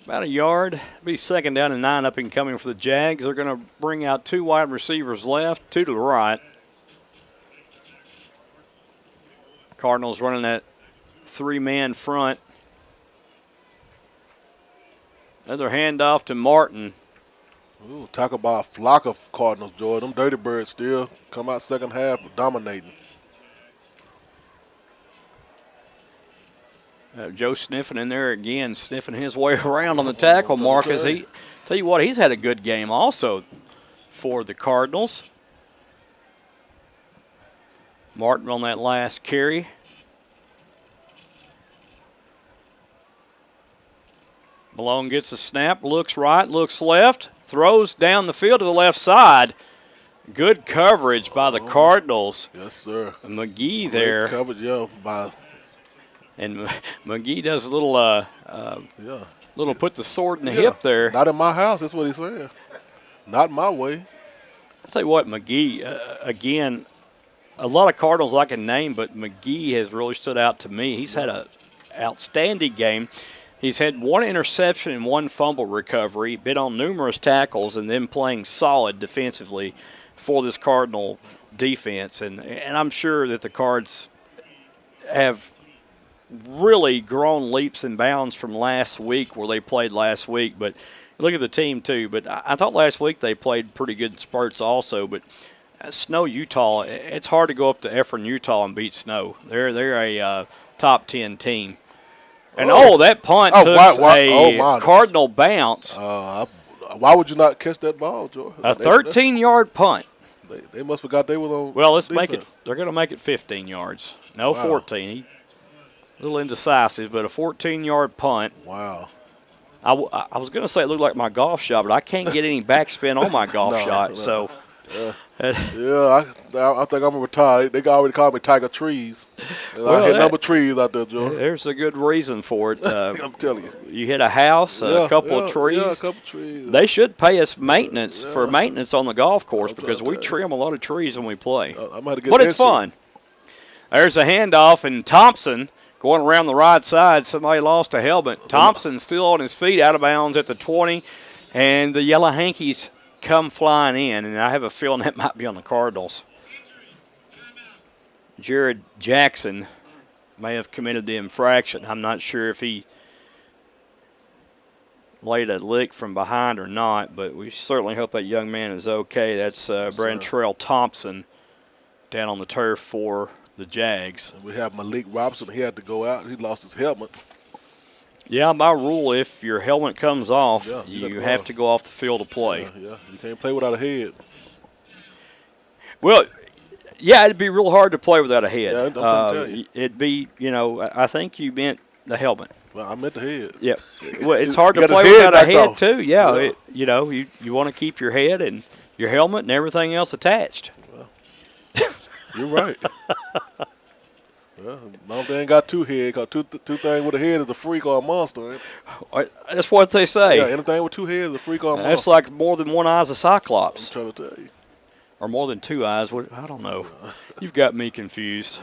about a yard. It'll be second down and 9 up and coming for the Jags. They're going to bring out 2 wide receivers left, 2 to the right. Cardinals running that 3-man front. Another handoff to Martin. Ooh, talk about a flock of Cardinals, Joy. Them Dirty Birds still come out second half dominating. Joe sniffing in there again, sniffing his way around on the tackle, Marcus. Tell you what, he's had a good game also for the Cardinals. Martin on that last carry. Malone gets a snap, looks right, looks left, throws down the field to the left side. Good coverage by the Cardinals. Yes, sir. McGee there. Great coverage, yeah. And McGee does a little, little put the sword in the hip there. Not in my house, that's what he's saying. Not my way. I'll tell you what, McGee, again, a lot of Cardinals I can name, but McGee has really stood out to me. He's had an outstanding game. He's had one interception and one fumble recovery, been on numerous tackles, and then playing solid defensively for this Cardinal defense. And I'm sure that the Cards have really grown leaps and bounds from last week where they played last week. But look at the team, too. But I thought last week they played pretty good in spurts also. But Snow, Utah, it's hard to go up to Efron, Utah and beat Snow. They're a top 10 team. And, that punt took a Cardinal bounce. Why would you not catch that ball, Joe? A 13-yard punt. They must have forgot they were on. Well, let's defense. make it. They're going to make it 15 yards. No, 14. A little indecisive, but a 14-yard punt. Wow. I was going to say it looked like my golf shot, but I can't get any backspin on my golf shot. No. So. I think I'm going to retire. They already called me Tiger Trees. I hit number trees out there, Joe. There's a good reason for it. I'm telling you. You hit a house, a couple of trees. Yeah, a couple of trees. They should pay us maintenance for maintenance on the golf course because we trim a lot of trees when we play. But it's fun. There's a handoff, and Thompson going around the right side. Somebody lost a helmet. Thompson still on his feet, out of bounds at the 20, and the Yellow Hankies come flying in, and I have a feeling that might be on the Cardinals. Jared Jackson may have committed the infraction. I'm not sure if he laid a lick from behind or not, but we certainly hope that young man is okay. That's Brantrell Thompson down on the turf for the Jags. And we have Malik Robson. He had to go out. He lost his helmet. Yeah, by rule, if your helmet comes off, you have to go off the field to play. Yeah, you can't play without a head. Well, yeah, it'd be real hard to play without a head. Yeah, I'm trying to tell you. It'd be, I think you meant the helmet. Well, I meant the head. Yeah. Well, it's hard to play without a head, too. Yeah, you want to keep your head and your helmet and everything else attached. Well, you're right. Well, no, they ain't got two heads, because two things with a head is a freak or a monster. That's what they say. Yeah, anything with two heads is a freak or a monster. That's like more than one eye is a cyclops. I'm trying to tell you. Or more than two eyes. I don't know. You've got me confused.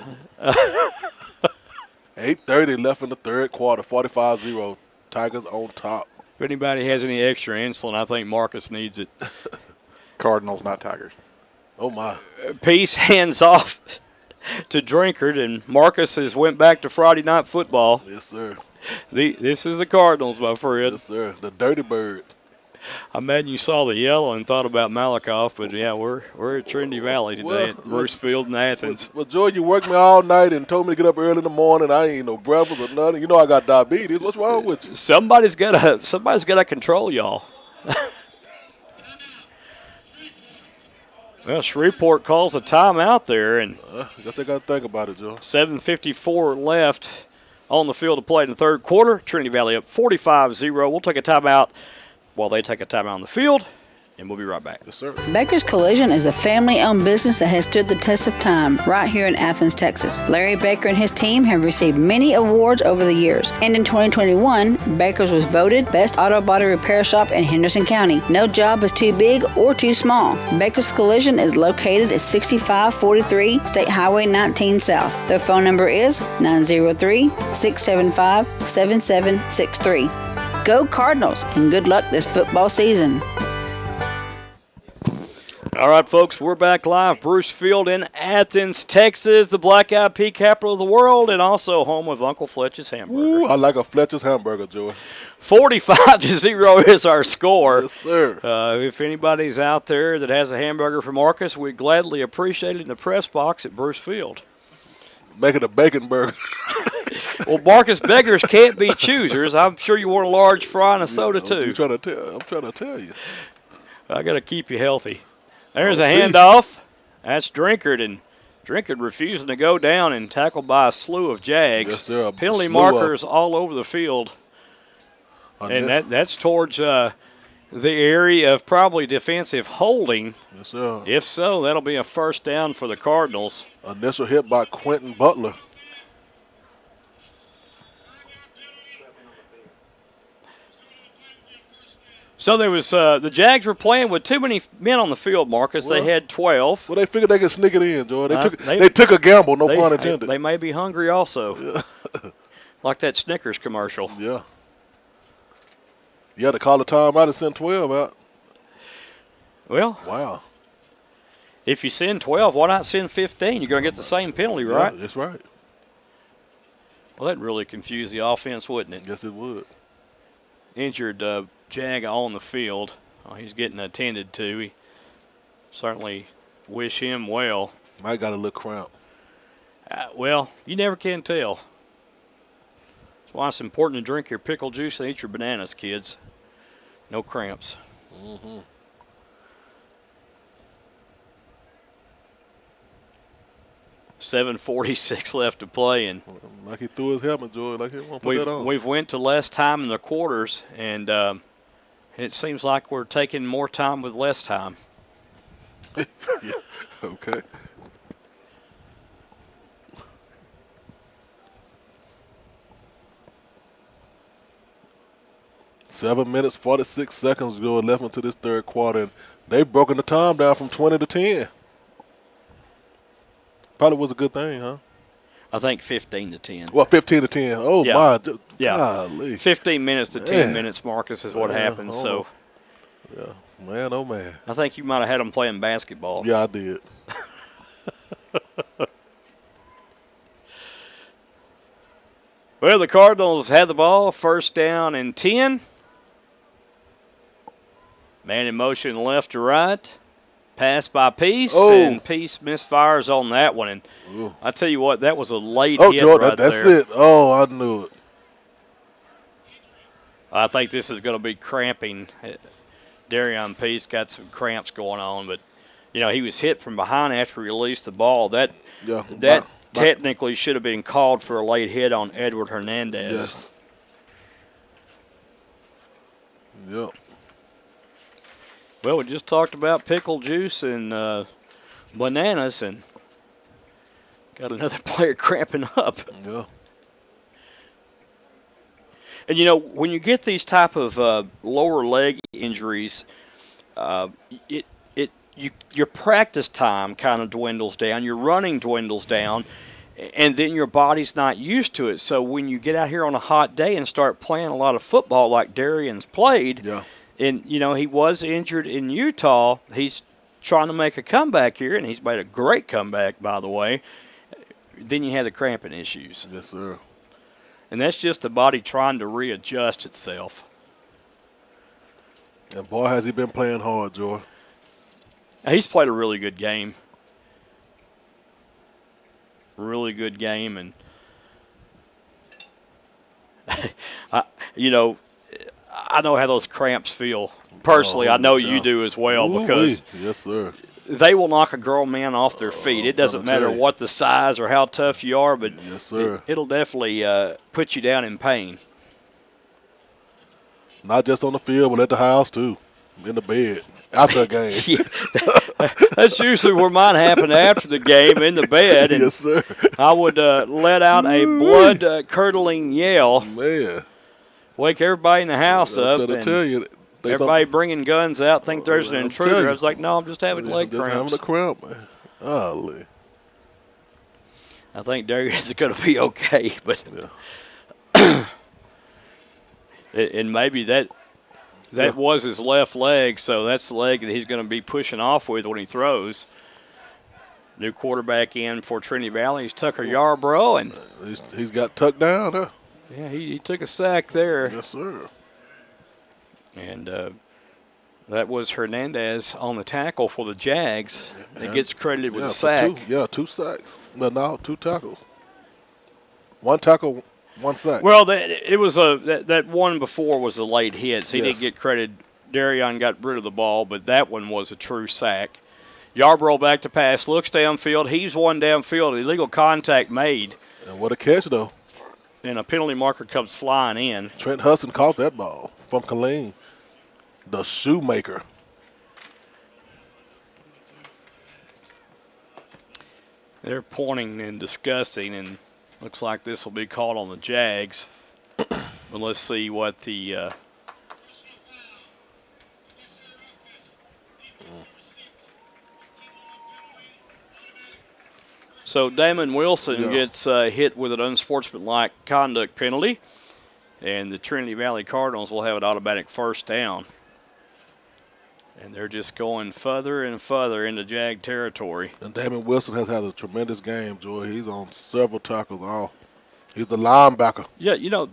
8:30 left in the third quarter, 45-0. Tigers on top. If anybody has any extra insulin, I think Marcus needs it. Cardinals, not Tigers. Oh, my. Peace hands off to Drinkard, and Marcus has went back to Friday Night Football. Yes, sir. This is the Cardinals, my friend. Yes, sir. The Dirty Bird. I imagine you saw the yellow and thought about Malakoff, but yeah, we're at Trinity Valley today at Bruce Field in Athens. Well, Joy, you worked me all night and told me to get up early in the morning. I ain't no breakfast or nothing. You know I got diabetes. What's wrong with you? Somebody's gotta control y'all. Well, Shreveport calls a timeout there, and they got to think about it, Joe. 7:54 left on the field to play in the third quarter. Trinity Valley up 45-0. We'll take a timeout while they take a timeout on the field, and we'll be right back. Yes, sir. Baker's Collision is a family-owned business that has stood the test of time right here in Athens, Texas. Larry Baker and his team have received many awards over the years. And in 2021, Baker's was voted Best Auto Body Repair Shop in Henderson County. No job is too big or too small. Baker's Collision is located at 6543 State Highway 19 South. Their phone number is 903-675-7763. Go Cardinals, and good luck this football season. All right, folks, we're back live. Bruce Field in Athens, Texas, the Black Eyed Pea capital of the world, and also home of Uncle Fletcher's hamburger. Ooh, I like a Fletcher's hamburger, Joey. 45-0 is our score. Yes, sir. If anybody's out there that has a hamburger for Marcus, we'd gladly appreciate it in the press box at Bruce Field. Make it a bacon burger. Well, Marcus, beggars can't be choosers. I'm sure you want a large fry and a soda, too. I'm trying to tell you. I got to keep you healthy. There's a handoff. That's Drinkard, and Drinkard refusing to go down and tackled by a slew of Jags. Yes, sir. Penalty markers all over the field. And that's towards the area of probably defensive holding. Yes, sir. If so, that'll be a first down for the Cardinals. Initial hit by Quentin Butler. So there was the Jags were playing with too many men on the field, Marcus. Well, they had 12. Well, they figured they could sneak it in, Joy. They took a gamble, no pun intended. They may be hungry also. Yeah. Like that Snickers commercial. Yeah. You had to call the time out and send 12 out. Well. Wow. If you send 12, why not send 15? You're going to get the same penalty, right? Yeah, that's right. Well, that'd really confuse the offense, wouldn't it? Yes, it would. Injured Jag on the field. Oh, he's getting attended to. We certainly wish him well. Might got a little cramp. Well, you never can tell. That's why it's important to drink your pickle juice and eat your bananas, kids. No cramps. Mm-hmm. .746 left to play, and like he threw his helmet, Joy. Like he won't put that on. We've went to less time in the quarters, and it seems like we're taking more time with less time. Yeah. Okay. Seven minutes, 46 seconds go left into this third quarter, and they've broken the time down from 20 to 10. Probably was a good thing, huh? I think 15 to 10. Well, 15 to 10. Oh, yeah. my. Yeah. Golly. 15 minutes to 10 minutes, Marcus, is what happened. So, yeah, man, oh, man. I think you might have had them playing basketball. Yeah, I did. Well, the Cardinals had the ball, first down and 10. Man in motion left to right. Pass by Peace, and Peace misfires on that one. And I tell you what, that was a late hit Jordan, right that's there. It. Oh, I knew it. I think this is going to be cramping. Darian Peace got some cramps going on, but, you know, he was hit from behind after he released the ball. That technically should have been called for a late hit on Edward Hernandez. Yes. Yep. Well, we just talked about pickle juice and bananas, and got another player cramping up. Yeah. And, you know, when you get these type of lower leg injuries, your practice time kind of dwindles down, your running dwindles down, and then your body's not used to it. So when you get out here on a hot day and start playing a lot of football like Darian's played, and, you know, he was injured in Utah, he's trying to make a comeback here, and he's made a great comeback, by the way. Then you have the cramping issues. Yes, sir. And that's just the body trying to readjust itself. And, boy, has he been playing hard, Joy. He's played a really good game. Really good game. And, you know, I know how those cramps feel. Personally, I know you do as well. Because yes, sir. They will knock a grown man off their feet. It doesn't matter what the size or how tough you are, but yes, sir. It'll definitely put you down in pain. Not just on the field, but at the house, too, in the bed, after a game. That's usually where mine happened, after the game, in the bed. And yes, sir. I would let out a blood-curdling yell. Man. Wake everybody in the house up. I tell you, everybody bringing guns out, think there's an intruder. I was like, no, I'm just having leg cramps. Just having a cramp, man. Golly. I think Darius is going to be okay, but and maybe that was his left leg, so that's the leg that he's going to be pushing off with when he throws. New quarterback in for Trinity Valley. He's Tucker Yarbrough, and he's got tucked down, huh? Yeah, he took a sack there. Yes, sir. And that was Hernandez on the tackle for the Jags. He gets credited with a sack. Two sacks. No, 2 tackles. 1 tackle, 1 sack. Well, it was that one before was a late hit. So he didn't get credit. Darian got rid of the ball, but that one was a true sack. Yarbrough back to pass, looks downfield. He's one downfield. Illegal contact made. And what a catch, though. and a penalty marker comes flying in. Trent Hudson caught that ball from Killeen, the shoemaker. They're pointing and discussing, and looks like this will be called on the Jags. But let's see what the So Damon Wilson gets hit with an unsportsmanlike conduct penalty, and the Trinity Valley Cardinals will have an automatic first down. And they're just going further and further into Jag territory. And Damon Wilson has had a tremendous game, Joy. He's on several tackles. He's the linebacker. Yeah, you know,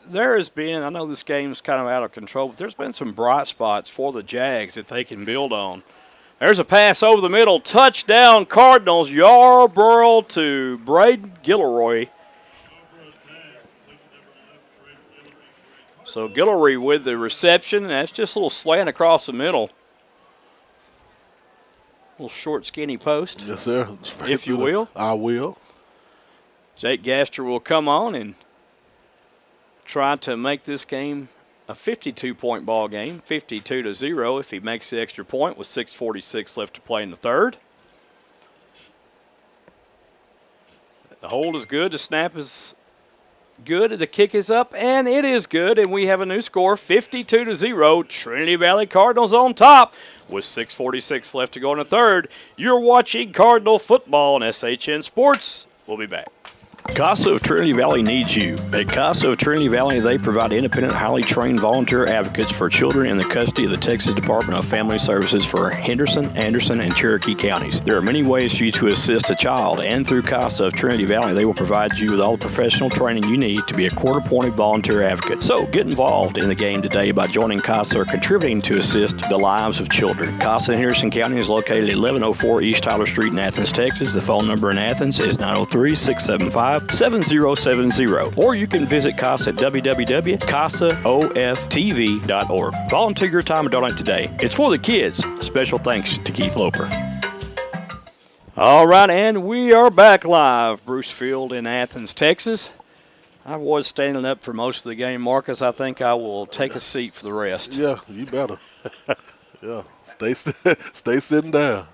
there has been, I know this game's kind of out of control, but there's been some bright spots for the Jags that they can build on. There's a pass over the middle. Touchdown, Cardinals. Yarborough to Braden Gilroy. So Gilroy with the reception. That's just a little slant across the middle. Little short, skinny post. Yes, sir. If you will. I will. Jake Gaster will come on and try to make this game a 52-point ball game, 52-0 if he makes the extra point with 6:46 left to play in the third. The hold is good. The snap is good. The kick is up, and it is good. And we have a new score, 52-0. Trinity Valley Cardinals on top with 6:46 left to go in the third. You're watching Cardinal football on SHN Sports. We'll be back. CASA of Trinity Valley needs you. At CASA of Trinity Valley, they provide independent, highly trained volunteer advocates for children in the custody of the Texas Department of Family Services for Henderson, Anderson, and Cherokee counties. There are many ways for you to assist a child, and through CASA of Trinity Valley, they will provide you with all the professional training you need to be a court-appointed volunteer advocate. So get involved in the game today by joining CASA or contributing to assist the lives of children. CASA in Henderson County is located at 1104 East Tyler Street in Athens, Texas. The phone number in Athens is 903-675-7070, or you can visit CASA at www.casaoftv.org. Volunteer your time and donate today. It's for the kids. Special thanks to Keith Loper. All right, and we are back live. Bruce Field in Athens, Texas. I was standing up for most of the game, Marcus. I think I will take a seat for the rest. Yeah, you better. Yeah, stay sitting down.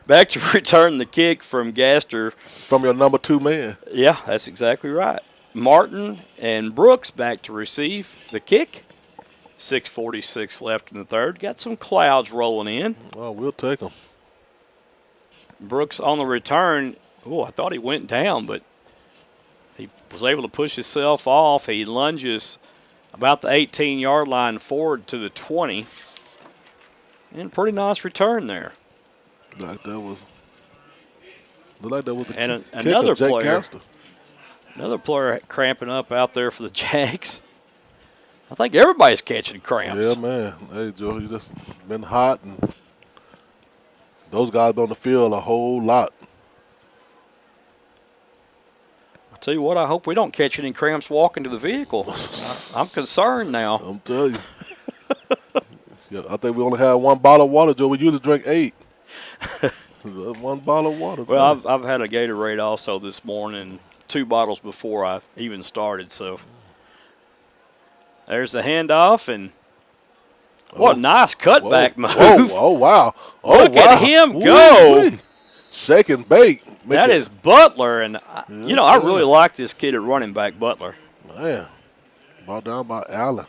Back to return the kick from Gaster. From your number 2 man. Yeah, that's exactly right. Martin and Brooks back to receive the kick. 6:46 left in the third. Got some clouds rolling in. Well, we'll take them. Brooks on the return. Oh, I thought he went down, but he was able to push himself off. He lunges about the 18-yard line forward to the 20. And pretty nice return there. Like that was the and kicker, another Jake player. Gaster. Another player cramping up out there for the Jags. I think everybody's catching cramps. Yeah, man. Hey, Joe, you just been hot, and those guys been on the field a whole lot. I'll tell you what, I hope we don't catch any cramps walking to the vehicle. I'm concerned now. I'm telling you. Yeah, I think we only had one bottle of water, Joe. We usually drink 8. One bottle of water. Well, I've had a Gatorade also this morning, 2 bottles before I even started. So there's the handoff, and what a nice cutback move. Oh, wow. Look at him go. Woo-wee. Shake and bake. That is Butler, and I really like this kid at running back, Butler. Man, brought down by Allen.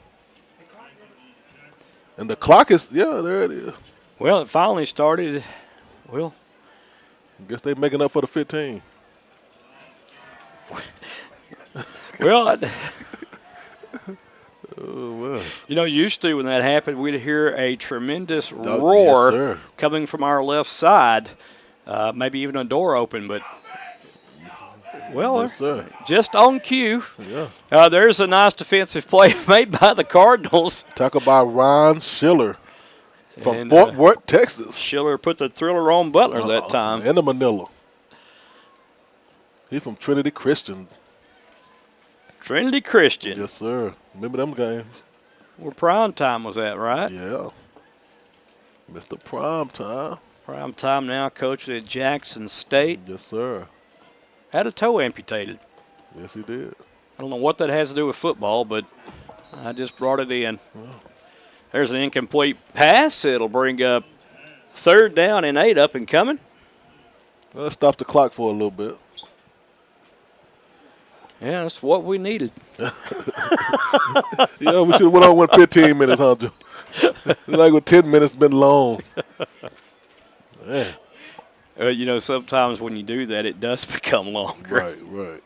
And the clock is, there it is. Well, it finally started. Well, I guess they're making up for the 15. Well, well. Used to when that happened, we'd hear a tremendous roar coming from our left side, maybe even a door open, but yes, just on cue. Yeah. There's a nice defensive play made by the Cardinals. Tackled by Ron Schiller from Fort Worth, Texas. Schiller put the thriller on Butler that time. And the Manila. He's from Trinity Christian. Trinity Christian. Yes, sir. Remember them games? Where prime time was at, right? Yeah. Mr. Prime Time. Prime time now, coaching at Jackson State. Yes, sir. Had a toe amputated. Yes, he did. I don't know what that has to do with football, but I just brought it in. There's an incomplete pass. It'll bring up 3rd down and 8 up and coming. Well, let's stop the clock for a little bit. Yeah, that's what we needed. Yeah, we should have went on with 15 minutes, huh, Joe? Like with 10 minutes been long. Man. You know, sometimes when you do that, it does become longer. Right.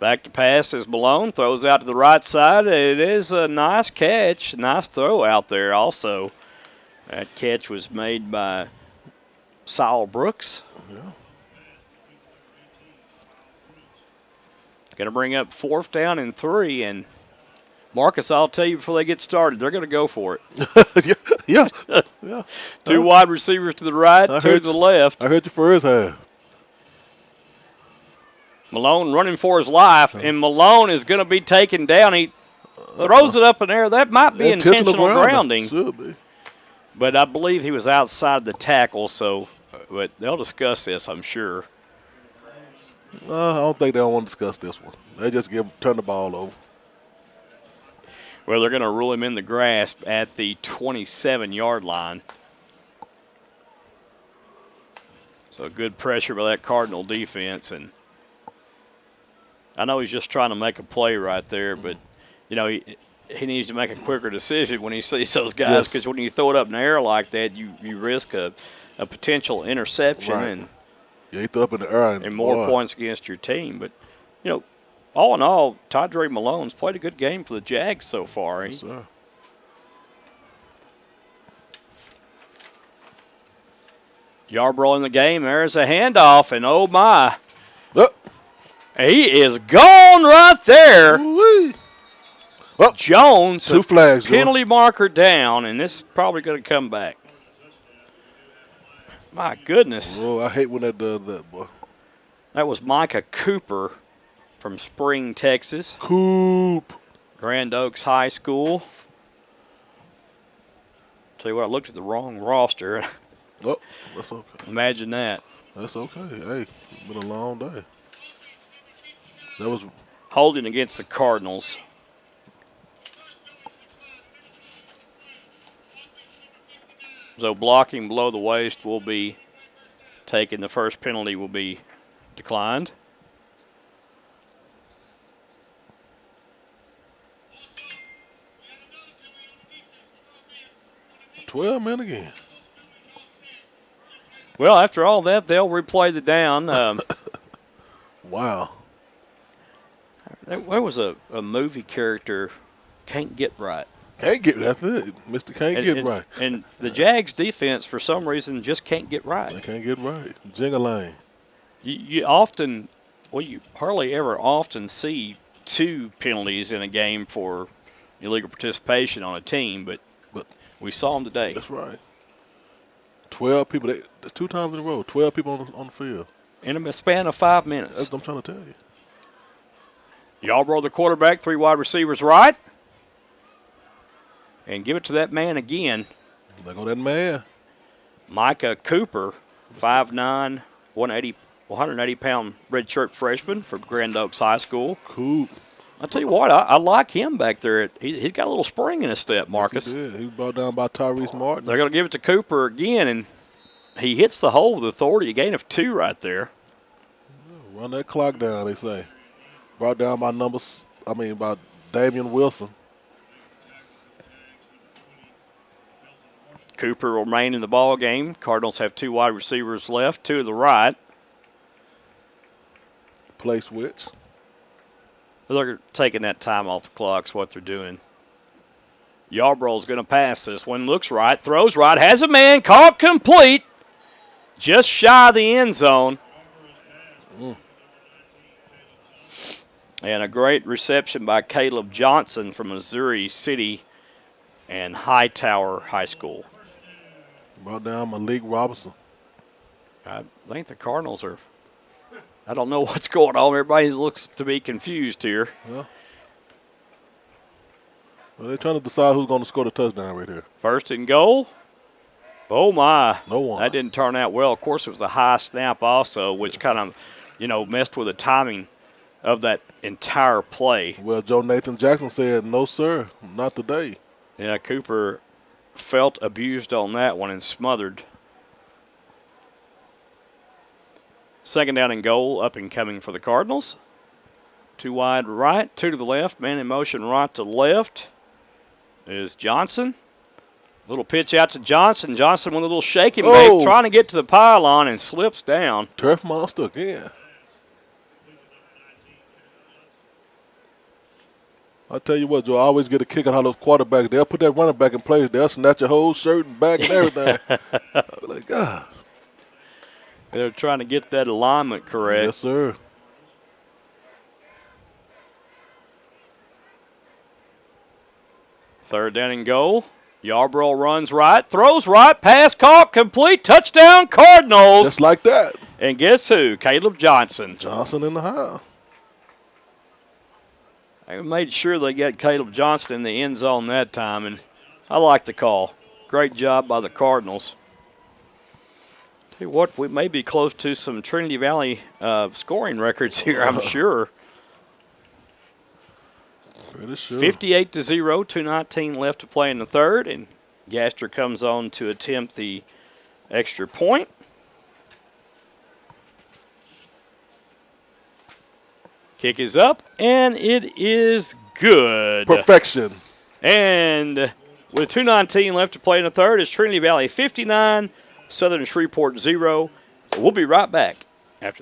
Back to pass is Malone. Throws out to the right side. It is a nice catch. Nice throw out there also. That catch was made by Saul Brooks. Yeah. Going to bring up 4th down and 3. And, Marcus, I'll tell you before they get started, they're going to go for it. Yeah. 2 wide receivers to the right, 2 to the left. I heard you first half. Malone running for his life, and Malone is going to be taken down. He throws it up in there. That might be intentional grounding. Should be. But I believe he was outside the tackle, but they'll discuss this, I'm sure. I don't think they don't want to discuss this one. They just turn the ball over. Well, they're going to rule him in the grasp at the 27-yard line. So good pressure by that Cardinal defense. And I know he's just trying to make a play right there, but, you know, he needs to make a quicker decision when he sees those guys, because when you throw it up in the air like that, you risk a potential interception. Right. And he threw up in the air. And more points against your team. But, you know, all in all, Tydre Malone's played a good game for the Jags so far. Yes, sir. Yarbrough in the game. There's a handoff, and oh, my. He is gone right there. Jones, 2 flags. Penalty marker down, and this is probably going to come back. My goodness. Oh, I hate when that does that, boy. That was Micah Cooper from Spring, Texas. Grand Oaks High School. Tell you what, I looked at the wrong roster. Oh, that's okay. Imagine that. That's okay. Hey, it's been a long day. That was holding against the Cardinals. So blocking below the waist will be taken. The first penalty will be declined. $12 men again. Well, after all that, they'll replay the down. Wow. There was a movie character, Can't Get Right. That's it. Mr. Can't Get Right. And the Jags defense, for some reason, just can't get right. They can't get right. Jing-a-lang. You often, you hardly ever often see 2 penalties in a game for illegal participation on a team, but we saw them today. That's right. 12 people, 2 times in a row, 12 people on the field. In a span of 5 minutes. That's what I'm trying to tell you. Yarbrough, the quarterback, 3 wide receivers right. And give it to that man again. There go that man. Micah Cooper, 5'9", 180-pound redshirt freshman from Grand Oaks High School. Cool. I'll tell you what, I like him back there. He's got a little spring in his step, Marcus. Yes, he did. He was brought down by Tyrese Martin. They're going to give it to Cooper again, and he hits the hole with authority. A gain of 2 right there. Run that clock down, they say. Brought down by by Damian Wilson. Cooper will remain in the ball game. Cardinals have 2 wide receivers left, 2 to the right. Play switch. They're taking that time off the clock is what they're doing. Yarbrough's going to pass this one. Looks right, throws right, has a man, caught complete. Just shy of the end zone. And a great reception by Caleb Johnson from Missouri City and Hightower High School. Brought down Malik Robson. I think the Cardinals are, I don't know what's going on. Everybody looks to be confused here. Yeah. Well, they're trying to decide who's going to score the touchdown right here. 1st and goal. Oh, my. No one. That didn't turn out well. Of course, it was a high snap also, which kind of, messed with the timing of that entire play. Well, Joe Nathan Jackson said, no, sir, not today. Yeah, Cooper felt abused on that one and smothered. Second down and goal, up and coming for the Cardinals. 2 wide right, 2 to the left. Man in motion right to left is Johnson. Little pitch out to Johnson. Johnson with a little shake and bake, trying to get to the pylon and slips down. Turf monster again. I'll tell you what, Joe, I always get a kick on how those quarterbacks, they'll put that running back in place. They'll snatch your whole shirt and back and everything. I'll be like, God. They're trying to get that alignment correct. Yes, sir. Third down and goal. Yarbrough runs right, throws right, pass caught, complete, touchdown, Cardinals. Just like that. And guess who? Caleb Johnson. Johnson in the house. They made sure they got Caleb Johnson in the end zone that time, and I like the call. Great job by the Cardinals. Tell you what, we may be close to some Trinity Valley scoring records here, I'm sure. Pretty sure. 58-0, 2:19 left to play in the third, and Gaster comes on to attempt the extra point. Kick is up, and it is good. Perfection. And with 2:19 left to play in the third, it's Trinity Valley 59, Southern Shreveport 0. We'll be right back.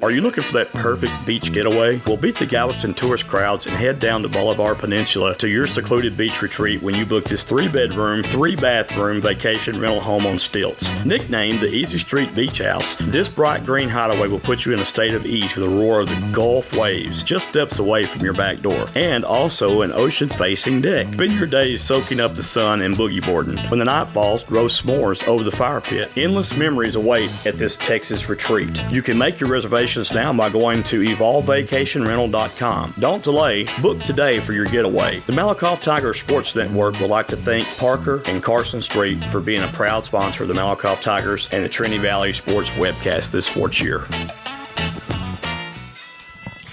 Are you looking for that perfect beach getaway? Well, beat the Galveston tourist crowds and head down to Boulevard Peninsula to your secluded beach retreat when you book this 3-bedroom, 3-bathroom vacation rental home on stilts. Nicknamed the Easy Street Beach House, this bright green hideaway will put you in a state of ease with the roar of the Gulf waves just steps away from your back door, and also an ocean-facing deck. Spend your days soaking up the sun and boogie boarding. When the night falls, roast s'mores over the fire pit. Endless memories await at this Texas retreat. You can make your reservations now by going to evolvevacationrental.com. Don't delay. Book today for your getaway. The Malakoff Tiger Sports Network would like to thank Parker and Carson Street for being a proud sponsor of the Malakoff Tigers and the Trinity Valley Sports webcast this sports year.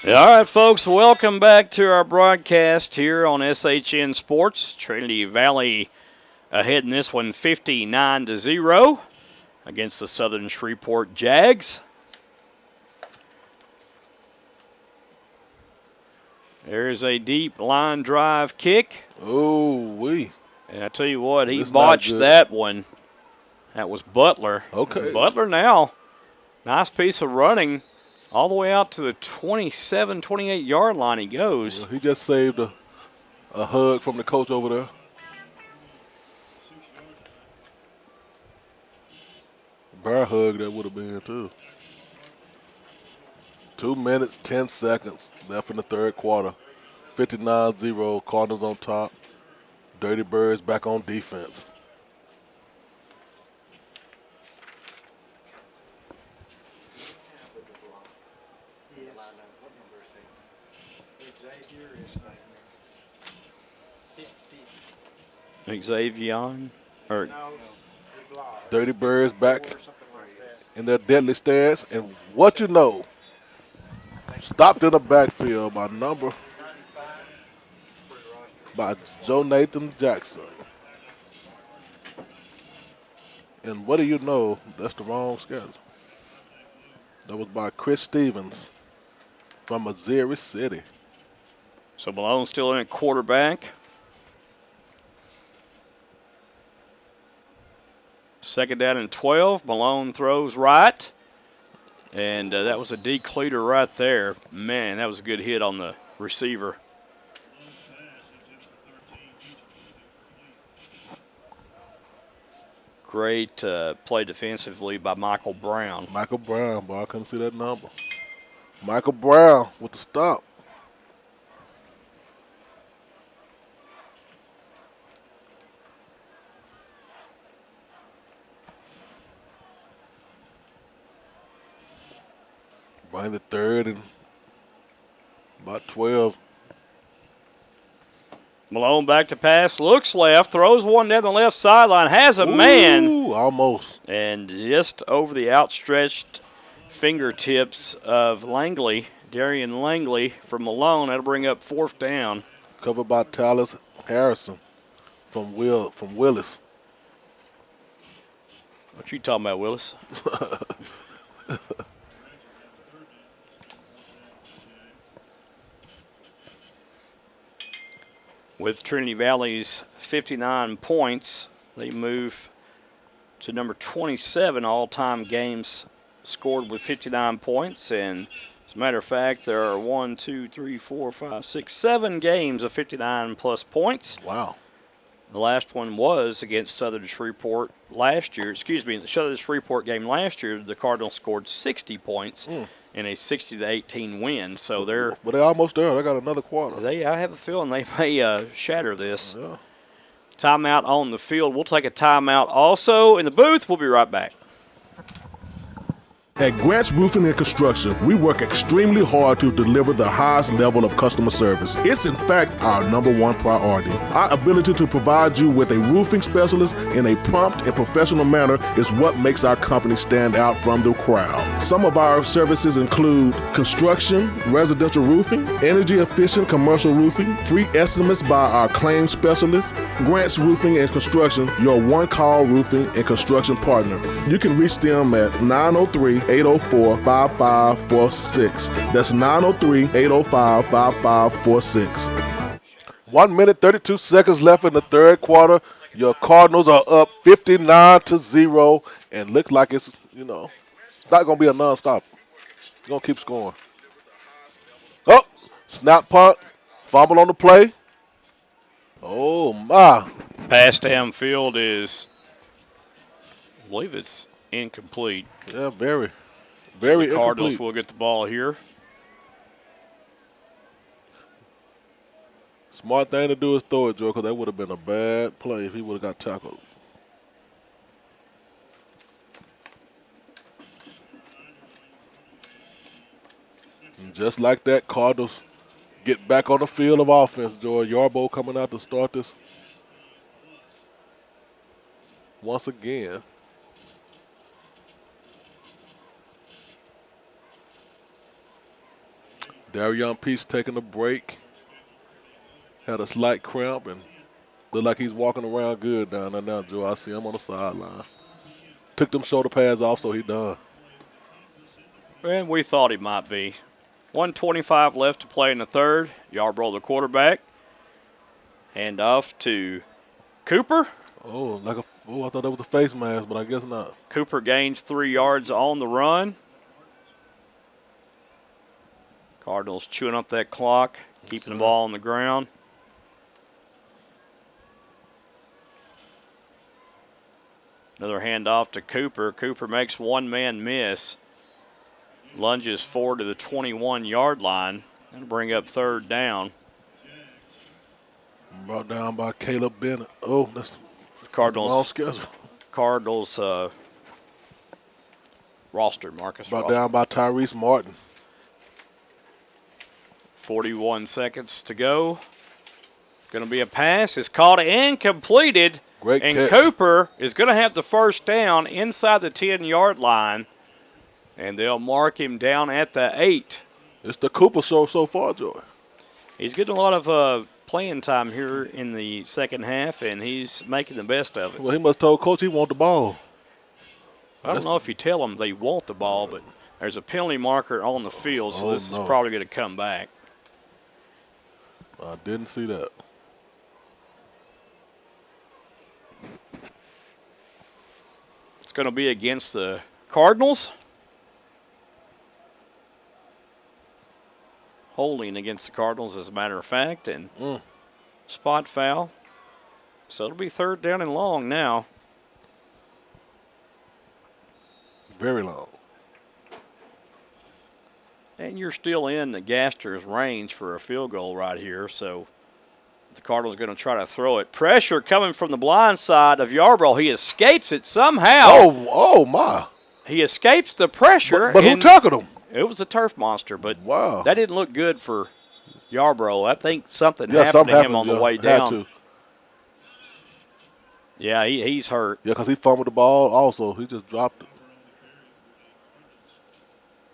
All right, folks, welcome back to our broadcast here on SHN Sports. Trinity Valley ahead in this one 59-0 against the Southern Shreveport Jags. There's a deep line drive kick. Oh-wee. And I tell you what, he botched that one. That was Butler. Okay. Butler now. Nice piece of running. All the way out to the 27, 28-yard line he goes. Well, he just saved a hug from the coach over there. Bear hug that would have been, too. 2 minutes, 10 seconds left in the third quarter. 59-0, Cardinals on top. Dirty Birds back on defense. Xavion. Or Dirty Birds back in their deadly stance. And what you know, stopped in the backfield by Joe Nathan Jackson. And what do you know, that's the wrong schedule. That was by Chris Stevens from Missouri City. So Malone's still in at quarterback. Second down and 12. Malone throws right. And that was a decleater right there. Man, that was a good hit on the receiver. Great play defensively by Michael Brown. Michael Brown, boy, I couldn't see that number. Michael Brown with the stop. Bring the third and about 12. Malone back to pass, looks left, throws one down the left sideline, has a man. Almost. And just over the outstretched fingertips of Langley, Darian Langley from Malone. That'll bring up 4th down. Covered by Tallis Harrison from Willis. What you talking about, Willis? With Trinity Valley's 59 points, they move to number 27 all-time games scored with 59 points. And as a matter of fact, there are 7 games of 59-plus points. Wow. The last one was against Southern Shreveport last year. Excuse me, the Southern Shreveport game last year, the Cardinals scored 60 points in a 60-18 win. So they're almost there. They got another quarter. I have a feeling they may shatter this. Yeah. Timeout on the field. We'll take a timeout also in the booth. We'll be right back. At Grant's Roofing and Construction, we work extremely hard to deliver the highest level of customer service. It's in fact our #1 priority. Our ability to provide you with a roofing specialist in a prompt and professional manner is what makes our company stand out from the crowd. Some of our services include construction, residential roofing, energy efficient commercial roofing, free estimates by our claims specialist. Grant's Roofing and Construction, your one-call roofing and construction partner. You can reach them at 903-804-5546. That's 903-805-5546. 1 minute, 32 seconds left in the third quarter. Your Cardinals are up 59-0 and look like it's not going to be a non-stop. It's going to keep scoring. Oh, snap punt, fumble on the play. Oh, my. Pass downfield is, I believe it's incomplete. Yeah, very incomplete. The Cardinals will get the ball here. Smart thing to do is throw it, Joe, because that would have been a bad play if he would have got tackled. And just like that, Cardinals get back on the field of offense, Joe. Yarbo coming out to start this once again. Darian Peace taking a break. Had a slight cramp and looked like he's walking around good down there now, Joe. I see him on the sideline. Took them shoulder pads off, so he done. And we thought he might be. 1:25 left to play in the third. Yarbrough, the quarterback. Hand off to Cooper. Oh, I thought that was a face mask, but I guess not. Cooper gains 3 yards on the run. Cardinals chewing up that clock, keeping the ball on the ground. Another handoff to Cooper. Cooper makes one-man miss. Lunges forward to the 21-yard line. That'll bring up 3rd down. Brought down by Caleb Bennett. Oh, that's Cardinals. long schedule. Cardinals roster, Marcus. Brought down by Tyrese Martin. 41 seconds to go. Going to be a pass. It's caught and completed. Great and catch. Cooper is going to have the 1st down inside the 10-yard line. And they'll mark him down at the 8. It's the Cooper show so far, Joey. He's getting a lot of playing time here in the second half, and he's making the best of it. Well, he must have told Coach he want the ball. I don't know if you tell them they want the ball, but there's a penalty marker on the field, so this is probably going to come back. I didn't see that. It's going to be against the Cardinals. Holding against the Cardinals, as a matter of fact, and spot foul. So it'll be 3rd down and long now. Very long. And you're still in the Gaster's range for a field goal right here, so the Cardinals are going to try to throw it. Pressure coming from the blind side of Yarbrough. He escapes it somehow. Oh my. He escapes the pressure. But who tackled him? It was a turf monster, but wow, that didn't look good for Yarbrough. I think something happened to him on the way down. Had to. Yeah, he's hurt. Yeah, because he fumbled the ball also. He just dropped it.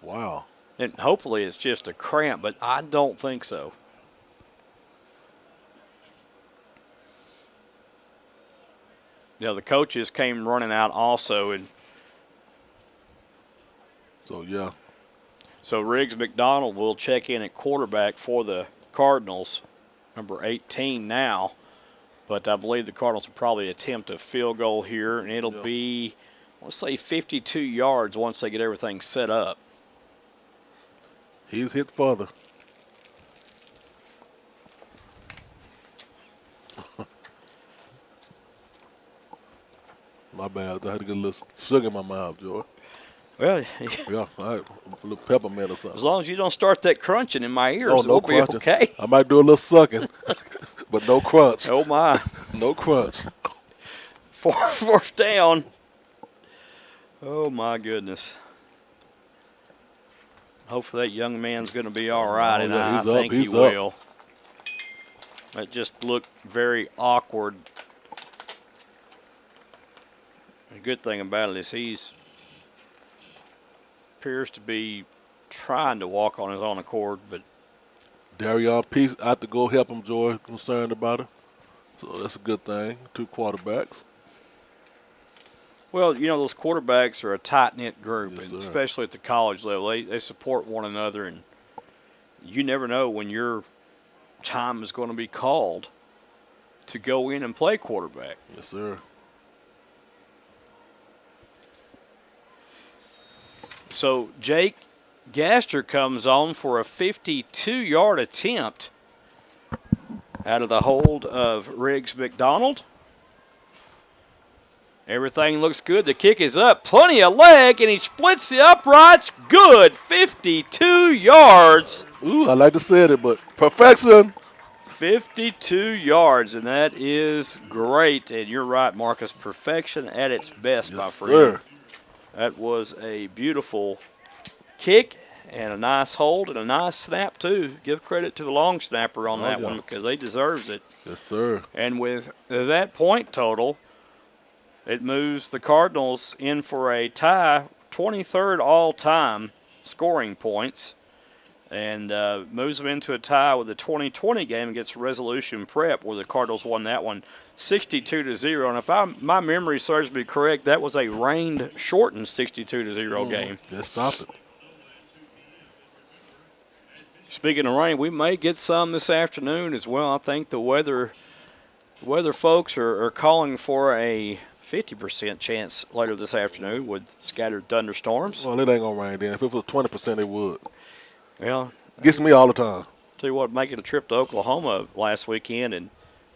Wow. And hopefully it's just a cramp, but I don't think so. The coaches came running out also, and so Riggs McDonald will check in at quarterback for the Cardinals, number 18 now. But I believe the Cardinals will probably attempt a field goal here, and it'll be, let's say, 52 yards once they get everything set up. He's hit further. My bad. I had to get a little sugar in my mouth, Joy. Well, yeah, a little peppermint or something. As long as you don't start that crunching in my ears, no we'll be okay. I might do a little sucking, but no crunch. Oh, my. No crunch. Fourth down. Oh, my goodness. Hopefully that young man's going to be all right, and I think he will. It just looked very awkward. The good thing about it is he's appears to be trying to walk on his own accord, but Darion Peace out to go help him, Joy, concerned about it. So that's a good thing. 2 quarterbacks. Well, those quarterbacks are a tight-knit group, yes, and especially at the college level. They support one another, and you never know when your time is going to be called to go in and play quarterback. Yes, sir. So Jake Gaster comes on for a 52-yard attempt out of the hold of Riggs McDonald. Everything looks good. The kick is up. Plenty of leg, and he splits the uprights. Good. 52 yards. Ooh, I like to say it, but perfection. 52 yards, and that is great. And you're right, Marcus. Perfection at its best, my friend. Sir. That was a beautiful kick and a nice hold and a nice snap, too. Give credit to the long snapper on that one because they deserves it. Yes, sir. And with that point total, it moves the Cardinals in for a tie, 23rd all-time scoring points, and moves them into a tie with the 2020 game against Resolution Prep, where the Cardinals won that one 62-0. And if my memory serves me correct, that was a rain-shortened 62-0 game. Just stop it. Speaking of rain, we may get some this afternoon as well. I think the weather folks are calling for a 50% chance later this afternoon with scattered thunderstorms. Well, it ain't going to rain then. If it was 20%, it would. Well, gets me all the time. Tell you what, making a trip to Oklahoma last weekend, and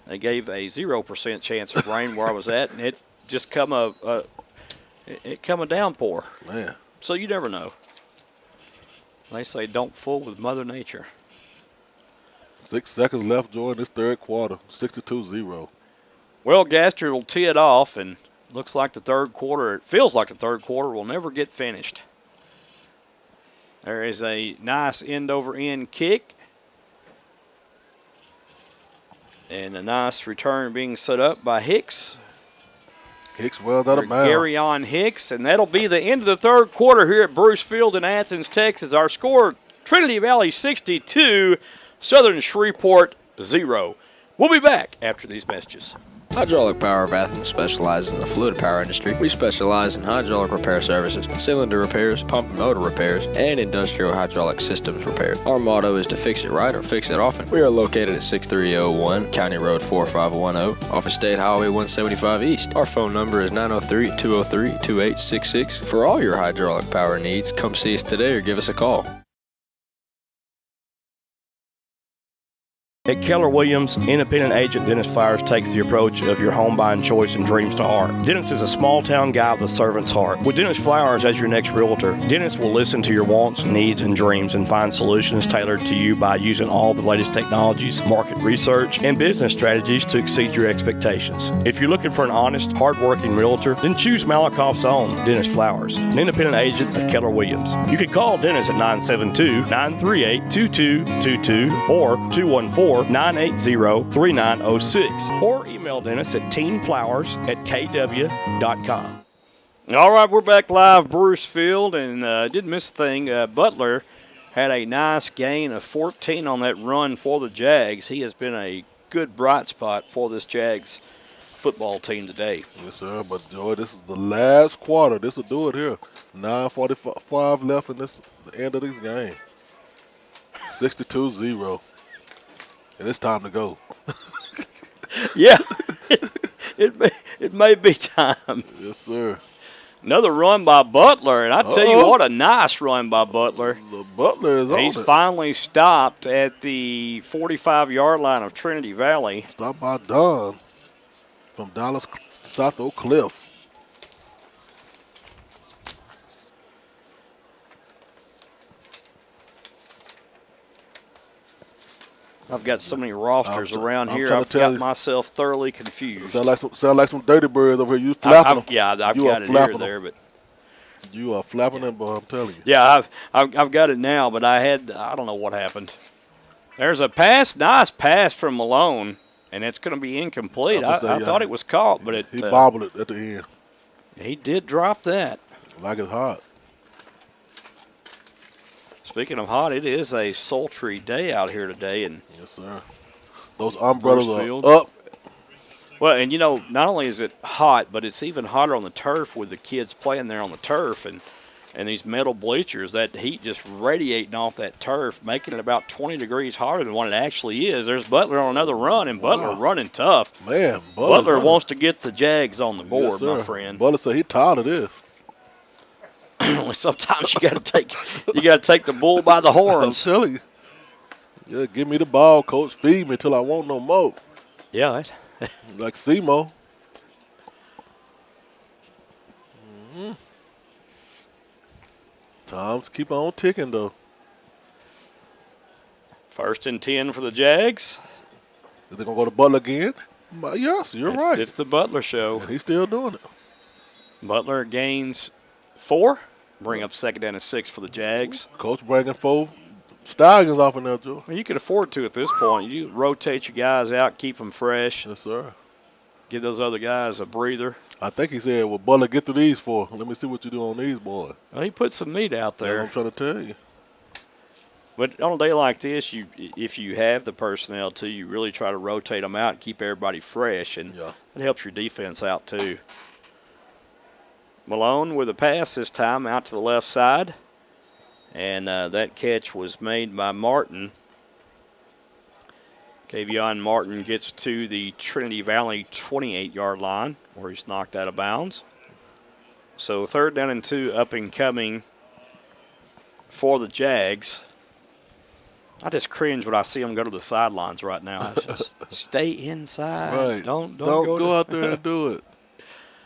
they gave a 0% chance of rain where I was at, and it just come a downpour. Man. So you never know. They say don't fool with Mother Nature. 6 seconds left, Joy, in this third quarter. 62-0. Well, Gaster will tee it off, and looks like the third quarter, it feels like the third quarter will never get finished. There is a nice end-over-end kick. And a nice return being set up by Hicks. Hicks well out of bounds. Garyon Hicks, and that'll be the end of the third quarter here at Bruce Field in Athens, Texas. Our score, Trinity Valley 62, Southern Shreveport 0. We'll be back after these messages. Hydraulic Power of Athens specializes in the fluid power industry. We specialize in hydraulic repair services, cylinder repairs, pump and motor repairs, and industrial hydraulic systems repair. Our motto is to fix it right or fix it often. We are located at 6301 County Road 4510 off of State Highway 175 East. Our phone number is 903-203-2866. For all your hydraulic power needs, come see us today or give us a call. At Keller Williams, independent agent Dennis Flowers takes the approach of your home buying choice and dreams to heart. Dennis is a small-town guy with a servant's heart. With Dennis Flowers as your next realtor, Dennis will listen to your wants, needs, and dreams and find solutions tailored to you by using all the latest technologies, market research, and business strategies to exceed your expectations. If you're looking for an honest, hard-working realtor, then choose Malakoff's own Dennis Flowers, an independent agent of Keller Williams. You can call Dennis at 972-938-2222 or 214-980-3906, or email Dennis at teamflowers@kw.com. All right, we're back live, Bruce Field, and didn't miss a thing. Butler had a nice gain of 14 on that run for the Jags. He has been a good bright spot for this Jags football team today. Yes, sir. But, Joy, this is the last quarter. This will do it here. 9:45 left in the end of this game. 62-0. And it's time to go. Yeah, it may be time. Yes, sir. Another run by Butler, and I tell you what, a nice run by Butler. Butler is on He's it. finally stopped at the 45-yard line of Trinity Valley. Stopped by Don from Dallas South Oak Cliff. I've got so many rosters around I'm here, trying to I've tell got you. myself thoroughly confused. Sound like some dirty birds over here. You flapping them. Yeah, I've You got are it flapping here them. there, but You are flapping them, but I'm telling you. yeah, I've got it now, but I don't know what happened. There's a nice pass from Malone, and it's going to be incomplete. I thought it was caught, but he bobbled it at the end. He did drop that. Like it's hot. Speaking of hot, it is a sultry day out here today, and yes, sir. Those umbrellas Field. are up. Well, and not only is it hot, but it's even hotter on the turf with the kids playing there on the turf and these metal bleachers. That heat just radiating off that turf, making it about 20 degrees hotter than what it actually is. There's Butler on another run, and Butler running tough. Man, Butler wants to get the Jags on the board, yes, my friend. Butler said he tired of this. Sometimes you got to take the bull by the I'm horns. telling you. Yeah, give me the ball, coach. Feed me till I want no more. Yeah. Like Simo. Times keep on ticking, though. 1st and 10 for the Jags. Is they going to go to Butler again? Yes, you're right. It's the Butler show. And he's still doing it. Butler gains 4. Bring up 2nd down and 6 for the Jags. Coach bringing 4 Stallions off in there, Joe. Well, you can afford to at this point. You rotate your guys out, keep them fresh. Yes, sir. Give those other guys a breather. I think he said, well, Butler, get through these 4. Let me see what you do on these boys. Well, he put some meat out there. That's what I'm trying to tell you. But on a day like this, if you have the personnel too, you really try to rotate them out and keep everybody fresh, and it helps your defense out too. Malone with a pass this time out to the left side, and that catch was made by Martin. Kavion Martin gets to the Trinity Valley 28-yard line where he's knocked out of bounds. So 3rd down and 2 up and coming for the Jags. I just cringe when I see them go to the sidelines right now. I just stay inside. Right. Don't go out there and do it.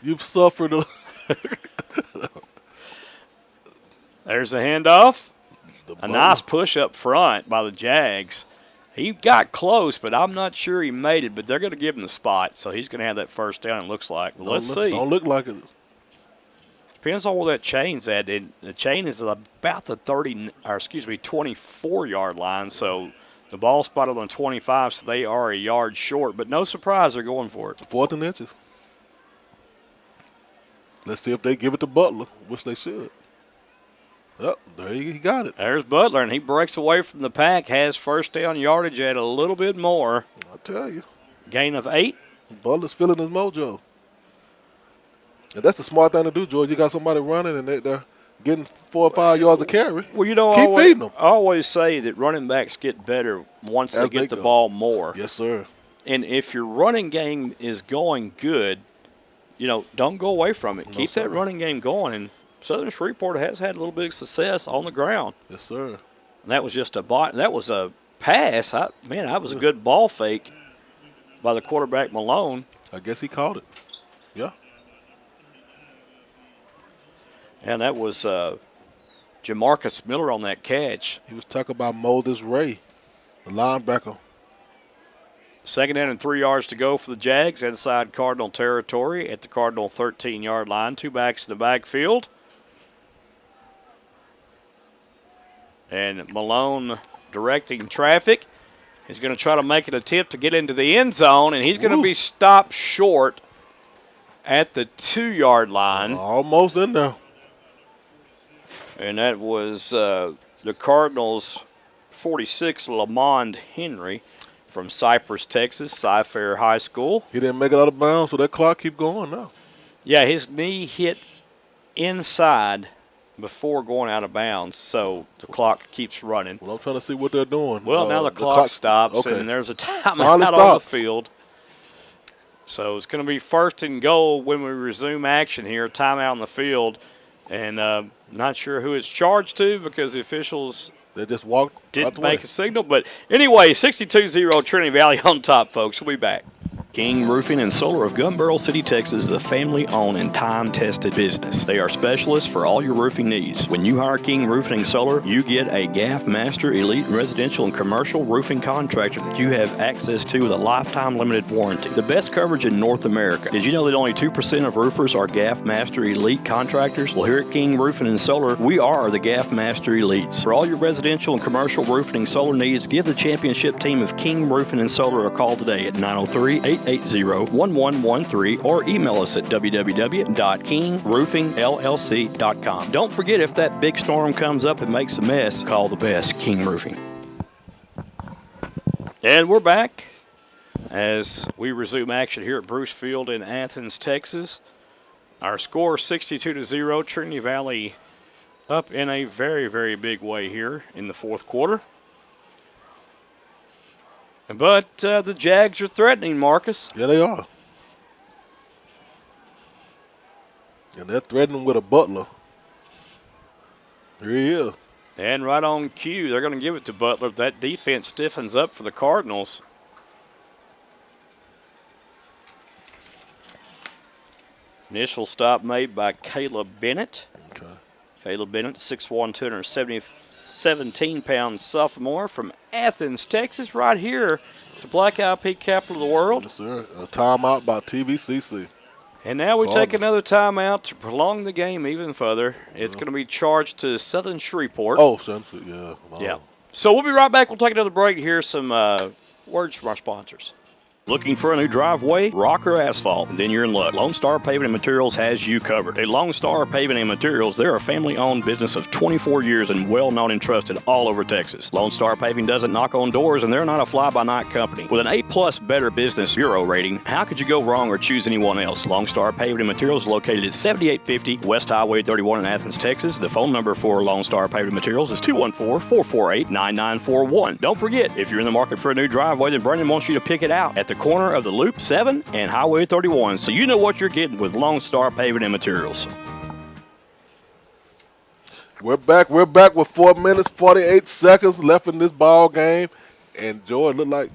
You've suffered. There's the handoff. A nice push up front by the Jags. He got close, but I'm not sure he made it. But they're going to give him the spot, so he's going to have that 1st down, it looks like. Let's see. Don't look like it. Depends on where that chain's at. The chain is about the 24-yard line, so the ball spotted on 25, so they are a yard short. But no surprise, they're going for it. 4th and inches. Let's see if they give it to Butler, which they should. Oh, there he got it. There's Butler, and he breaks away from the pack, has 1st down yardage at a little bit more. I tell you. Gain of 8. Butler's feeling his mojo. And that's the smart thing to do, George. You got somebody running, and they're getting 4 or 5 yards of carry. Well, you know, keep feeding them. I always say that running backs get better once they get the ball more. Yes, sir. And if your running game is going good, don't go away from it. Keep that running game going. And Southern Shreveport has had a little bit of success on the ground. Yes, sir. And that was just that was a pass. That was a good ball fake by the quarterback Malone. I guess he caught it. Yeah. And that was Jamarcus Miller on that catch. He was talking about Moses Ray, the linebacker. 2nd down and 3 yards to go for the Jags inside Cardinal territory at the Cardinal 13-yard line. 2 backs in the backfield. And Malone directing traffic. He's going to try to make an attempt to get into the end zone, and he's going to be stopped short at the 2-yard line. Almost in there. And that was the Cardinals 46, Lamond Henry from Cypress, Texas, Cy-Fair High School. He didn't make it out of bounds, so that clock keep going now. Yeah, his knee hit inside before going out of bounds, so the clock keeps running. Well, I'm trying to see what they're doing. Well, now the clock stops, okay. and there's a timeout on the field. So it's going to be 1st and goal when we resume action here. Timeout on the field, and not sure who it's charged to because the officials they just didn't make a signal. But anyway, 62-0 Trinity Valley on top, folks. We'll be back. King Roofing and Solar of Gun Barrel City, Texas is a family-owned and time-tested business. They are specialists for all your roofing needs. When you hire King Roofing and Solar, you get a GAF Master Elite Residential and Commercial Roofing Contractor that you have access to with a lifetime limited warranty. The best coverage in North America. Did you know that only 2% of roofers are GAF Master Elite contractors? Well, here at King Roofing and Solar, we are the GAF Master Elites. For all your residential and commercial roofing and solar needs, give the championship team of King Roofing and Solar a call today at 903-880-1113 or email us at www.kingroofingllc.com. Don't forget, if that big storm comes up and makes a mess, call the best, King Roofing. And we're back as we resume action here at Bruce Field in Athens, Texas. Our score 62-0, Trinity Valley up in a very, very big way here in the fourth quarter. But the Jags are threatening, Marcus. Yeah, they are. And they're threatening with a Butler. Here he is. And right on cue, they're going to give it to Butler. That defense stiffens up for the Cardinals. Initial stop made by Caleb Bennett. Okay. Caleb Bennett, 6'1", 217-pound sophomore from Athens, Texas, right here, the Black Eyed Pea capital of the world. Yes, sir. A timeout by TVCC. And now we take another timeout to prolong the game even further. It's going to be charged to Southern Shreveport. Oh, Shreveport, yeah. Wow. Yeah. So we'll be right back. We'll take another break. Here's some words from our sponsors. Looking for a new driveway? Rock or asphalt? Then you're in luck. Lone Star Paving and Materials has you covered. At Lone Star Paving and Materials, they're a family-owned business of 24 years and well-known and trusted all over Texas. Lone Star Paving doesn't knock on doors, and they're not a fly-by-night company. With an A-plus Better Business Bureau rating, how could you go wrong or choose anyone else? Lone Star Paving and Materials is located at 7850 West Highway 31 in Athens, Texas. The phone number for Lone Star Paving and Materials is 214-448-9941. Don't forget, if you're in the market for a new driveway, then Brandon wants you to pick it out at the corner of the Loop 7 and Highway 31, so you know what you're getting with Lone Star Paving and Materials. We're back with 4 minutes, 48 seconds left in this ball game. And, Joe, it looked like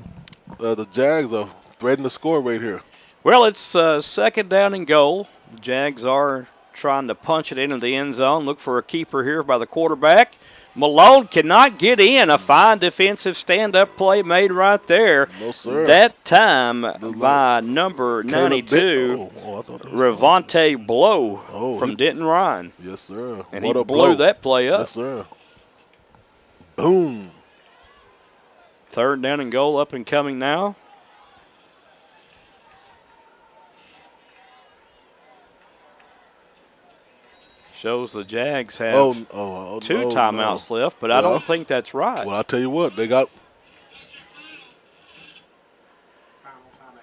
the Jags are threatening the score right here. Well, it's 2nd down and goal. The Jags are trying to punch it into the end zone. Look for a keeper here by the quarterback. Malone cannot get in. A fine defensive stand-up play made right there. No, sir. That time by number 92, Revante Blow from Denton Ryan. Yes, sir. And he blew that play up. Yes, sir. Boom. 3rd down and goal up and coming now. Shows the Jags have two timeouts left, but I don't think that's right. Well, I'll tell you what, they got.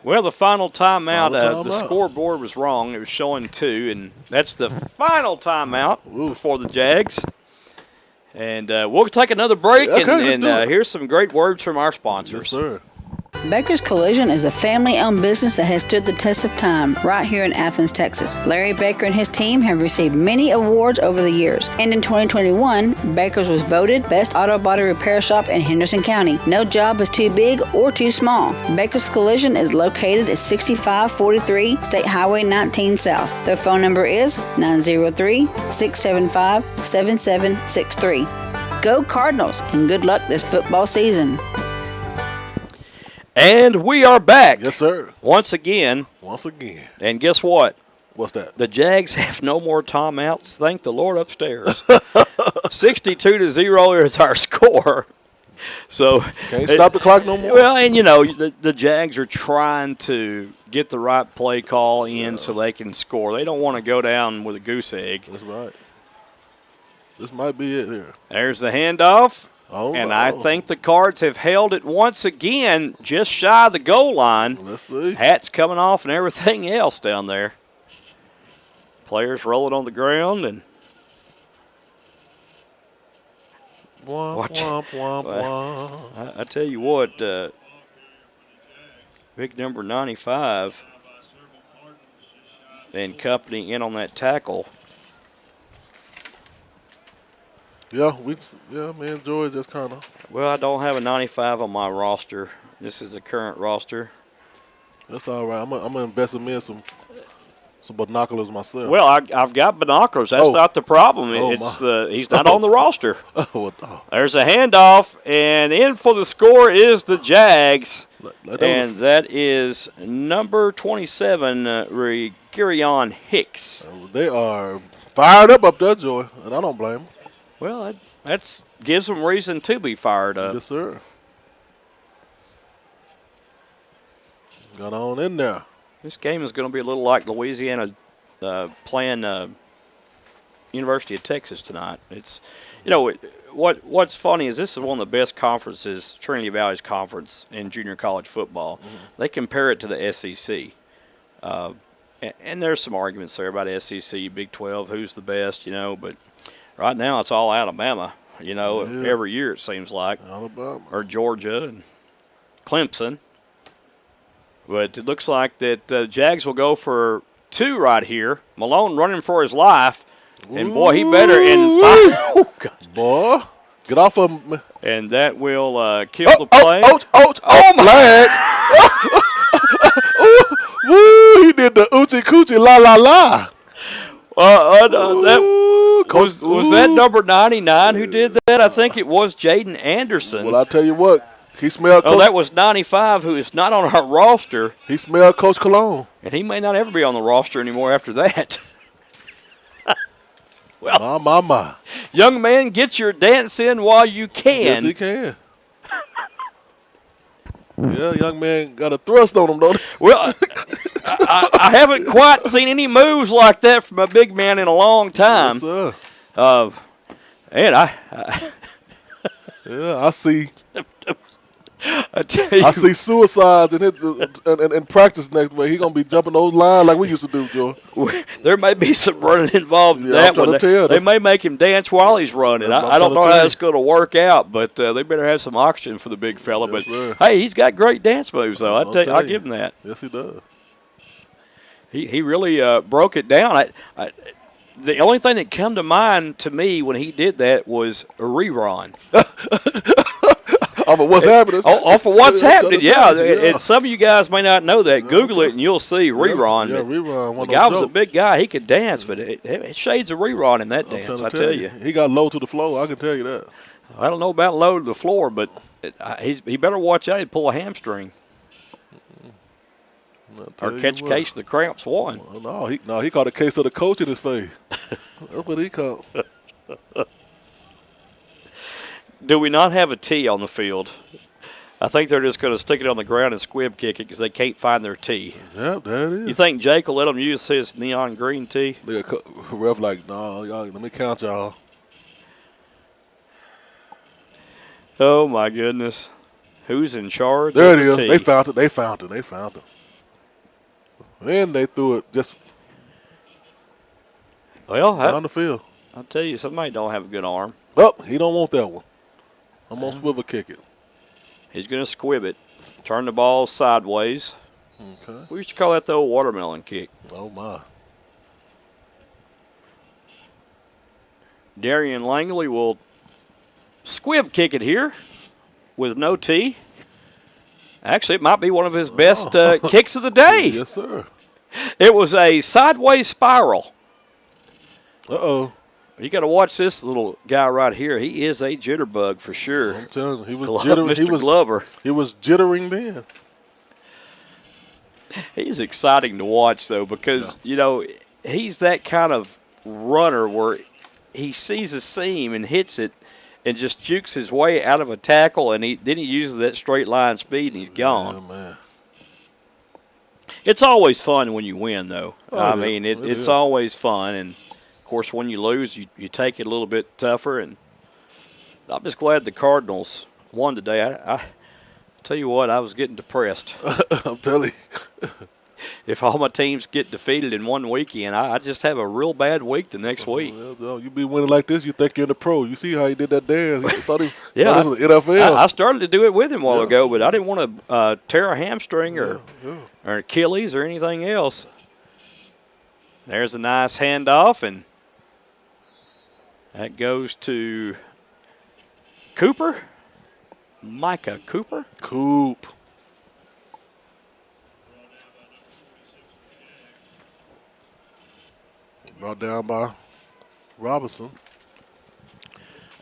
Well, the final timeout, the scoreboard was wrong. It was showing 2, and that's the final timeout before the Jags. And we'll take another break, and here's some great words from our sponsors. Yes, sir. Baker's Collision is a family-owned business that has stood the test of time right here in Athens, Texas. Larry Baker and his team have received many awards over the years. And in 2021, Baker's was voted Best Auto Body Repair Shop in Henderson County. No job is too big or too small. Baker's Collision is located at 6543 State Highway 19 South. Their phone number is 903-675-7763. Go Cardinals, and good luck this football season. And we are back. Yes, sir. Once again. And guess what? What's that? The Jags have no more timeouts. Thank the Lord upstairs. 62-0 is our score. So can't stop the clock no more. Well, and you know the Jags are trying to get the right play call in so they can score. They don't want to go down with a goose egg. That's right. This might be it here. There's the handoff. Oh, and I think the Cards have held it once again just shy of the goal line. Let's see. Hats coming off and everything else down there. Players rolling on the ground and womp, womp, womp, womp. I tell you what, big number 95 and company in on that tackle. Yeah, me and George just kind of. Well, I don't have a 95 on my roster. This is the current roster. That's all right. I'm gonna invest in me in some binoculars myself. Well, I've got binoculars. That's not the problem. He's not on the roster. There's a handoff, and in for the score is the Jags, and that is number 27, Regarion Hicks. They are fired up there, Joy, and I don't blame them. Well, that gives them reason to be fired up. Yes, sir. Got on in there. This game is going to be a little like Louisiana playing University of Texas tonight. It's, what's funny is this is one of the best conferences, Trinity Valley's conference in junior college football. Mm-hmm. They compare it to the SEC. And there's some arguments there about SEC, Big 12, who's the best, but right now it's all Alabama, every year it seems like. Alabama. Or Georgia and Clemson. But it looks like that Jags will go for 2 right here. Malone running for his life. And, boy, he better. Boy, get off of him. And that will kill the play. Oh, my. Woo, he did the oochie coochie la la la. Was that number 99 who did that? I think it was Jaden Anderson. Well, I'll tell you what. He smelled Coach. That was 95, who is not on our roster. He smelled Coach Cologne. And he may not ever be on the roster anymore after that. Well, my. Young man, get your dance in while you can. Yes, he can. Yeah, young man got a thrust on him, don't he? Well, I haven't quite seen any moves like that from a big man in a long time. Yes, sir. And I see. I tell you, I see suicides in practice next week. He's going to be jumping those lines like we used to do, Joe. There may be some running involved in that one. They may make him dance while he's running. I don't know how that's going to work out, but they better have some oxygen for the big fella. Yes, but, sir. Hey, he's got great dance moves, though. I'll give him that. Yes, he does. He really broke it down. The only thing that come to mind to me when he did that was a rerun. Off of what's happening. Off of what's happening, yeah. And some of you guys may not know that. Google it and you'll see rerun. Yeah, rerun. The guy was a big guy. He could dance, but it shades of rerun in that dance, I tell you. He got low to the floor, I can tell you that. I don't know about low to the floor, but he better watch out. He'd pull a hamstring. Or catch a case of the cramps one. No, he caught a case of the coach in his face. That's what he caught. Do we not have a tee on the field? I think they're just going to stick it on the ground and squib kick it because they can't find their tee. Yeah, that is. You think Jake will let them use his neon green tee? The ref like, no, y'all, let me count y'all. Oh, my goodness. Who's in charge? There it is. They found it. And they threw it just down the field. I'll tell you, somebody don't have a good arm. Oh, he don't want that one. I'm going to swivel kick it. He's going to squib it. Turn the ball sideways. Okay. We used to call that the old watermelon kick. Oh, my. Darian Langley will squib kick it here with no tee. Actually, it might be one of his best kicks of the day. Yes, sir. It was a sideways spiral. Uh-oh. You got to watch this little guy right here. He is a jitterbug for sure. I'm telling you, he was Mr. Glover. He was jittering then. He's exciting to watch, though, because, he's that kind of runner where he sees a seam and hits it and just jukes his way out of a tackle, and then he uses that straight line speed, and he's gone. Yeah, man. It's always fun when you win, though. It's always fun, and, of course, when you lose, you take it a little bit tougher. And I'm just glad the Cardinals won today. I tell you what, I was getting depressed. I'm telling you. If all my teams get defeated in one weekend, I just have a real bad week the next week. Well, you be winning like this, you think you're in the pro. You see how he did that dance. He thought he yeah, thought this was NFL. I started to do it with him a while ago, but I didn't want to tear a hamstring or Achilles or anything else. There's a nice handoff, and that goes to Cooper. Micah Cooper. Coop. Brought down by Robinson.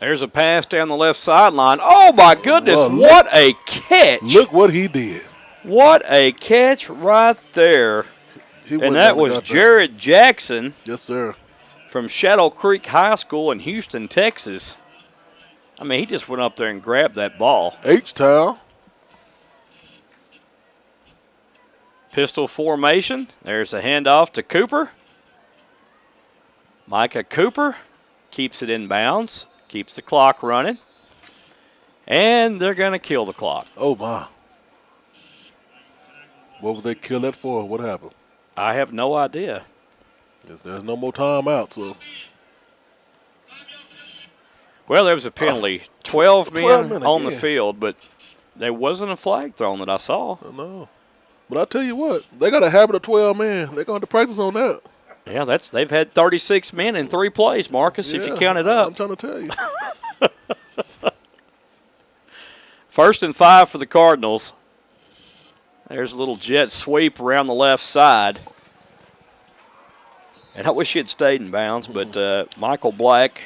There's a pass down the left sideline. Oh, my goodness, what a catch. Look what he did. What a catch right there. And that was Jared Jackson. Yes, sir. From Shadow Creek High School in Houston, Texas. I mean, he just went up there and grabbed that ball. H-Town. Pistol formation. There's a handoff to Cooper. Micah Cooper keeps it in bounds, keeps the clock running, and they're going to kill the clock. Oh, my. What would they kill that for? What happened? I have no idea. There's no more timeout, so. Well, there was a penalty. 12 men on the again. field, but there wasn't a flag thrown that I saw. No. But I tell you what, they got a habit of 12 men. They're going to practice on that. Yeah, they've had 36 men in 3 plays, Marcus, if you count it up. I'm trying to tell you. 1st and 5 for the Cardinals. There's a little jet sweep around the left side. And I wish he had stayed in bounds, but Michael Black,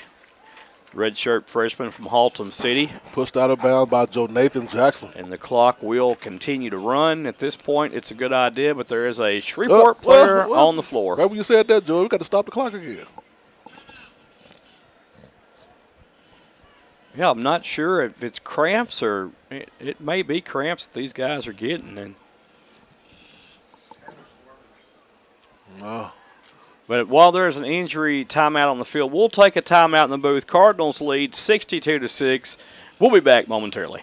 redshirt freshman from Haltom City. Pushed out of bounds by Joe Nathan Jackson. And the clock will continue to run. At this point, it's a good idea, but there is a Shreveport player on the floor. Right when you said that, Joe, we got to stop the clock again. Yeah, I'm not sure if it's cramps or it may be cramps that these guys are getting. And But while there's an injury timeout on the field, we'll take a timeout in the booth. Cardinals lead 62-6. We'll be back momentarily.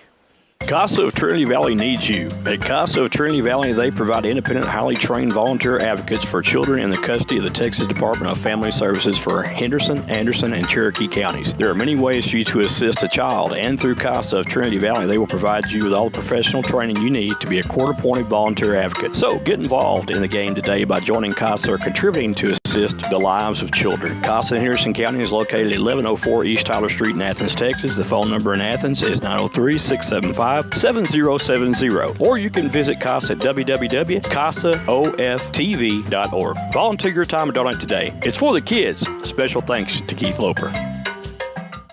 CASA of Trinity Valley needs you. At CASA of Trinity Valley, they provide independent, highly trained volunteer advocates for children in the custody of the Texas Department of Family Services for Henderson, Anderson, and Cherokee counties. There are many ways for you to assist a child, and through CASA of Trinity Valley, they will provide you with all the professional training you need to be a court-appointed volunteer advocate. So get involved in the game today by joining CASA or contributing to assist the lives of children. CASA in Henderson County is located at 1104 East Tyler Street in Athens, Texas. The phone number in Athens is 903-675-7070, or you can visit CASA at www.casaoftv.org. Volunteer your time and donate today. It's for the kids. Special thanks to Keith Loper.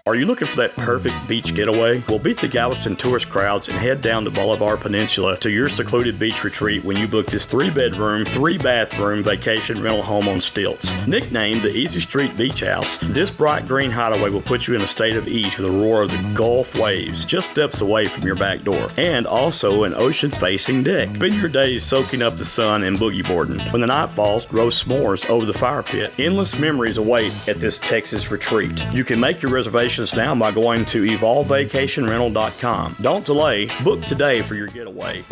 Are you looking for that perfect beach getaway? Well, beat the Galveston tourist crowds and head down the Bolivar Peninsula to your secluded beach retreat when you book this 3-bedroom, 3-bathroom vacation rental home on stilts. Nicknamed the Easy Street Beach House, this bright green hideaway will put you in a state of ease with the roar of the Gulf waves just steps away from your back door, and also an ocean-facing deck. Spend your days soaking up the sun and boogie boarding. When the night falls, roast s'mores over the fire pit. Endless memories await at this Texas retreat. You can make your reservations now by going to evolvevacationrental.com. Don't delay. Book today for your getaway.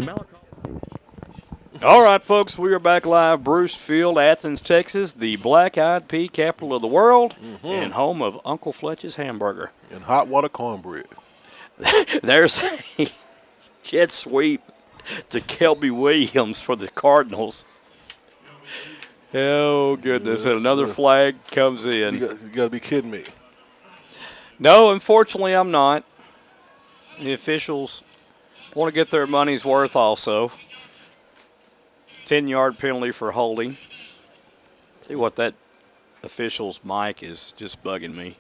All right, folks, we are back live. Bruce Field, Athens, Texas, the black-eyed pea capital of the world, and home of Uncle Fletch's hamburger. And hot water cornbread. There's a jet sweep to Kelby Williams for the Cardinals. Oh, goodness. And another flag comes in. You got to be kidding me. No, unfortunately, I'm not. The officials want to get their money's worth also. 10-yard penalty for holding. See what, that official's mic is just bugging me.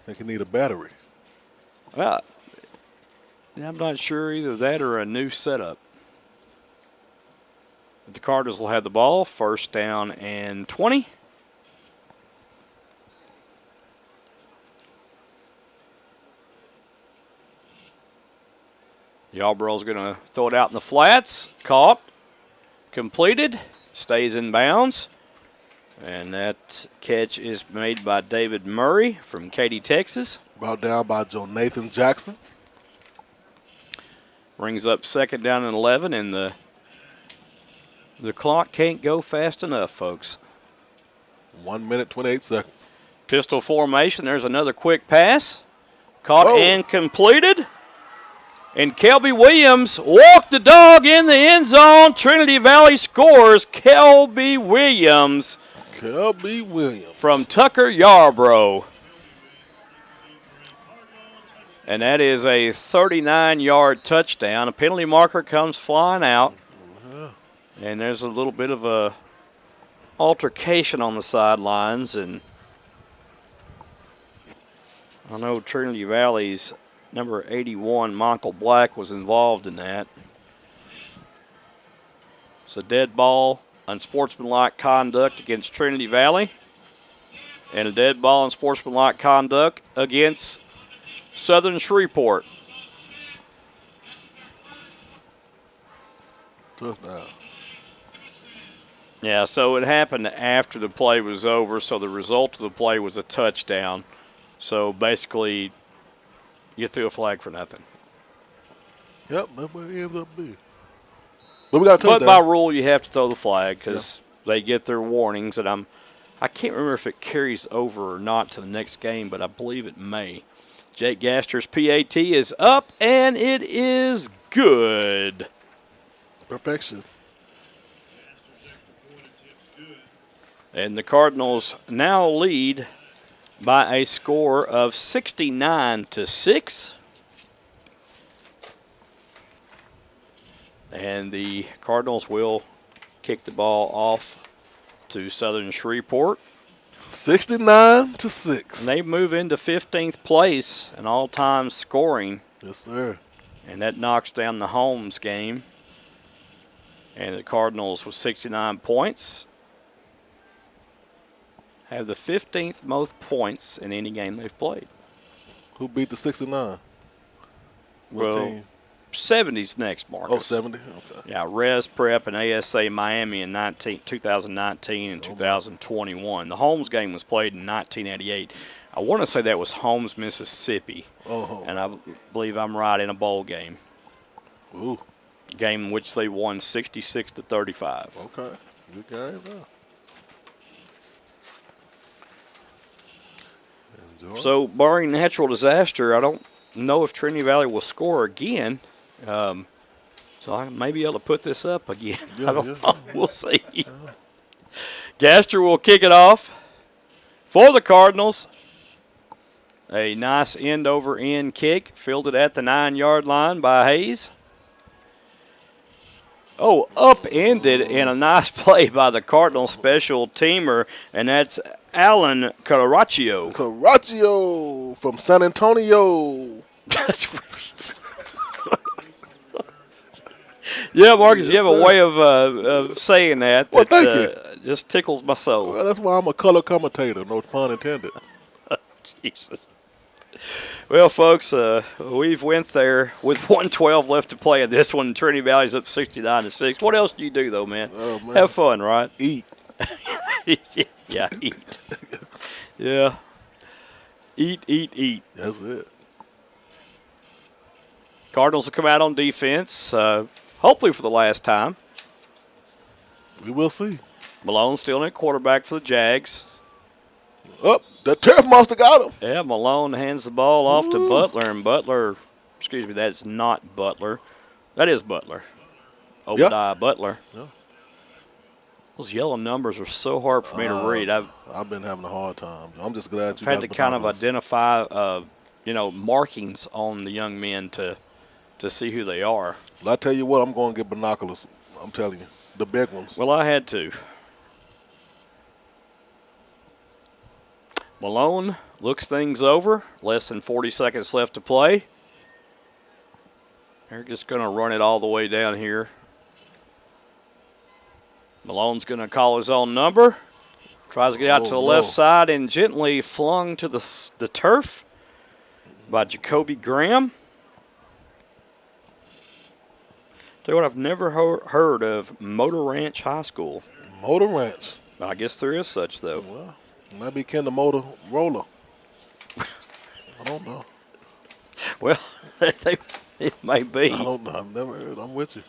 Think you need a battery. Well, I'm not sure either that or a new setup. But the Cardinals will have the ball. 1st down and 20. Yarbrough's going to throw it out in the flats. Caught. Completed. Stays in bounds. And that catch is made by David Murray from Katy, Texas. Brought down by Jonathan Jackson. Brings up second down and 11, and the clock can't go fast enough, folks. 1 minute, 28 seconds. Pistol formation. There's another quick pass. Caught and completed. And Kelby Williams walked the dog in the end zone. Trinity Valley scores. Kelby Williams. From Tucker Yarbrough. And that is a 39-yard touchdown. A penalty marker comes flying out. And there's a little bit of a altercation on the sidelines. And I know Trinity Valley's number 81, Michael Black, was involved in that. It's a dead ball, unsportsmanlike conduct against Trinity Valley, and a dead ball, unsportsmanlike conduct against Southern Shreveport. Touchdown. Yeah, so it happened after the play was over, so the result of the play was a touchdown. So basically, you threw a flag for nothing. Yep, that's what it ends up being. But we got a touchdown. But by rule, you have to throw the flag because they get their warnings. And I can't remember if it carries over or not to the next game, but I believe it may. Jake Gaster's PAT is up, and it is good. Perfection. And the Cardinals now lead by a score of 69-6. And the Cardinals will kick the ball off to Southern Shreveport. 69-6. And they move into 15th place in all-time scoring. Yes, sir. And that knocks down the Holmes game. And the Cardinals with 69 points have the 15th most points in any game they've played. Who beat the 69? What team? 70's next, Marcus. Oh, 70? Okay. Yeah, Res Prep and ASA Miami in 2019 and 2021. The Holmes game was played in 1988. I want to say that was Holmes, Mississippi. Oh. And I believe I'm right, in a bowl game. Ooh. Game in which they won 66-35. Okay. Good game, huh? So, barring natural disaster, I don't know if Trinity Valley will score again. So I may be able to put this up again. I don't know. We'll see. Gaster will kick it off for the Cardinals. A nice end-over-end kick, fielded at the 9-yard line by Hayes. Oh, upended in a nice play by the Cardinal special teamer, and that's Alan Caraccio. Caraccio from San Antonio. Yeah, Marcus, you have a way of saying that. Well, thank you. Just tickles my soul. Well, that's why I'm a color commentator, no pun intended. Jesus. Well, folks, we've went there with 1:12 left to play in this one. Trinity Valley's up 69-6. What else do you do, though, man? Oh, man. Have fun, right? Eat. Yeah, eat. Yeah. Eat. That's it. Cardinals will come out on defense, hopefully for the last time. We will see. Malone still in at quarterback for the Jags. Oh, the turf monster got him. Yeah, Malone hands the ball off to Butler, and that's not Butler. That is Butler. Obadiah Butler. Yeah. Those yellow numbers are so hard for me to read. I've been having a hard time. I'm just glad you had to kind of identify, markings on the young men to see who they are. Well, I tell you what, I'm going to get binoculars. I'm telling you, the big ones. Well, I had to. Malone looks things over. Less than 40 seconds left to play. They're just going to run it all the way down here. Malone's going to call his own number. Tries to get out to the left side and gently flung to the turf by Jacoby Graham. Tell you what, I've never heard of Motor Ranch High School. Motor Ranch. I guess there is such, though. Well, it might be Ken the Motor Roller. I don't know. Well, it may be. I don't know. I've never heard. I'm with you.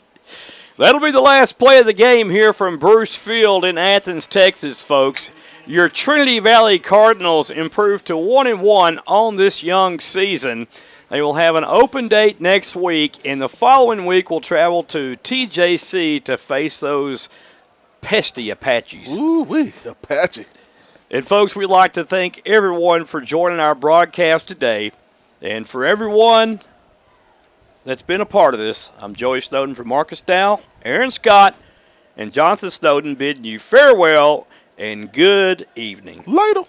That'll be the last play of the game here from Bruce Field in Athens, Texas, folks. Your Trinity Valley Cardinals improved to 1-1 on this young season. They will have an open date next week, and the following week will travel to TJC to face those pesky Apaches. Ooh-wee, Apache. And, folks, we'd like to thank everyone for joining our broadcast today. And for everyone that's been a part of this, I'm Joey Snowden from Marcus Dow, Aaron Scott, and Jonathan Snowden bidding you farewell and good evening. Later.